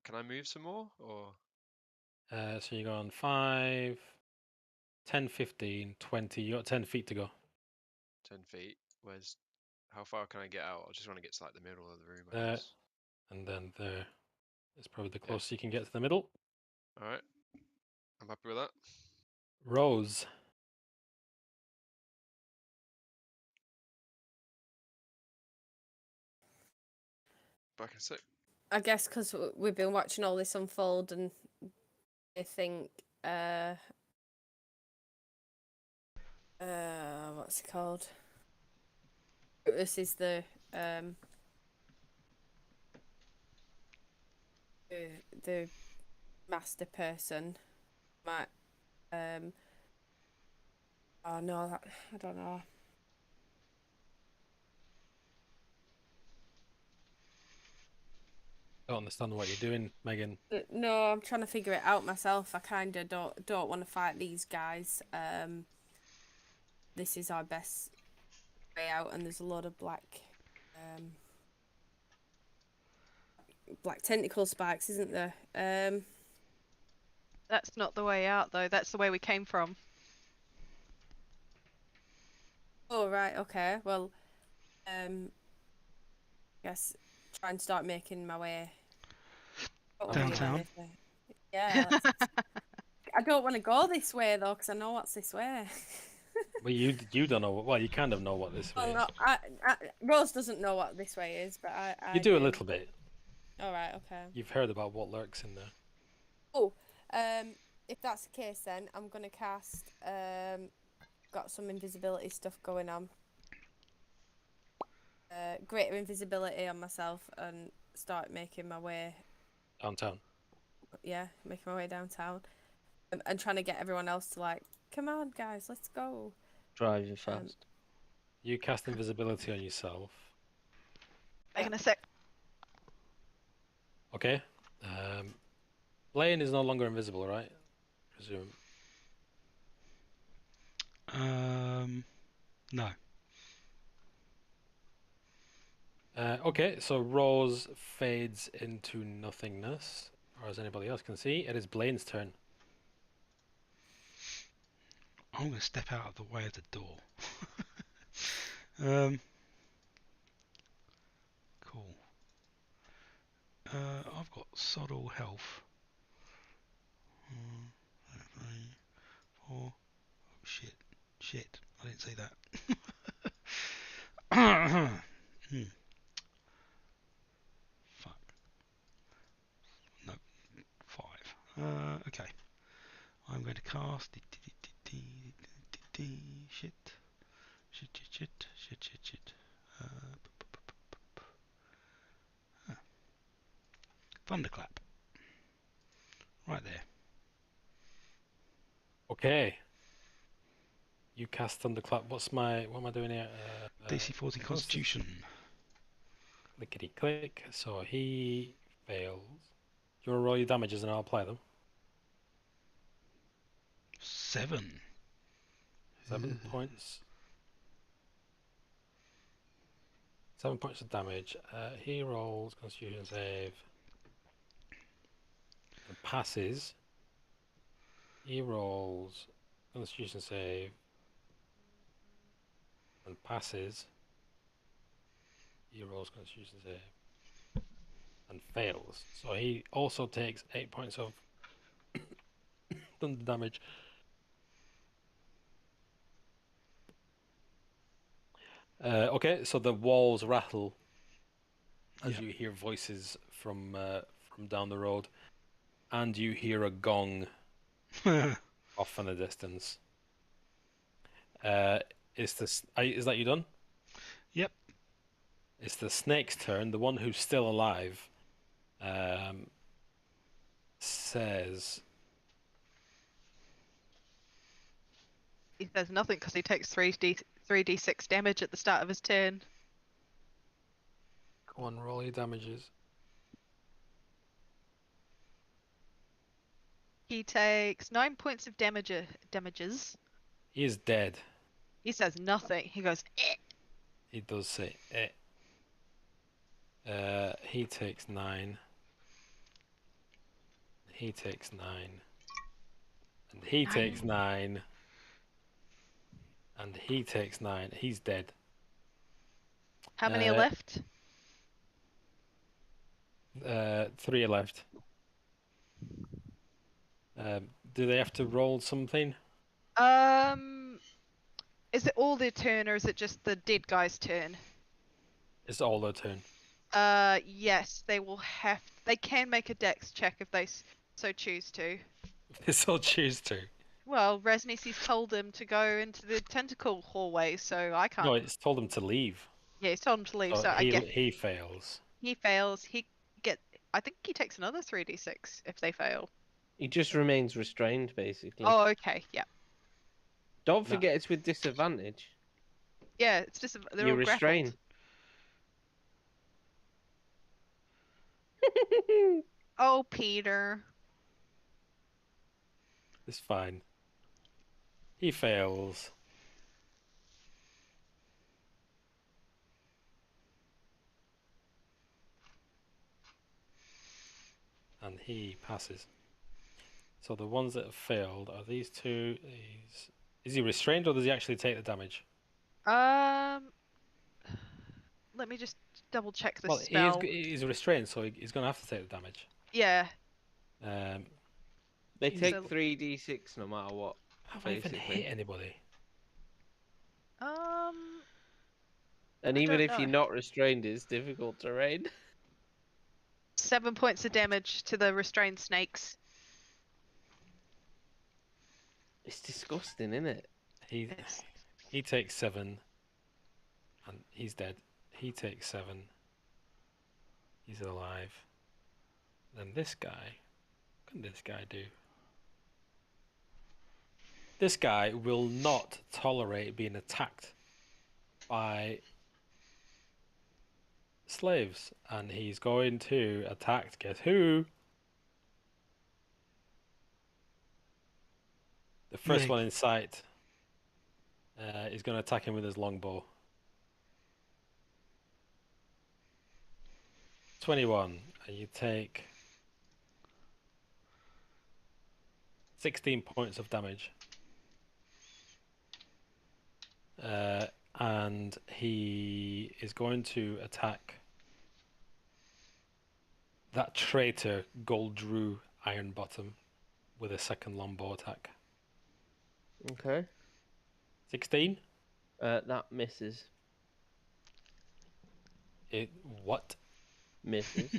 Can I move some more, or So you go on 5, 10, 15, 20. You got 10 feet to go. 10 feet? How far can I get out? I just want to get to like the middle of the room. I There. guess. And then there is probably the Yeah. closest you can get to the middle. All right. I'm happy with that. Rose. Back in a sec. I guess because we've been watching all this unfold, and I think, what's it called? This is the master person. Might oh no, I don't know. Don't understand what you're doing, Megan. No, I'm trying to figure it out myself. I kind of don't want to fight these guys. This is our best way out, and there's a lot of black tentacle spikes, isn't there? That's not the way out, though. That's the way we came from. Oh right, okay. Well, guess try and start making my way Downtown? Yeah. I don't want to go this way though, because I know what's this way. Well, you don't know. Well, you kind of know what this way Well, is. no, Rose doesn't know what this way is, but I You do a little bit. All right, okay. You've heard about what lurks in there. Oh, if that's the case, then I'm gonna cast. Got some invisibility stuff going on. Greater invisibility on myself, and start making my way. Downtown. Yeah, making my way downtown, and trying to get everyone else to like, come on, guys, let's go. Driving fast. You cast invisibility on yourself. Back in a sec. Okay. Blaine is no longer invisible, right? Presume. No. Okay, so Rose fades into nothingness, or as anybody else can see, it is Blaine's turn. I'm going to step out of the way of the door. Cool. I've got sod all health. 4. Oh, shit. Shit. I didn't say that. Fuck. No. 5. Okay. I'm going to cast. Shit. Shit. Thunderclap. Right there. Okay. You cast Thunderclap. What am I doing here? DC 40 Constitution. Clickety click. So he fails. Do you want to roll your damages and I'll apply them? 7. 7 points. 7 points of damage. He rolls Constitution save. And passes. He rolls Constitution save. And passes. He rolls Constitution save. And fails. So he also takes 8 points of thunder damage. Okay, so the walls rattle as you hear voices from down the road, and you hear a gong off in the distance. Is that you done? Yep. It's the snake's turn. The one who's still alive says He says nothing because he takes 3d6 damage at the start of his turn. go on, roll your damages. He takes 9 points of damages. He is dead. He says nothing. He goes, eh. He does say eh. He takes 9. He takes 9. And he takes 9. And he takes 9. He's dead. How many are left? 3 are left. Do they have to roll something? Is it all their turn or is it just the dead guy's turn? It's all their turn. Yes, they will have. They can make a dex check if they so choose to. They still choose to. Well, Rasnisi's told them to go into the tentacle hallway, so I can't. No, it's told him to leave. Yeah, he's told him to leave, So so I guess he fails. he fails. I think he takes another 3d6 if they fail. He just remains restrained, basically. Oh, okay, yeah. Don't forget it's with disadvantage. Yeah, it's just they're You're all grappled. restrained. Oh, Peter. It's fine. He fails. And he passes. So the ones that have failed are these two. Is he restrained or does he actually take the damage? Let me just double check the Well, spell. he's restrained, so he's going to have to take the damage. Yeah. They He's take a- 3d6 no matter what. Have I even Basically. hit anybody? And I even don't if you're know. not restrained, it's difficult terrain. 7 points of damage to the restrained snakes. It's disgusting, isn't it? He takes 7, and he's dead. He takes 7. He's alive. Then this guy. What can this guy do? This guy will not tolerate being attacked by slaves, and he's going to attack. Guess who? The first Me. one in sight is going to attack him with his longbow. 21, and you take 16 points of damage. And he is going to attack that traitor Goldrew Ironbottom with a second longbow attack. Okay. 16? That misses. What? Misses.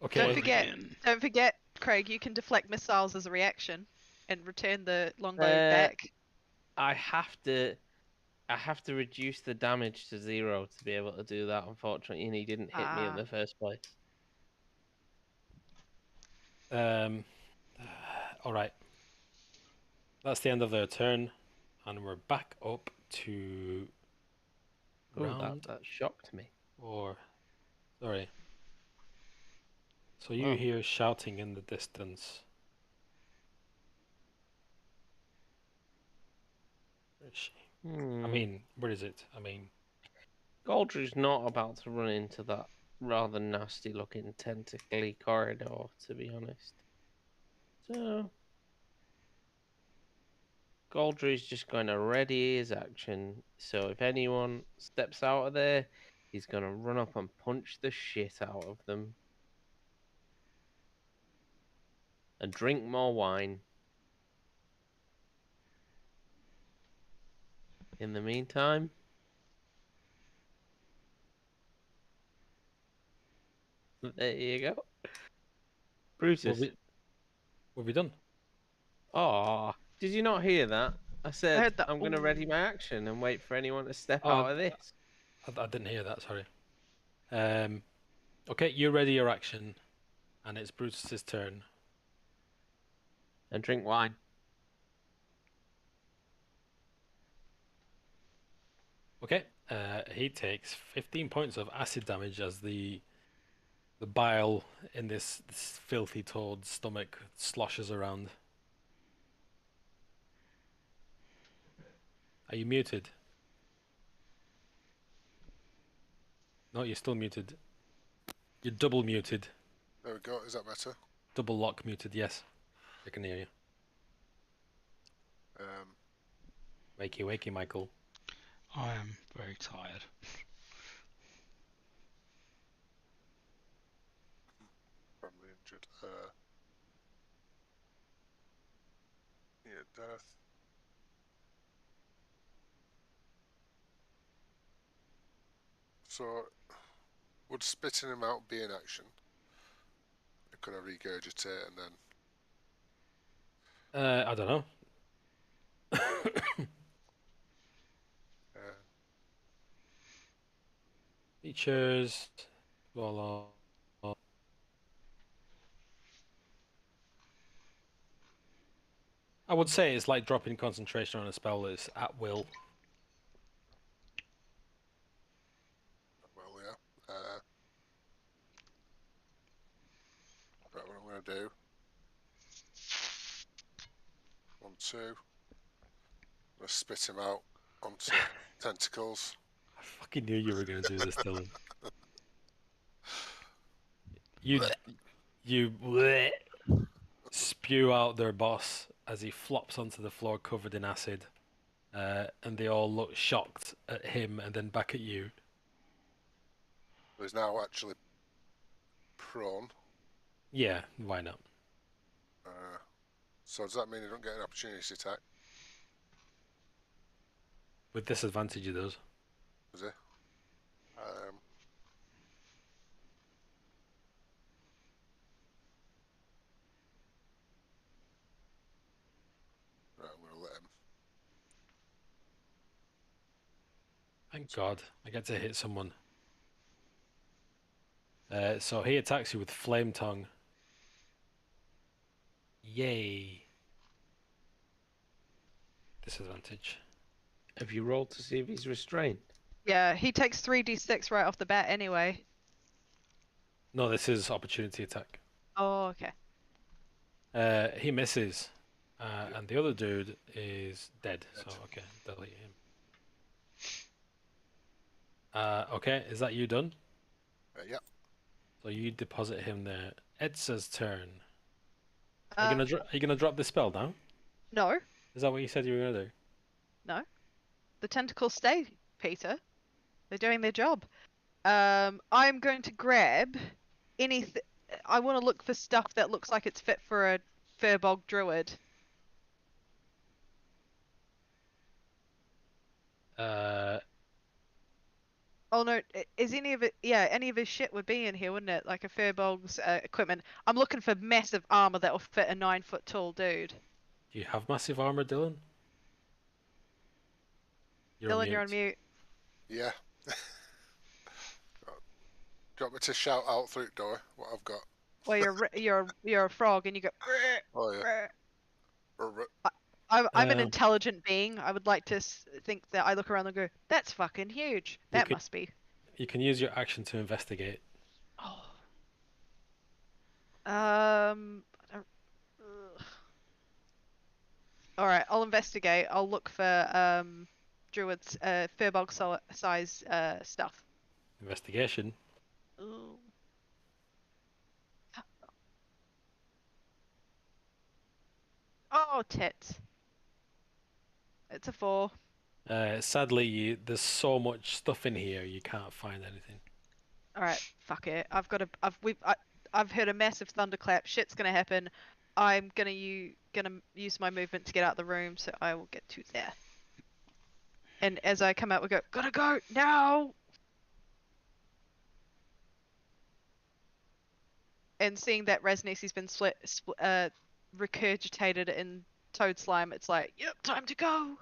Okay. Don't forget, Craig, you can deflect missiles as a reaction and return the longbow back. I have to reduce the damage to 0 to be able to do that, unfortunately, and he didn't hit me in the first place. All right. That's the end of their turn, and we're back up to round That shocked me. 4. Sorry. So you Wow. hear shouting in the distance. Where is she? I mean, where is it? I mean, Goldrew's not about to run into that rather nasty looking tentacly corridor, to be honest. So Goldrew's just going to ready his action. So if anyone steps out of there, he's going to run up and punch the shit out of them. And drink more wine. In the meantime, there you go. Brutus. what have we done? Oh, did you not hear that? I said heard that. I'm going to ready my action and wait for anyone to step Oh, out of this. I didn't hear that, sorry. Okay, you ready your action, and it's Brutus's turn. And drink wine. Okay, he takes 15 points of acid damage as the bile in this filthy toad's stomach sloshes around. Are you muted? No, you're still muted. You're double muted. There we go. Is that better? Double lock muted, yes. I can hear you. Um, Wakey, Michael. I am very tired. Family injured. Yeah, death. So, would spitting him out be an action? Could I regurgitate and then? I don't know. Features. Voila. I would say it's like dropping concentration on a spell that's at will. Well, yeah. Right, what I'm going to do. 1, 2. I'm going to spit him out onto tentacles. I fucking knew you were going to do this, Dylan. You spew out their boss as he flops onto the floor covered in acid, and they all look shocked at him and then back at you. He's now actually prone. Yeah, why not? So does that mean he don't get an opportunity attack? With disadvantage, he does. Does he? Right, I'm going to let him. Thank God, I get to hit someone. So he attacks you with Flame Tongue. Yay. Disadvantage. Have you rolled to see if he's restrained? Yeah, he takes 3d6 right off the bat anyway. No, this is opportunity attack. Oh, okay. He misses. And the other dude is dead. So, okay, delete him. Okay, is that you done? Yeah. So you deposit him there. Edsa's turn. Are you gonna drop the spell now? No, Is that what you said you were gonna do? no. The tentacles stay, Peter. They're doing their job. I'm going to grab anything. I want to look for stuff that looks like it's fit for a Firbolg druid. Oh no, is any of it? Yeah, any of his shit would be in here, wouldn't it? Like a Firbolg's equipment. I'm looking for massive armor that will fit a 9-foot tall dude. Do you have massive armor, Dylan? Dylan, you're on mute. Yeah. Do you want me to shout out through the door what I've got? Well, you're a frog and you go. Oh yeah. I'm an intelligent being. I would like to think that I look around and go, "That's fucking huge. That must be." You can use your action to investigate. Oh. I don't. All right, I'll investigate. I'll look for druids, Firbolg size stuff. Investigation. Ooh. Oh, tits. It's a 4. Sadly, there's so much stuff in here you can't find anything. All right, fuck it. I've heard a massive thunderclap. Shit's gonna happen. I'm gonna use my movement to get out of the room, so I will get to there. And as I come out, we go, gotta go now. And seeing that Rasnesi's been regurgitated in toad slime, it's like, yep, time to go.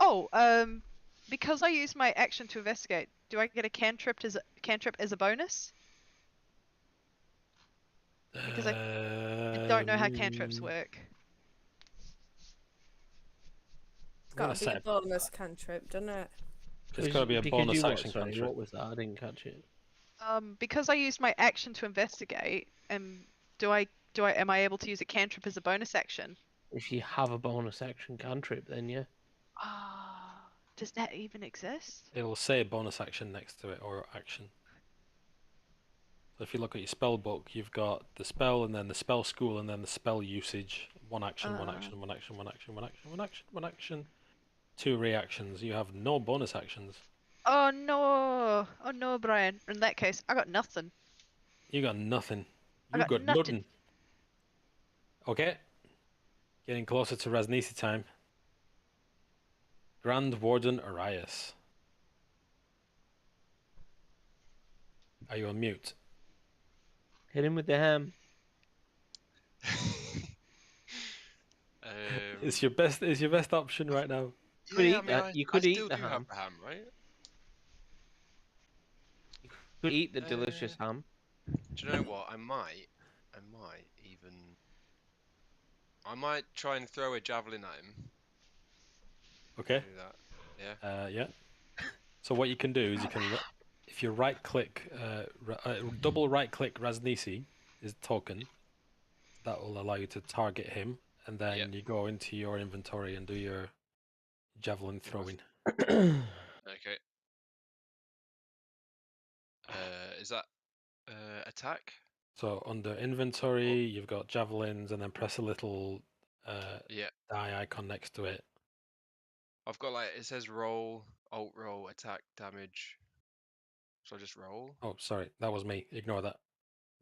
Oh, because I used my action to investigate, do I get a cantrip as a bonus? Because I don't know how cantrips work. It's got gonna to be a say- bonus cantrip, doesn't it? It's got to be a Because bonus you action Sorry, cantrip. what was that? I didn't catch it. Because I used my action to investigate, am I able to use a cantrip as a bonus action? If you have a bonus action cantrip, then yeah. Ah, does that even exist? It will say bonus action next to it, or action. So if you look at your spell book, you've got the spell, and then the spell school, and then the spell usage. One action, one action, one action, one action, one action, one action, one action. 2 reactions. You have no bonus actions. Oh no, Brian. In that case, I got nothing. You got nothing. I You got got nothing. nothing. Okay. Getting closer to Rasnisi time. Grand Warden Arias. Are you on mute? Hit him with the ham. It's your best option right now. could yeah, eat I mean, that. You I could eat still the do ham. have the ham, right? Could eat the delicious ham. Do you know what? I might try and throw a javelin at him. Okay. Do that. Yeah. Yeah. So what you can do is you can, if you right click, double right click Rasnisi is token. That will allow you to target him, and then Yep. you go into your inventory and do your javelin throwing. Okay. Is that attack? So under inventory, you've got javelins, and then press a little Yeah. die icon next to it. I've got it says roll, alt roll, attack, damage. So I just roll. Oh, sorry, that was me. Ignore that.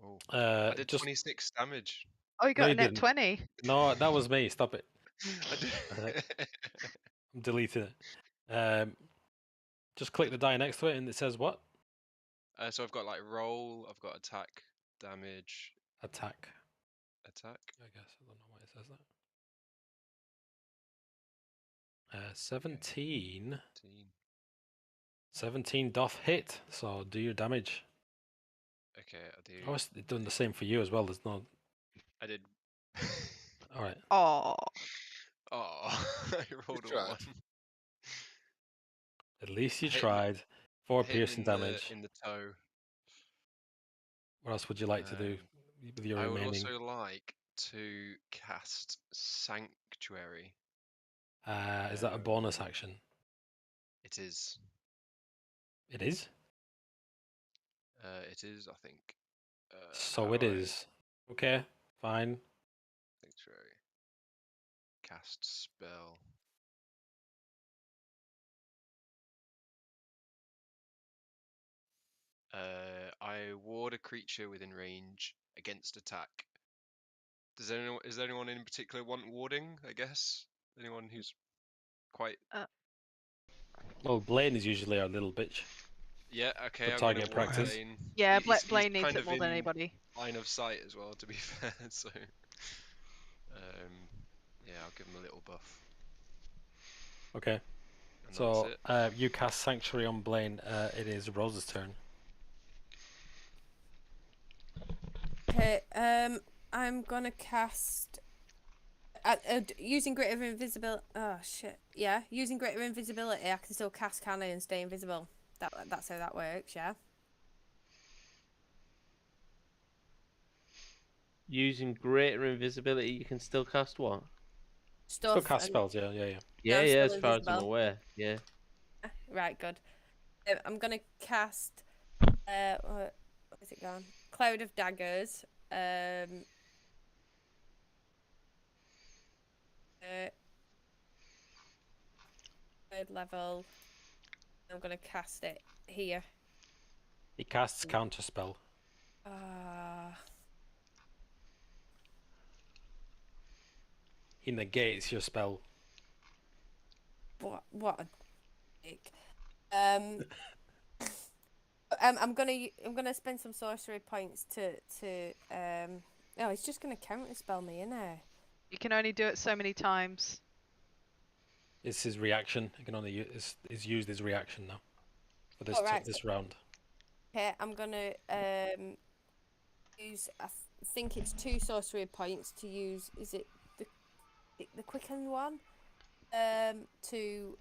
Oh. I did Just 26 damage. Oh, you got you a nat didn't. 20. no, that was me. Stop it. I did. I'm deleting it. Just click the die next to it, and it says what? So I've got roll, I've got attack, damage, Attack. attack. I guess I don't know why it says that. 17. 17 doth hit. So do your damage. Okay, I'll do. Oh, it's done the same for you as well. There's no. I did. All right. Oh, Oh, I rolled a tried. 1. At least you Hit him- tried. 4 Hit him piercing in the- damage. in the toe. What else would you like to do with your I would remaining? also like to cast Sanctuary. Is that a bonus action? It is. It is. It is, I think. So how it do I- is. Okay. Fine. Sanctuary. Cast spell. I ward a creature within range against attack. Is there anyone in particular want warding? I guess anyone who's quite. Well, Blaine is usually our little bitch. Yeah. Okay. For I'm target gonna ward practice. Blaine. yeah, He's Blaine needs kind it of more than in anybody. Line of sight as well, to be fair. So, yeah, I'll give him a little buff. Okay. And So that's it. you cast Sanctuary on Blaine. It is Rose's turn. Okay, I'm gonna cast. Using greater invisibility. Oh shit! Yeah, using greater invisibility, I can still cast cannon and stay invisible. That's how that works. Yeah. Using greater invisibility, you can still cast what? Stuff. Still cast and- spells, yeah. Yeah, I'm yeah, still as far as I'm invisible. aware. Yeah. Right. Good. I'm gonna cast. Where's it gone? Cloud of Daggers. Third level. I'm gonna cast it here. He casts counter spell. He negates your spell. What a dick. I'm gonna spend some sorcery points to oh, it's just gonna counter spell me, innit? You can only do it so many times. It's his reaction. He can only is used his reaction now for this Alright, this round. Okay, I'm gonna use. I think it's 2 sorcery points to use. Is it the quicken one? To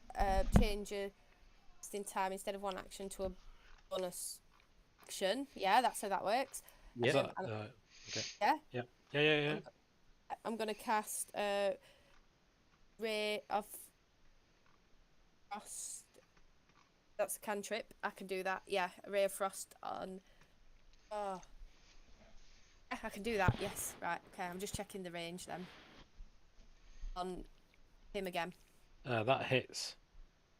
change a in time instead of 1 action to a bonus action. Yeah, that's how that works. Is Yeah. that, okay. Yeah. Yeah. I'm gonna cast Ray of Frost. That's a cantrip. I can do that. Yeah, a Ray of Frost on. Oh, yeah, I can do that. Yes, right. Okay, I'm just checking the range then. On him again. That hits.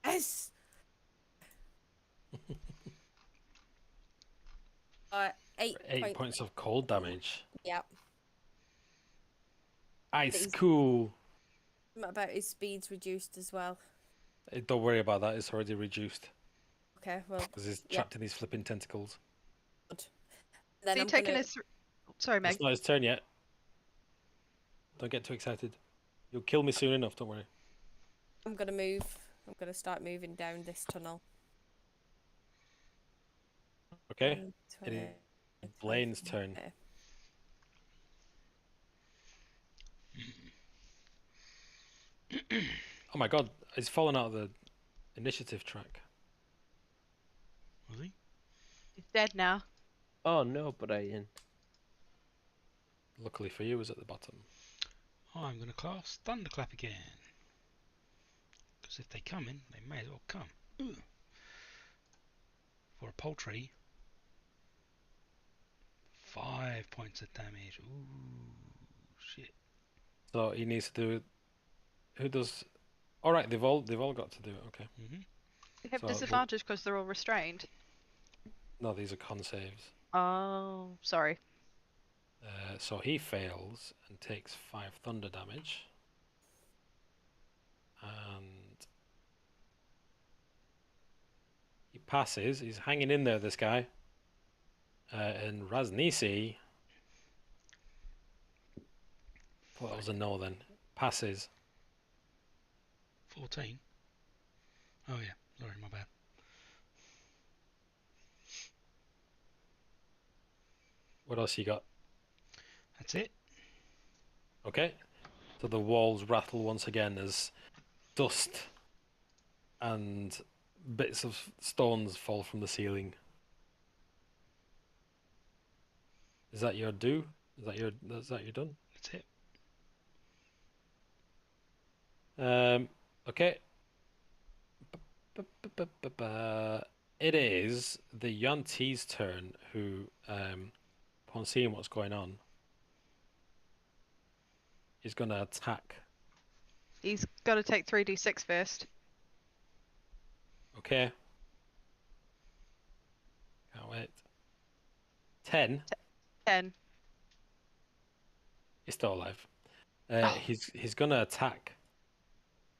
Yes. 8 8 points of cold damage. Yeah. Ice He's- cool. What about his speed's reduced as well? Don't worry about that. It's already reduced Okay, well. because he's Yeah. trapped in these flipping tentacles. Then Is he I'm taking gonna... his? Sorry, Meg. It's not his turn yet. Don't get too excited. You'll kill me soon enough. Don't worry. I'm gonna move. I'm gonna start moving down this tunnel. Okay. 20, It is Blaine's turn. okay. Oh my god, he's fallen out of the initiative track. Was he? He's dead now. Oh no, Brian. Luckily for you, it was at the bottom. I'm going to cast Thunderclap again. Because if they come in, they may as well come. Ooh. For a paltry 5 points of damage. Ooh, shit. So he needs to do. Who does? All right, they've all got to do it. Okay. They have So, disadvantage because they're all restrained. No, these are con saves. Oh, sorry. So he fails and takes 5 thunder damage. And he passes. He's hanging in there, this guy. And Raznisi. Thought that was a no then. Passes. 14. Oh yeah, sorry, my bad. What else you got? That's it. Okay. So the walls rattle once again as dust and bits of stones fall from the ceiling. Is that your do? Is that your done? That's it. Okay. It is the Yuan-Ti's turn who, upon seeing what's going on, is going to attack. He's got to take 3d6 first. Okay. Can't wait. 10. 10. He's still alive. He's going to attack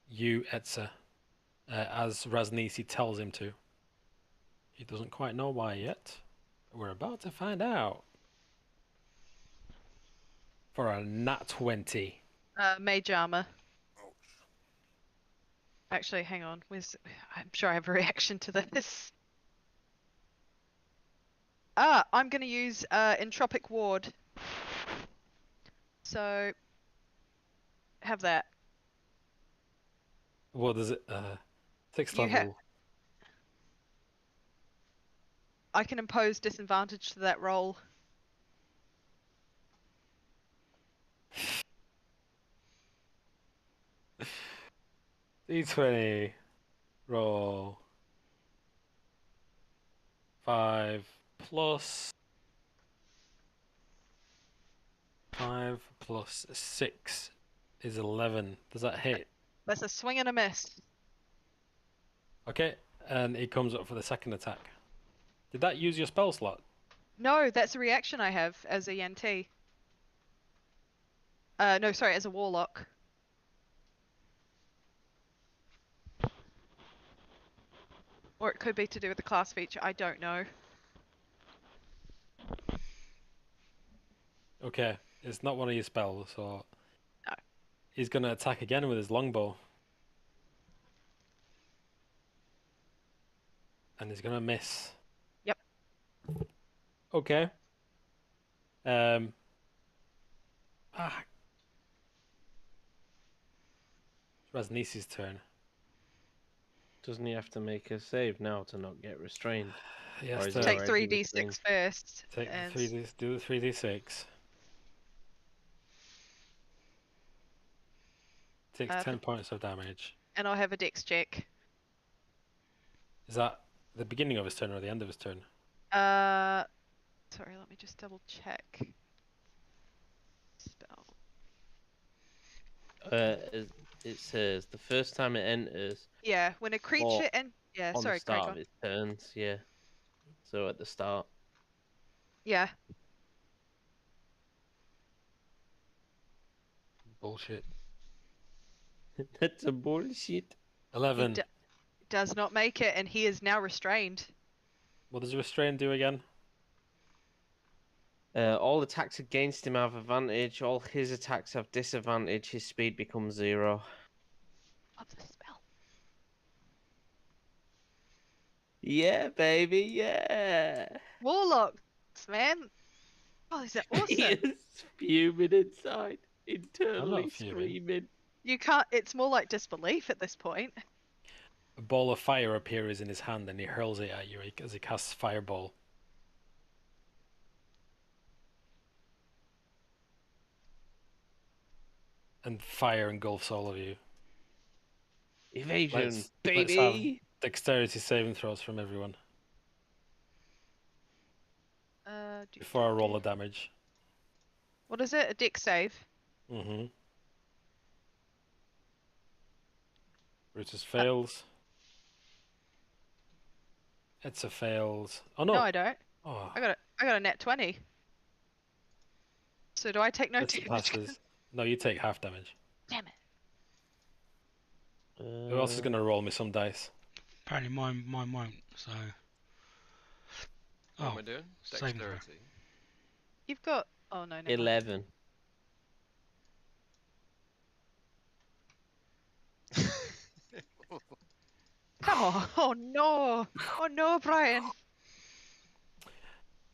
you, Etza, as Raznisi tells him to. He doesn't quite know why yet. We're about to find out. For a nat 20. Mage armor. Actually, hang on. I'm sure I have a reaction to this. I'm going to use Entropic Ward. So, have that. What is it? 6th You level. I can impose disadvantage to that roll. D20. Roll. 5 plus 5 plus 6 is 11. Does that hit? That's a swing and a miss. Okay, and he comes up for the second attack. Did that use your spell slot? No, that's a reaction I have as a Yuan-Ti. No, sorry, as a warlock. Or it could be to do with the class feature, I don't know. Okay, it's not one of your spells, so No. he's going to attack again with his longbow. and he's gonna miss. Yep. Okay. Raznice's turn. Doesn't he have to make a save now to not get restrained? He Or has is to he Take already 3d6 restrained? first. take the and 3D, do the 3d6. Takes Uh, 10 points of damage. and I'll have a dex check. Is that the beginning of his turn or the end of his turn? Sorry, let me just double check. Spell. It says the first time it enters Yeah, when a creature and yeah, on sorry, the start Craig. of its turns. Yeah. So at the start. Yeah, Bullshit. That's a bullshit. 11. d- does not make it, and he is now restrained. What does restrain do again? All attacks against him have advantage. All his attacks have disadvantage. His speed becomes 0. Love the spell. Yeah, baby. Yeah. Warlocks, man. Oh, is that He awesome? is fuming inside, internally fuming. screaming. You can't. It's more like disbelief at this point. A ball of fire appears in his hand and he hurls it at you as he casts Fireball. And fire engulfs all of you. Evasion, Let's baby. have dexterity saving throws from everyone before I roll the damage. What is it? A dex save? Mm-hmm. Brutus fails. Etza fails. Oh no! No, I don't. Oh, I got a nat 20. So do I take no Etza damage? passes. No, you take half damage. Damn it. Who else is gonna roll me some dice? Apparently mine won't. So. What Oh, am I doing? saving throw. Dexterity. You've got. Oh no. Never mind. 11. Come on. Oh no. Oh no, Brian.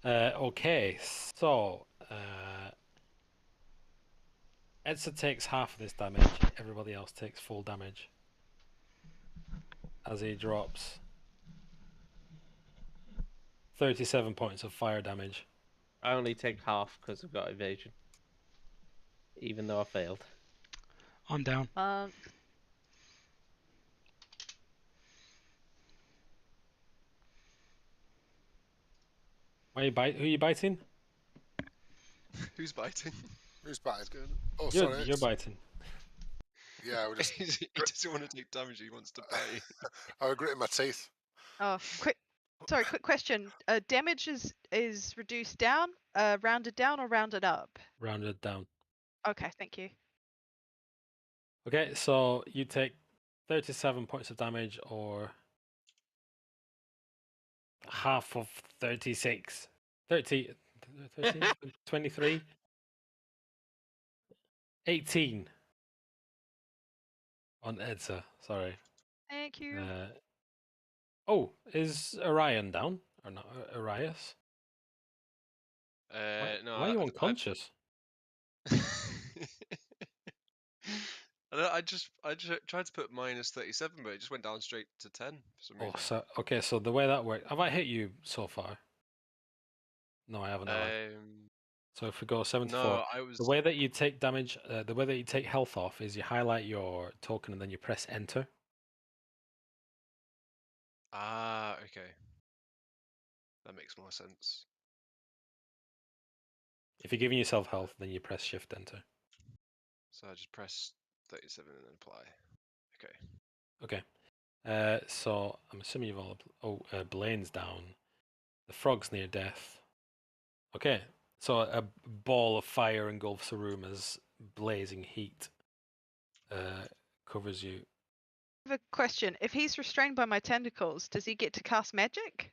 Okay, so Etza takes half of this damage. Everybody else takes full damage as he drops 37 points of fire damage. I only take half because I've got evasion. Even though I failed. I'm down. Who are you biting? Who's biting? Who's batting? What's going on? Oh, You're, sorry. you're biting. Yeah, we just. He doesn't want to take damage. He wants to bite. I was gritting my teeth. Oh, quick question. Damage is reduced down, rounded down, or rounded up? Rounded down. Okay, thank you. Okay, so you take 37 points of damage, or half of 36. 30, 13, 23, 18 on Edsa, sorry. Thank you. Oh, is Orion down? Or not? Arias? No. Why are you unconscious? I just tried to put minus 37, but it just went down straight to 10 for some reason. Oh, so okay. So the way that worked, have I hit you so far? No, I haven't. Have I? So if we go 74, No, I was. the way that you take damage, the way that you take health off is you highlight your token and then you press enter. Ah, okay. That makes more sense. If you're giving yourself health, then you press shift enter. So I just press 37 and then apply. Okay. Okay. So I'm assuming you've all. Oh, Blaine's down. The frog's near death. Okay. So a ball of fire engulfs the room as blazing heat covers you. I have a question. If he's restrained by my tentacles, does he get to cast magic?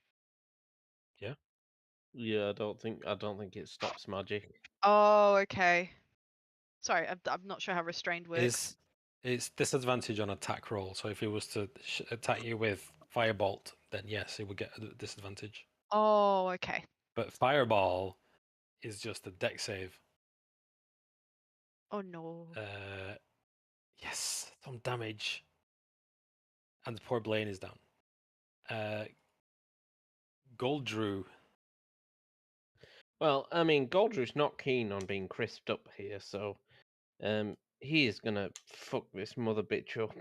Yeah, I don't think it stops magic. Oh, okay. Sorry, I'm not sure how restrained works. It's disadvantage on attack roll. So if he was to attack you with Firebolt, then yes, it would get a disadvantage. Oh, okay. But Fireball is just a deck save. Oh no. Yes, some damage. And the poor Blaine is down. Goldrew. Well, I mean, Goldrew's not keen on being crisped up here, so he is gonna fuck this mother bitch up.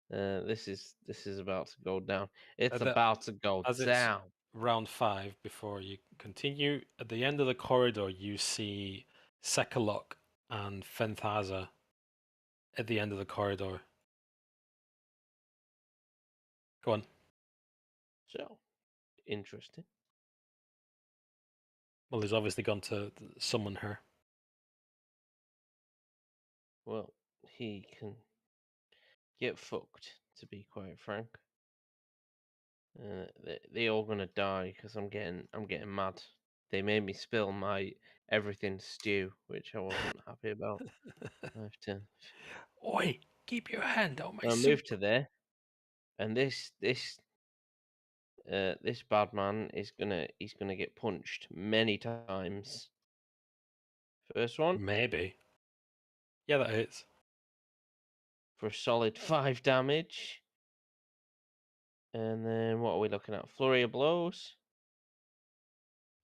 This is about to go down. It's about to go as it's down. round 5 before you continue. At the end of the corridor, you see Sekalok and Fenthaza at the end of the corridor. Go on. So interesting. Well, he's obviously gone to summon her. Well, he can get fucked, to be quite frank. They all gonna die because I'm getting mad. They made me spill my everything stew, which I wasn't happy about. I have to. Oi, keep your hand on my I'll soup. move to there, and this bad man is gonna get punched many times. First one Maybe. Yeah, that hits. for a solid 5 damage. And then what are we looking at? Flurry of blows.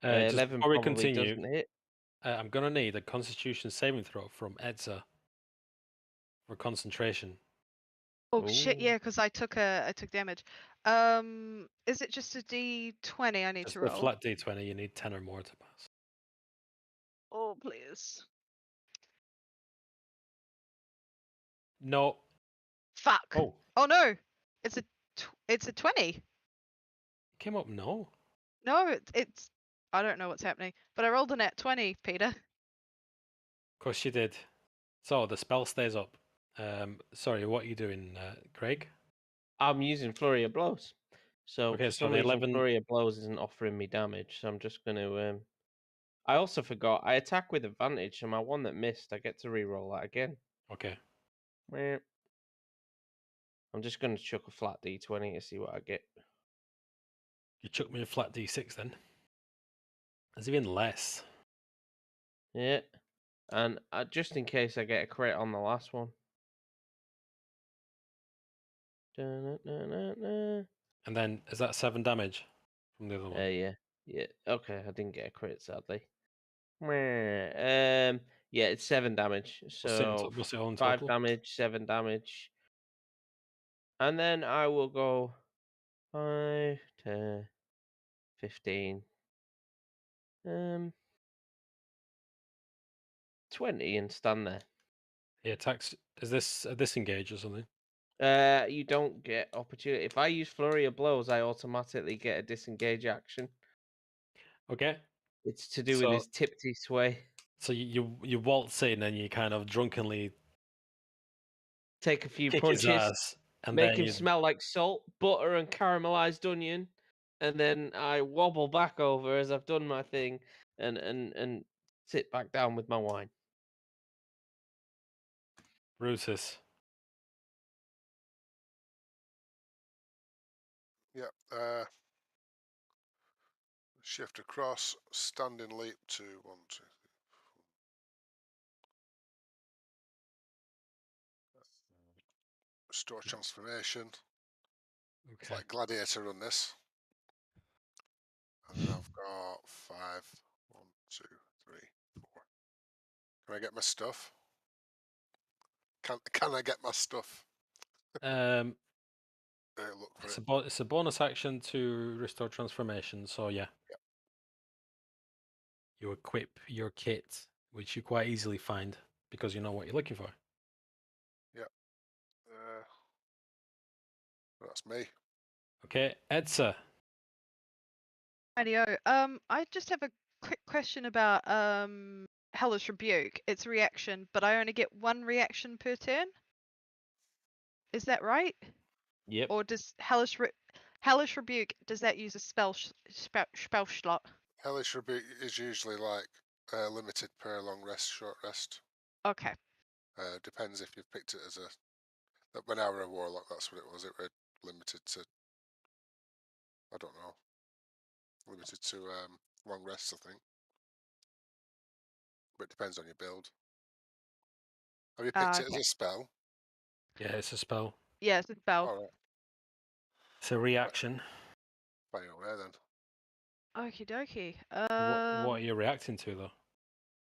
Just 11 before we probably continue, doesn't hit. I'm gonna need a Constitution saving throw from Edza for concentration. Oh shit, Ooh. yeah, because I took damage. Is it just a D20 I need It's to a roll? flat D20. You need 10 or more to pass. Oh please. No. Fuck. Oh, Oh no. It's a 20. it came up no. No, it's I don't know what's happening, but I rolled a nat 20, Peter. Of course you did. So the spell stays up. Sorry, what are you doing, Craig? I'm using Flurry of Blows. So Okay, for so some the reason 11 Flurry of Blows isn't offering me damage, so I'm just gonna I also forgot I attack with advantage, so my one that missed, I get to re-roll that again. Okay. Meh. I'm just gonna chuck a flat D20 to see what I get. You chuck me a flat D6 then. There's even less. Yeah. And just in case I get a crit on the last one. Da-na-na-na-na. And then is that 7 damage from the other one? Yeah. Yeah. Okay, I didn't get a crit sadly. Meh. Yeah, it's 7 damage. So What's it on 5 total? damage, 7 damage. And then I will go 5 to 15. 20 and stand there. He attacks. Is this a disengage or something? You don't get opportunity. If I use Flurry of Blows, I automatically get a disengage action. Okay. It's to do with his tipsy sway. So you waltz in and you kind of drunkenly Take a few kick punches, his ass, and make then him smell like salt, butter, and caramelized onion, and then I wobble back over as I've done my thing, and sit back down with my wine. Brutus. Yep. Shift across, standing leap to 1, 2, 3, 4. Restore transformation. It's Okay. like Gladiator on this. And then I've got 5, 1, 2, 3, 4. Can I get my stuff? Can I get my stuff? Look for it. It's a bonus action to restore transformation. So yeah. Yep. You equip your kit, which you quite easily find because you know what you're looking for. Yep. That's me. Okay, Edsa. Radio. I just have a quick question about Hellish Rebuke. It's a reaction, but I only get 1 reaction per turn. Is that right? Yep. Or does Hellish Rebuke, does that use a spell slot? Hellish Rebuke is usually like limited per long rest, short rest. Okay. Depends if you've picked it as when I were a warlock, that's what it was. It was limited to I don't know. Limited to long rests, I think. But it depends on your build. Have you picked it as Okay. a spell? Yeah, it's a spell. Yeah, it's a spell. All right. It's a reaction. Fire away then. Okie dokie. What are you reacting to though?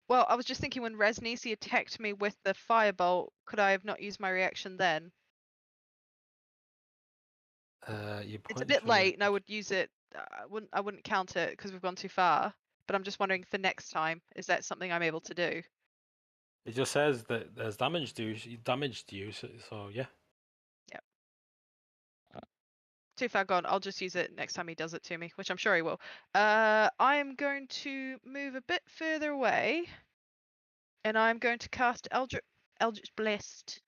Well, I was just thinking when Resnisi attacked me with the firebolt, could I have not used my reaction then? You It's a point bit to late, and I would use it. I wouldn't count it because we've gone too far. But I'm just wondering for next time, is that something I'm able to do? It just says that there's damage damaged you, so yeah. Too far gone. I'll just use it next time he does it to me, which I'm sure he will. I am going to move a bit further away, and I'm going to cast Eldritch Blessed.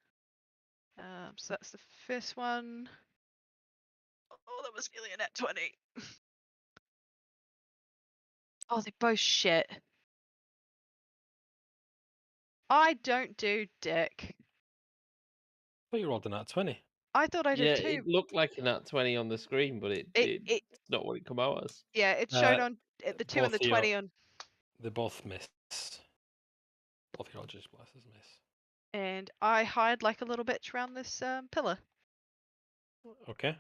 So that's the first one. Oh, that was nearly a nat 20. Oh, they're both shit. I don't do dick. But you rolled a nat 20. I thought I did Yeah, too. it looked like a nat 20 on the screen, but it's not what it come out as. Yeah, it's shown Uh, on the 2 and the both 20 on. They both miss. Both your Eldritch Blasters miss. And I hide like a little bitch around this pillar. Okay.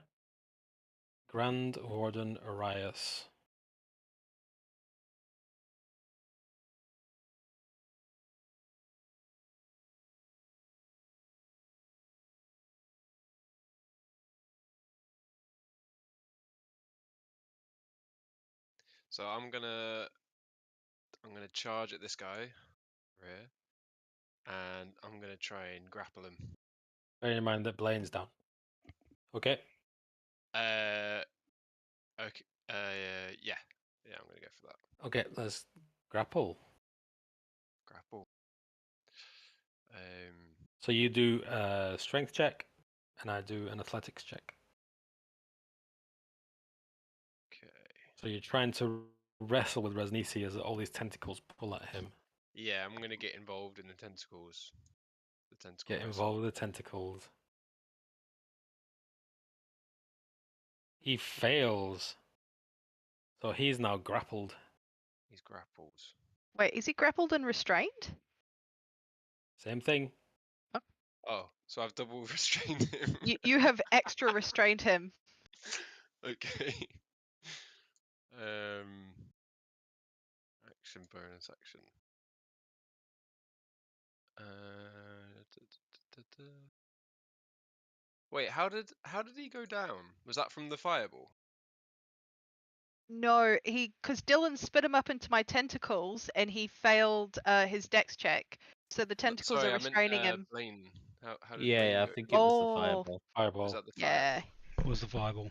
Grand Warden Arias. So I'm gonna charge at this guy here, and I'm gonna try and grapple him. Bearing in mind that Blaine's down. Okay. Okay. Yeah. Yeah, I'm gonna go for that. Okay, let's grapple. Grapple. So you do a strength check, and I do an athletics check. Okay. So you're trying to wrestle with Resnisi as all these tentacles pull at him. Yeah, I'm gonna get involved in the tentacles. The tentacle. Get wrestle. involved with the tentacles. He fails. So he's now grappled. He's grappled. Wait, is he grappled and restrained? Same thing. Oh, so I've double restrained him. You have extra restrained him. Okay. Action bonus action. Wait, how did he go down? Was that from the fireball? No, because Dylan spit him up into my tentacles and he failed his dex check. So the tentacles Sorry, are I meant, restraining him. Blaine. How did Yeah, Blaine I go? think it was the Oh. fireball. Fireball. Was that the Yeah. fireball? Was the fireball?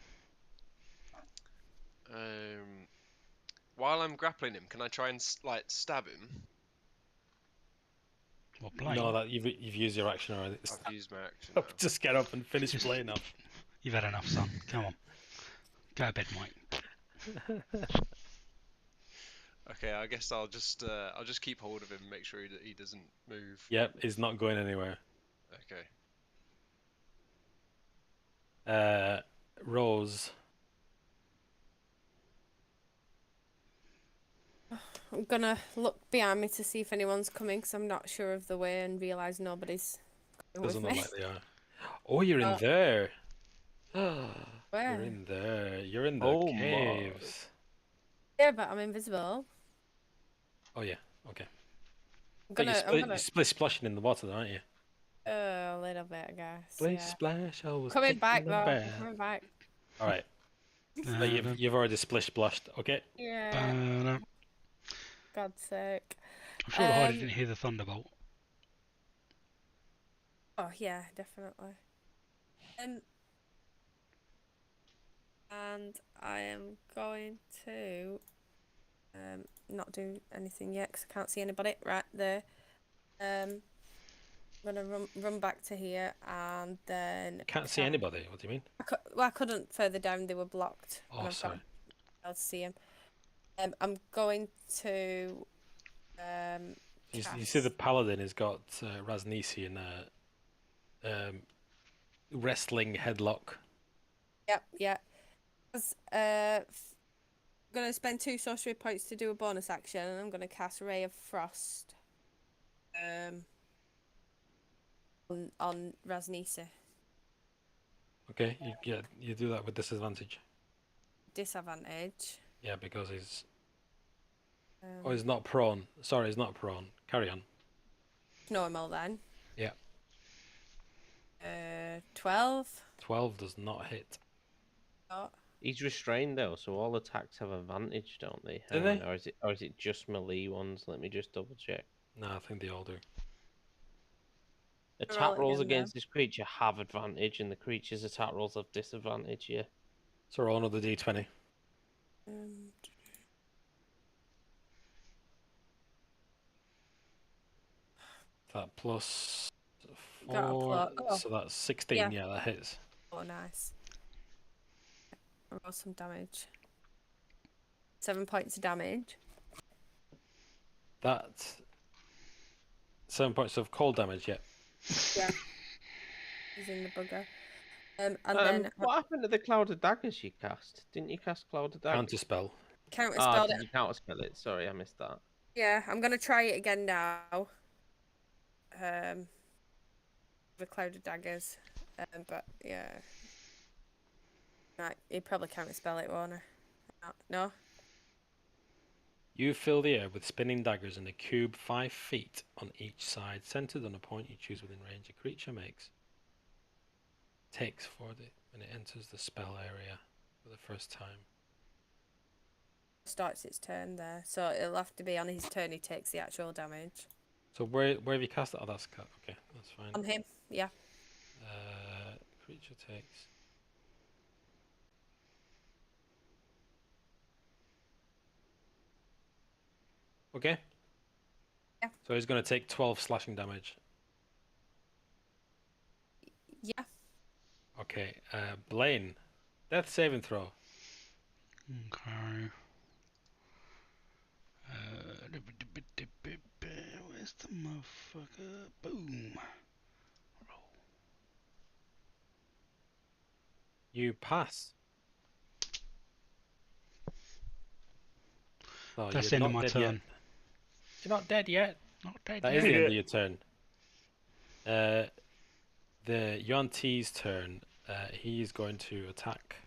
While I'm grappling him, can I try and stab him? Well, Blaine. No, that you've used your action already. I've used my action. Now. Just get up and finish Just- playing off. You've had enough, son. Come on. Go to bed, Mike. Okay, I guess I'll just keep hold of him, make sure he doesn't move. Yep, he's not going anywhere. Okay. Rose. I'm gonna look behind me to see if anyone's coming, because I'm not sure of the way, and realise nobody's coming with Doesn't look me. like they are. Oh, you're in Oh. there. Where? You're in there. You're in the Oh my. caves. Yeah, but I'm invisible. Oh yeah. Okay. I'm But gonna, you're split splashing in the water, aren't you? a little bit, I guess. Splish Yeah. splash. I was Coming kicking back the though. bear. Coming back. All right. But you've already splish splashed. Okay. Yeah. I'm God's sake. sure Heidi didn't hear the thunderbolt. Oh yeah, definitely. And I am going to not do anything yet because I can't see anybody right there. I'm gonna run back to here and then Can't see anybody. What do you mean? I couldn't further down; they were blocked. Oh, and I've sorry. got able to see them. I'm going to. You see the paladin has got Rasnisi in a wrestling headlock. Yep. Yeah. I'm going to spend 2 sorcery points to do a bonus action, and I'm going to cast Ray of Frost on Rasnisa. Okay, you do that with disadvantage. Disadvantage. Yeah, because he's... Oh, he's not prone. Sorry, he's not prone. Carry on. Normal then. Yeah. 12. 12 does not hit. Oh. He's restrained though, so all attacks have advantage, don't they? Do Hang they? on, or is it just melee ones? Let me just double check. No, I think they all do. Attack Roll rolls again, then. against this creature have advantage, and the creature's attack rolls have disadvantage. Yeah. So roll another d20. That plus Got a 4, plus- oh. so that's 16. Yeah. Yeah, that hits. Oh, nice. Roll some damage. 7 points of damage. That 7 points of cold damage. Yeah. Yeah. Using the bugger. And then What happened to the Cloud of Daggers you cast? Didn't you cast Cloud of Daggers? Counter spell. counter Ah, spell did it. you counter spell it? Sorry, I missed that. Yeah, I'm gonna try it again now. The Cloud of Daggers. But yeah. Right, he'd probably counter spell it, won't he? No? You fill the air with spinning daggers in a cube 5 feet on each side, centered on a point you choose within range. A creature takes 40 when it enters the spell area for the first time. Starts its turn there, so it'll have to be on his turn he takes the actual damage. So where have you cast it? Oh, that's okay. That's fine. On him, yeah. Creature takes. Okay. Yeah. So he's going to take 12 slashing damage. Yeah. Okay. Blaine, death saving throw. Okay. Where's the motherfucker? Boom. Roll. You pass. Oh, That's you're the end of not my dead turn. yet. You're not dead yet. Not dead That yet. is the end of your turn. The Yuan Ti's turn. He's going to attack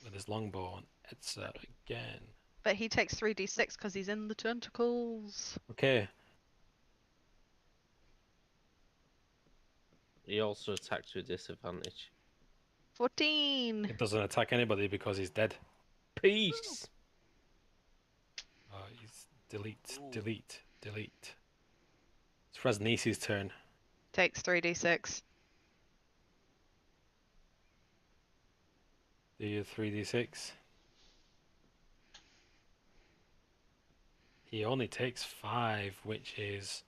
with his longbow on Etza again. But he takes 3d6 because he's in the tentacles. Okay. He also attacks with disadvantage. 14. It doesn't attack anybody because he's dead. Peace. He's delete. It's Rasnisi's turn. Takes 3d6. Do you 3d6? He only takes 5, which is...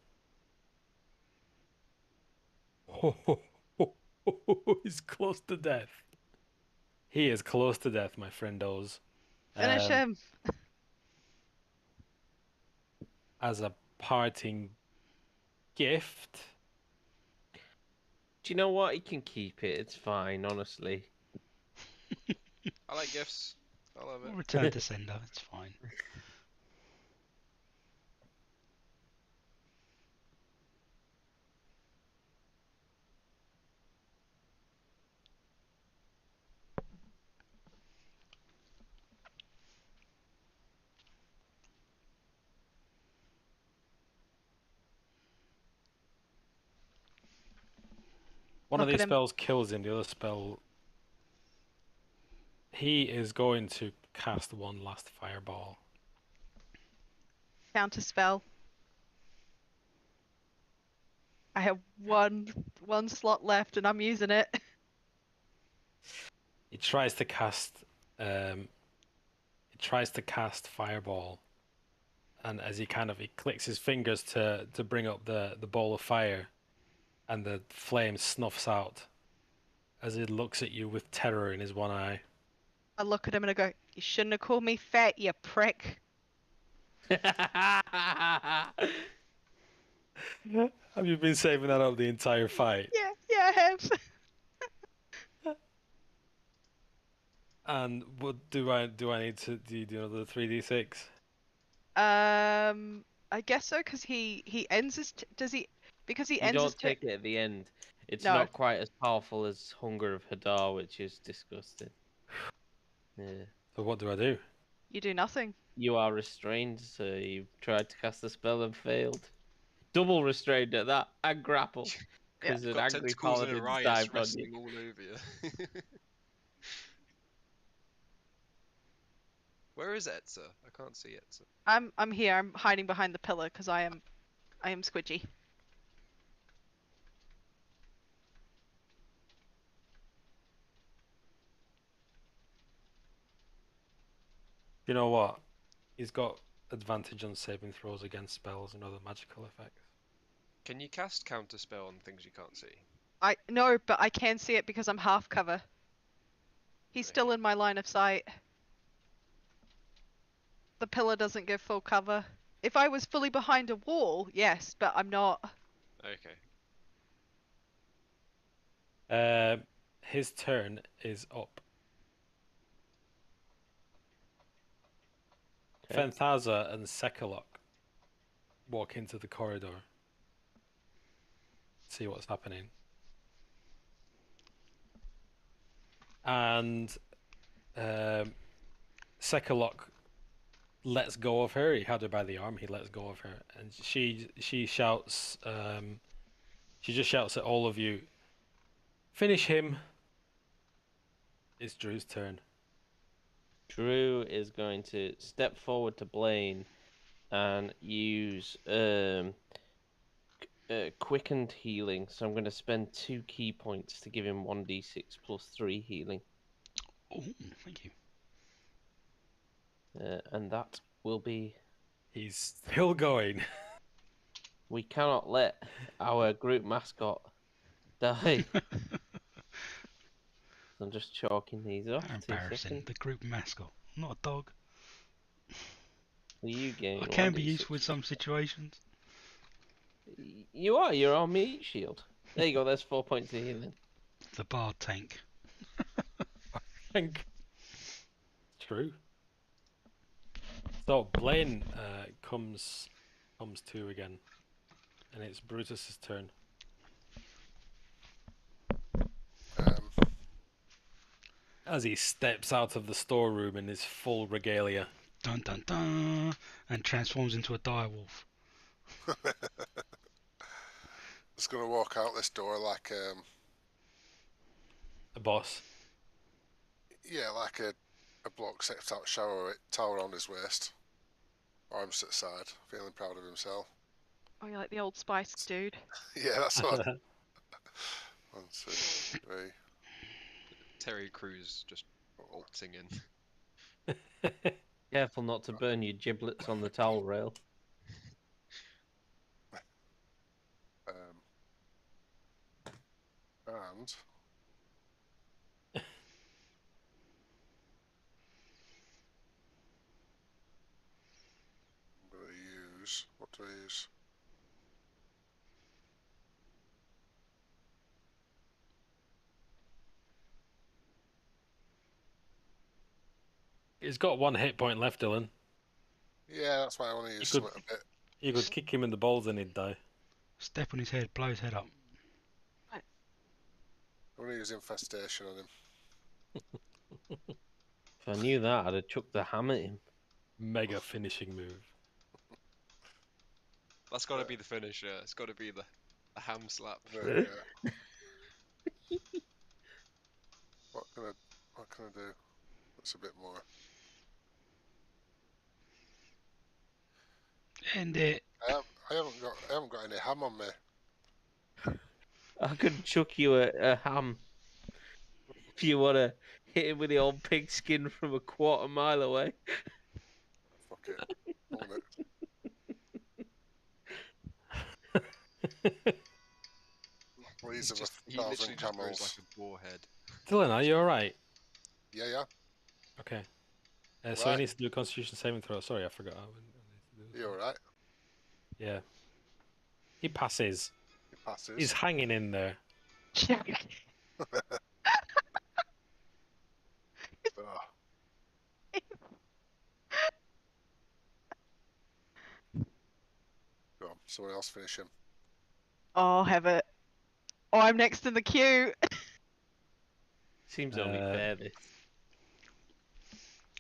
He's close to death. He is close to death, my friendos. Finish him. As a parting gift... Do you know what? He can keep it. It's fine, honestly. I like gifts. I love We'll it. return to sender. It's fine. One of Look at these him. spells kills him, the other spell... He is going to cast one last fireball. Counter spell. I have one slot left and I'm using it. He tries to cast fireball, and as he clicks his fingers to bring up the ball of fire, and the flame snuffs out as he looks at you with terror in his one eye. I look at him and I go, "You shouldn't have called me fat, you prick." Have you been saving that up the entire fight? Yeah, I have. And what do I need to do another 3d6? I guess so, because he ends his does he because he You ends his don't take it at the end. It's No. not quite as powerful as Hunger of Hadar, which is disgusting. Yeah. So what do I do? You do nothing. You are restrained, so you tried to cast the spell and failed. Double restrained at that, and grapple. Because You've an got angry tentacles and paladin Arias dived on you. resting all over you. Where is Etza? I can't see Etza. I'm here. I'm hiding behind the pillar because I am squidgy. You know what? He's got advantage on saving throws against spells and other magical effects. Can you cast counter spell on things you can't see? No, but I can see it because I'm half cover. He's still Okay. in my line of sight. The pillar doesn't give full cover. If I was fully behind a wall, yes, but I'm not. Okay. His turn is up. Okay. Fenthaza and Sekalok walk into the corridor. See what's happening. And Sekalok lets go of her. He had her by the arm. He lets go of her, and she shouts. She just shouts at all of you. Finish him. It's Drew's turn. Drew is going to step forward to Blaine and use quickened healing. So I'm going to spend 2 key points to give him 1d6 plus 3 healing. Oh, thank you. And that will be... He's still going. We cannot let our group mascot die. I'm just chalking these off. How 2 embarrassing. seconds. The group mascot, not a dog. Well, you gain I can be 1d6. useful in some situations. You are. You're on meat shield. There you go. There's 4 points of healing. The bard tank. Think. True. So Blaine comes to again, and it's Brutus's turn. As he steps out of the storeroom in his full regalia. Dun dun dun! And transforms into a direwolf. Just gonna walk out this door like A boss. yeah, like a bloke steps out shower towel around his waist. Arms to the side, feeling proud of himself. Oh, you're like the Old Spice dude. Yeah, that's what. 1, 2, 3. Terry Crews just waltzing in. Careful not to burn your giblets on the towel rail. And I'm going to use, what do I use? He's got 1 hit point left, Dylan. Yeah, that's why I want to use could- something a bit. You could kick him in the balls and he'd die. Step on his head, blow his head up. I want to use infestation on him. If I knew that, I'd have chucked the ham at him. Mega finishing move. That's got to be the finisher. It's got to be the ham slap. There we go. What can I do? That's a bit more. End it. I haven't got any ham on me. I could chuck you a ham if you want to hit him with the old pigskin from a quarter mile away. Fuck it. Own it. Please of He 1,000 literally just goes camels. like a boar head. Dylan, are you alright? Yeah. Okay. So he Right. needs to do a Constitution saving throw. Sorry, I forgot. I need to do You alright? Yeah. He passes. He passes. He's hanging in there. Oh, someone else finish him. I'll have it. Oh, I'm next in the queue. Seems only fair. This.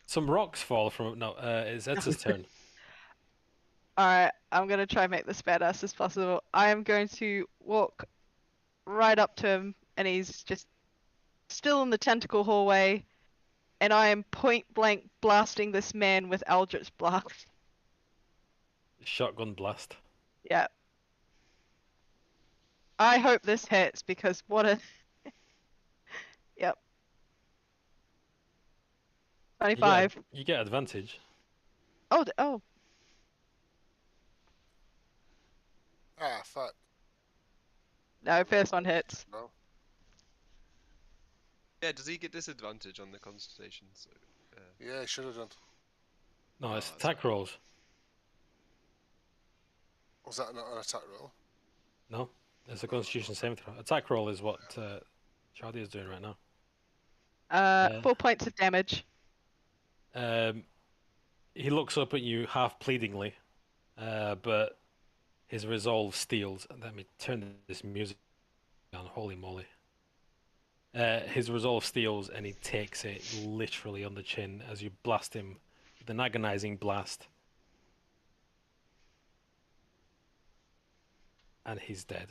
Some rocks fall from. No, it's Ed's turn. Alright, I'm gonna try and make this badass as possible. I am going to walk right up to him, and he's just still in the tentacle hallway, and I am point blank blasting this man with Eldritch Blast. Shotgun blast. Yeah. I hope this hits because what a. Yep. 25. You get advantage. Oh, oh. Ah, fuck. No, first one hits. No. Yeah, does he get disadvantage on the Constitution? So, Yeah, he should have done. No, it's Oh, that's attack rolls. Was that not an attack roll? No, it's a Constitution saving throw. Attack roll is what Charlie is doing right now. 4 points of damage. He looks up at you half pleadingly, but his resolve steals. Let me turn this music down. Holy moly. His resolve steals and he takes it literally on the chin as you blast him with an agonizing blast. And he's dead.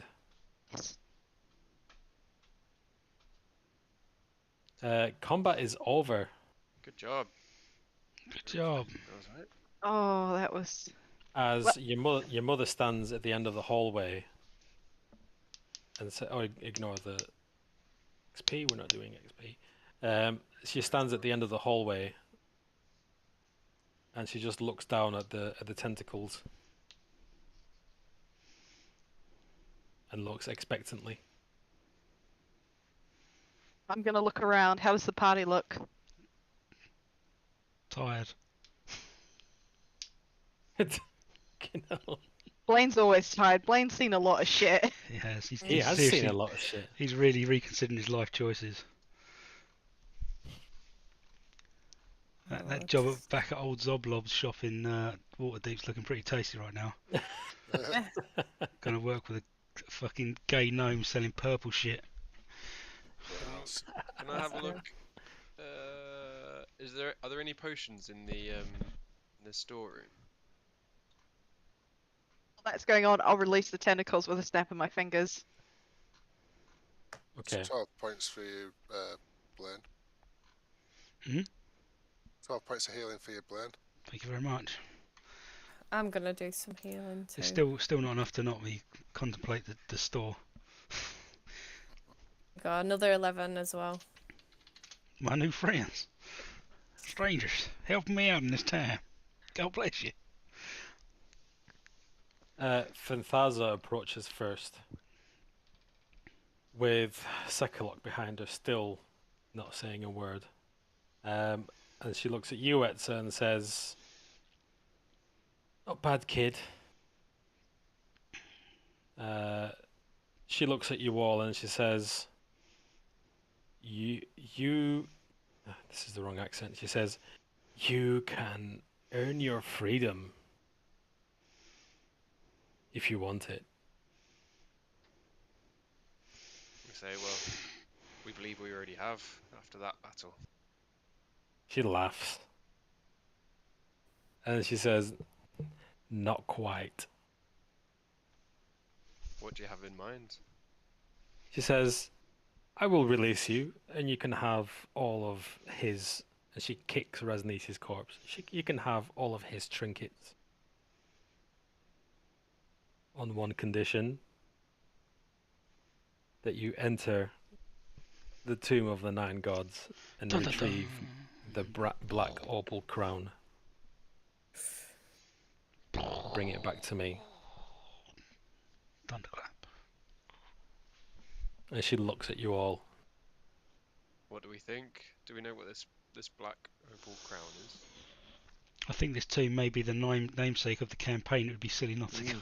Combat is over. good job. Good job. That was right. Oh, that was. As What? your mother stands at the end of the hallway and say, "Oh, ignore the XP. We're not doing XP." She stands at the end of the hallway and she just looks down at the tentacles and looks expectantly. I'm gonna look around. How does the party look? Tired. You know, Blaine's always tired. Blaine's seen a lot of shit. He has. He's, he he's has seen seriously- a lot of shit. He's really reconsidering his life choices. That job back at old Zoblob's shop in Waterdeep's looking pretty tasty right now. Gonna work with a fucking gay gnome selling purple shit. Can I have a look? Are there any potions in the storeroom? While that's going on, I'll release the tentacles with a snap of my fingers. Okay. It's 12 points for you, Blaine. Hmm? 12 points of healing for you, Blaine. Thank you very much. I'm gonna do some healing too. It's still not enough to not me contemplate the store. Got another 11 as well. My new friends. Strangers, helping me out in this time. God bless you. Fanthaza approaches first, with Sekalok behind her, still not saying a word. And she looks at you, Etza, and says, "Not bad, kid." She looks at you all and she says, "You." This is the wrong accent. She says, "You can earn your freedom if you want it." We say, well, we believe we already have after that battle. She laughs. And she says, "Not quite." What do you have in mind? She says, "I will release you, and you can have all of his..." And she kicks Raznis's corpse. You can have all of his trinkets. On one condition: that you enter the Tomb of the Nine Gods and Dun, dun, dun. retrieve the black opal crown. Bring it back to me. Thunderclap. And she looks at you all. What do we think? Do we know what this black opal crown is? I think this team may be the namesake of the campaign. It would be silly not to go.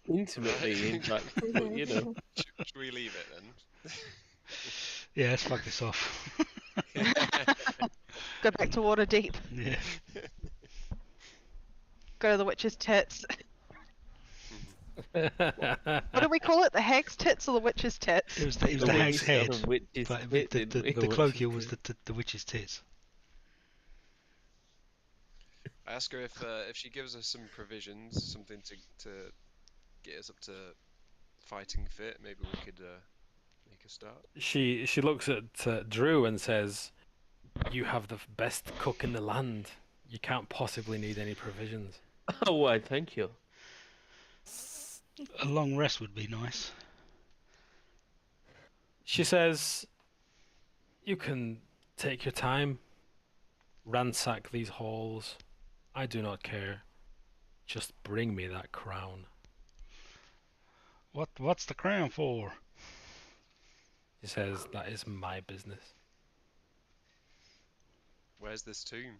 Intimately, in fact, but, you know. Should we leave it then? Yeah, let's fuck this off. Go back to Waterdeep. Yeah. Go to the witch's tits. What do we call it? The hag's tits or the witch's tits? It was the hag's head, Witch's but tit, the didn't we? colloquial was the witch's tits. I ask her if she gives us some provisions, something to get us up to fighting fit. Maybe we could make a start. She looks at Drew and says, "You have the best cook in the land. You can't possibly need any provisions." Oh, why? Thank you. A long rest would be nice. She says, "You can take your time, ransack these halls. I do not care. Just bring me that crown." What's the crown for? She says, "That is my business." Where's this tomb?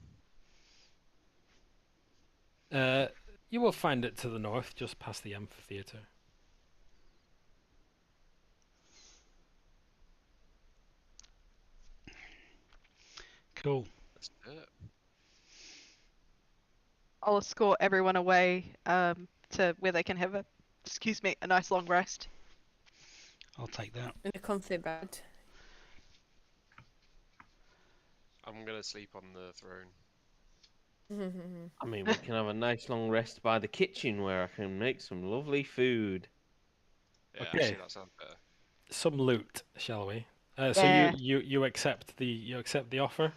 You will find it to the north, just past the amphitheater. Cool. Let's do it. I'll escort everyone away to where they can have a nice long rest. I'll take that. In a comfy bed. I'm gonna sleep on the throne. I mean, we can have a nice long rest by the kitchen where I can make some lovely food. Yeah, Okay. actually, that sounds better. Some loot, shall we? Yeah. So you accept the offer?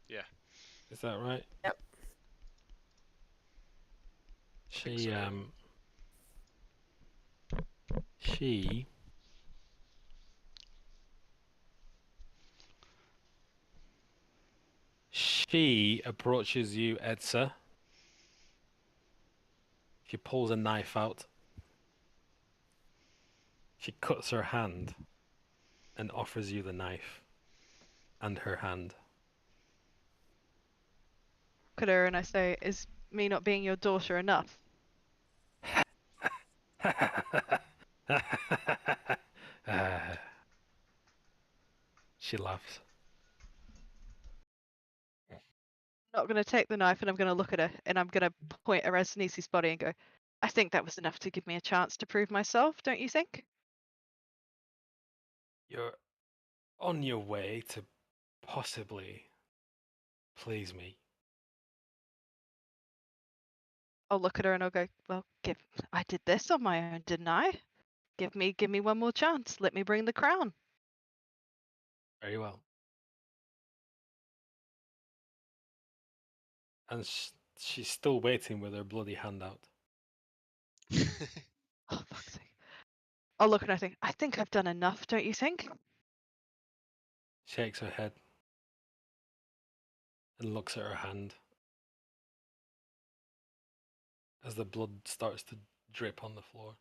Yeah. Is that right? Yep. think She so. She approaches you, Edsa. She pulls a knife out. She cuts her hand and offers you the knife and her hand. Look at her and I say, "Is me not being your daughter enough?" She laughs. I'm not gonna take the knife and I'm gonna look at her and I'm gonna point at Razanisi's body and go, "I think that was enough to give me a chance to prove myself, don't you think?" You're on your way to possibly please me. I'll look at her and I'll go, "Well, I did this on my own, didn't I? Give me one more chance. Let me bring the crown." Very well. And she's still waiting with her bloody hand out. Oh, fuck's sake. I'll look and I think I've done enough, don't you think? Shakes her head and looks at her hand as the blood starts to drip on the floor.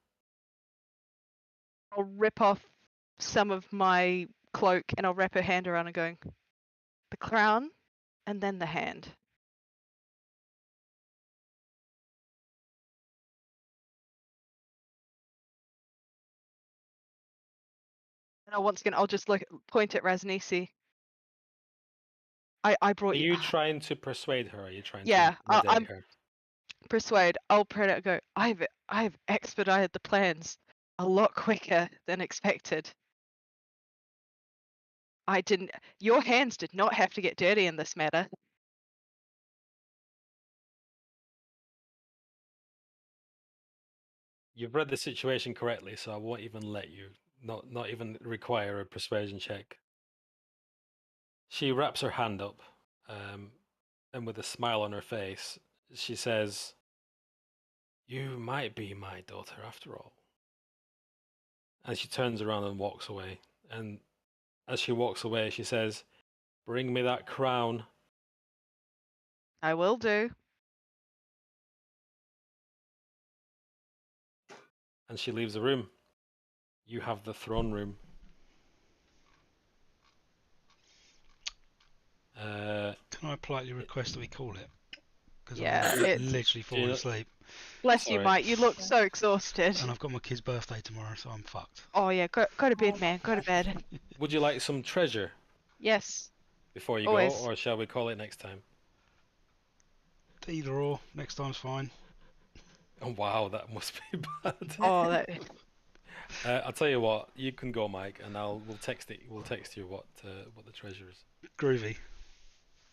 I'll rip off some of my cloak and I'll wrap her hand around and going, "The crown and then the hand." And once again, I'll just point at Razanisi. I brought Are you. you trying to persuade her? Or are you trying Yeah, to I'm intimidate her? persuade. I'll put it and go, I've expedited the plans a lot quicker than expected. Your hands did not have to get dirty in this matter. You've read the situation correctly, so I won't even let you, not even require a persuasion check. She wraps her hand up, and with a smile on her face, she says, "You might be my daughter after all." And she turns around and walks away. And as she walks away, she says, "Bring me that crown." I will do. And she leaves the room. You have the throne room. Can I politely request that we call it? Because Yeah, I'm it's- literally falling you- asleep, Bless you, Sorry. Mike. You look so exhausted. and I've got my kid's birthday tomorrow, so I'm fucked. Oh yeah, go to bed, man. Go to bed. Would you like some treasure Yes. before you Always. go, or shall we call it next time? Either or, next time's fine. Oh wow, that must be bad. Oh, that. I'll tell you what. You can go, Mike, and we'll text it. We'll text you what the treasure is. Groovy.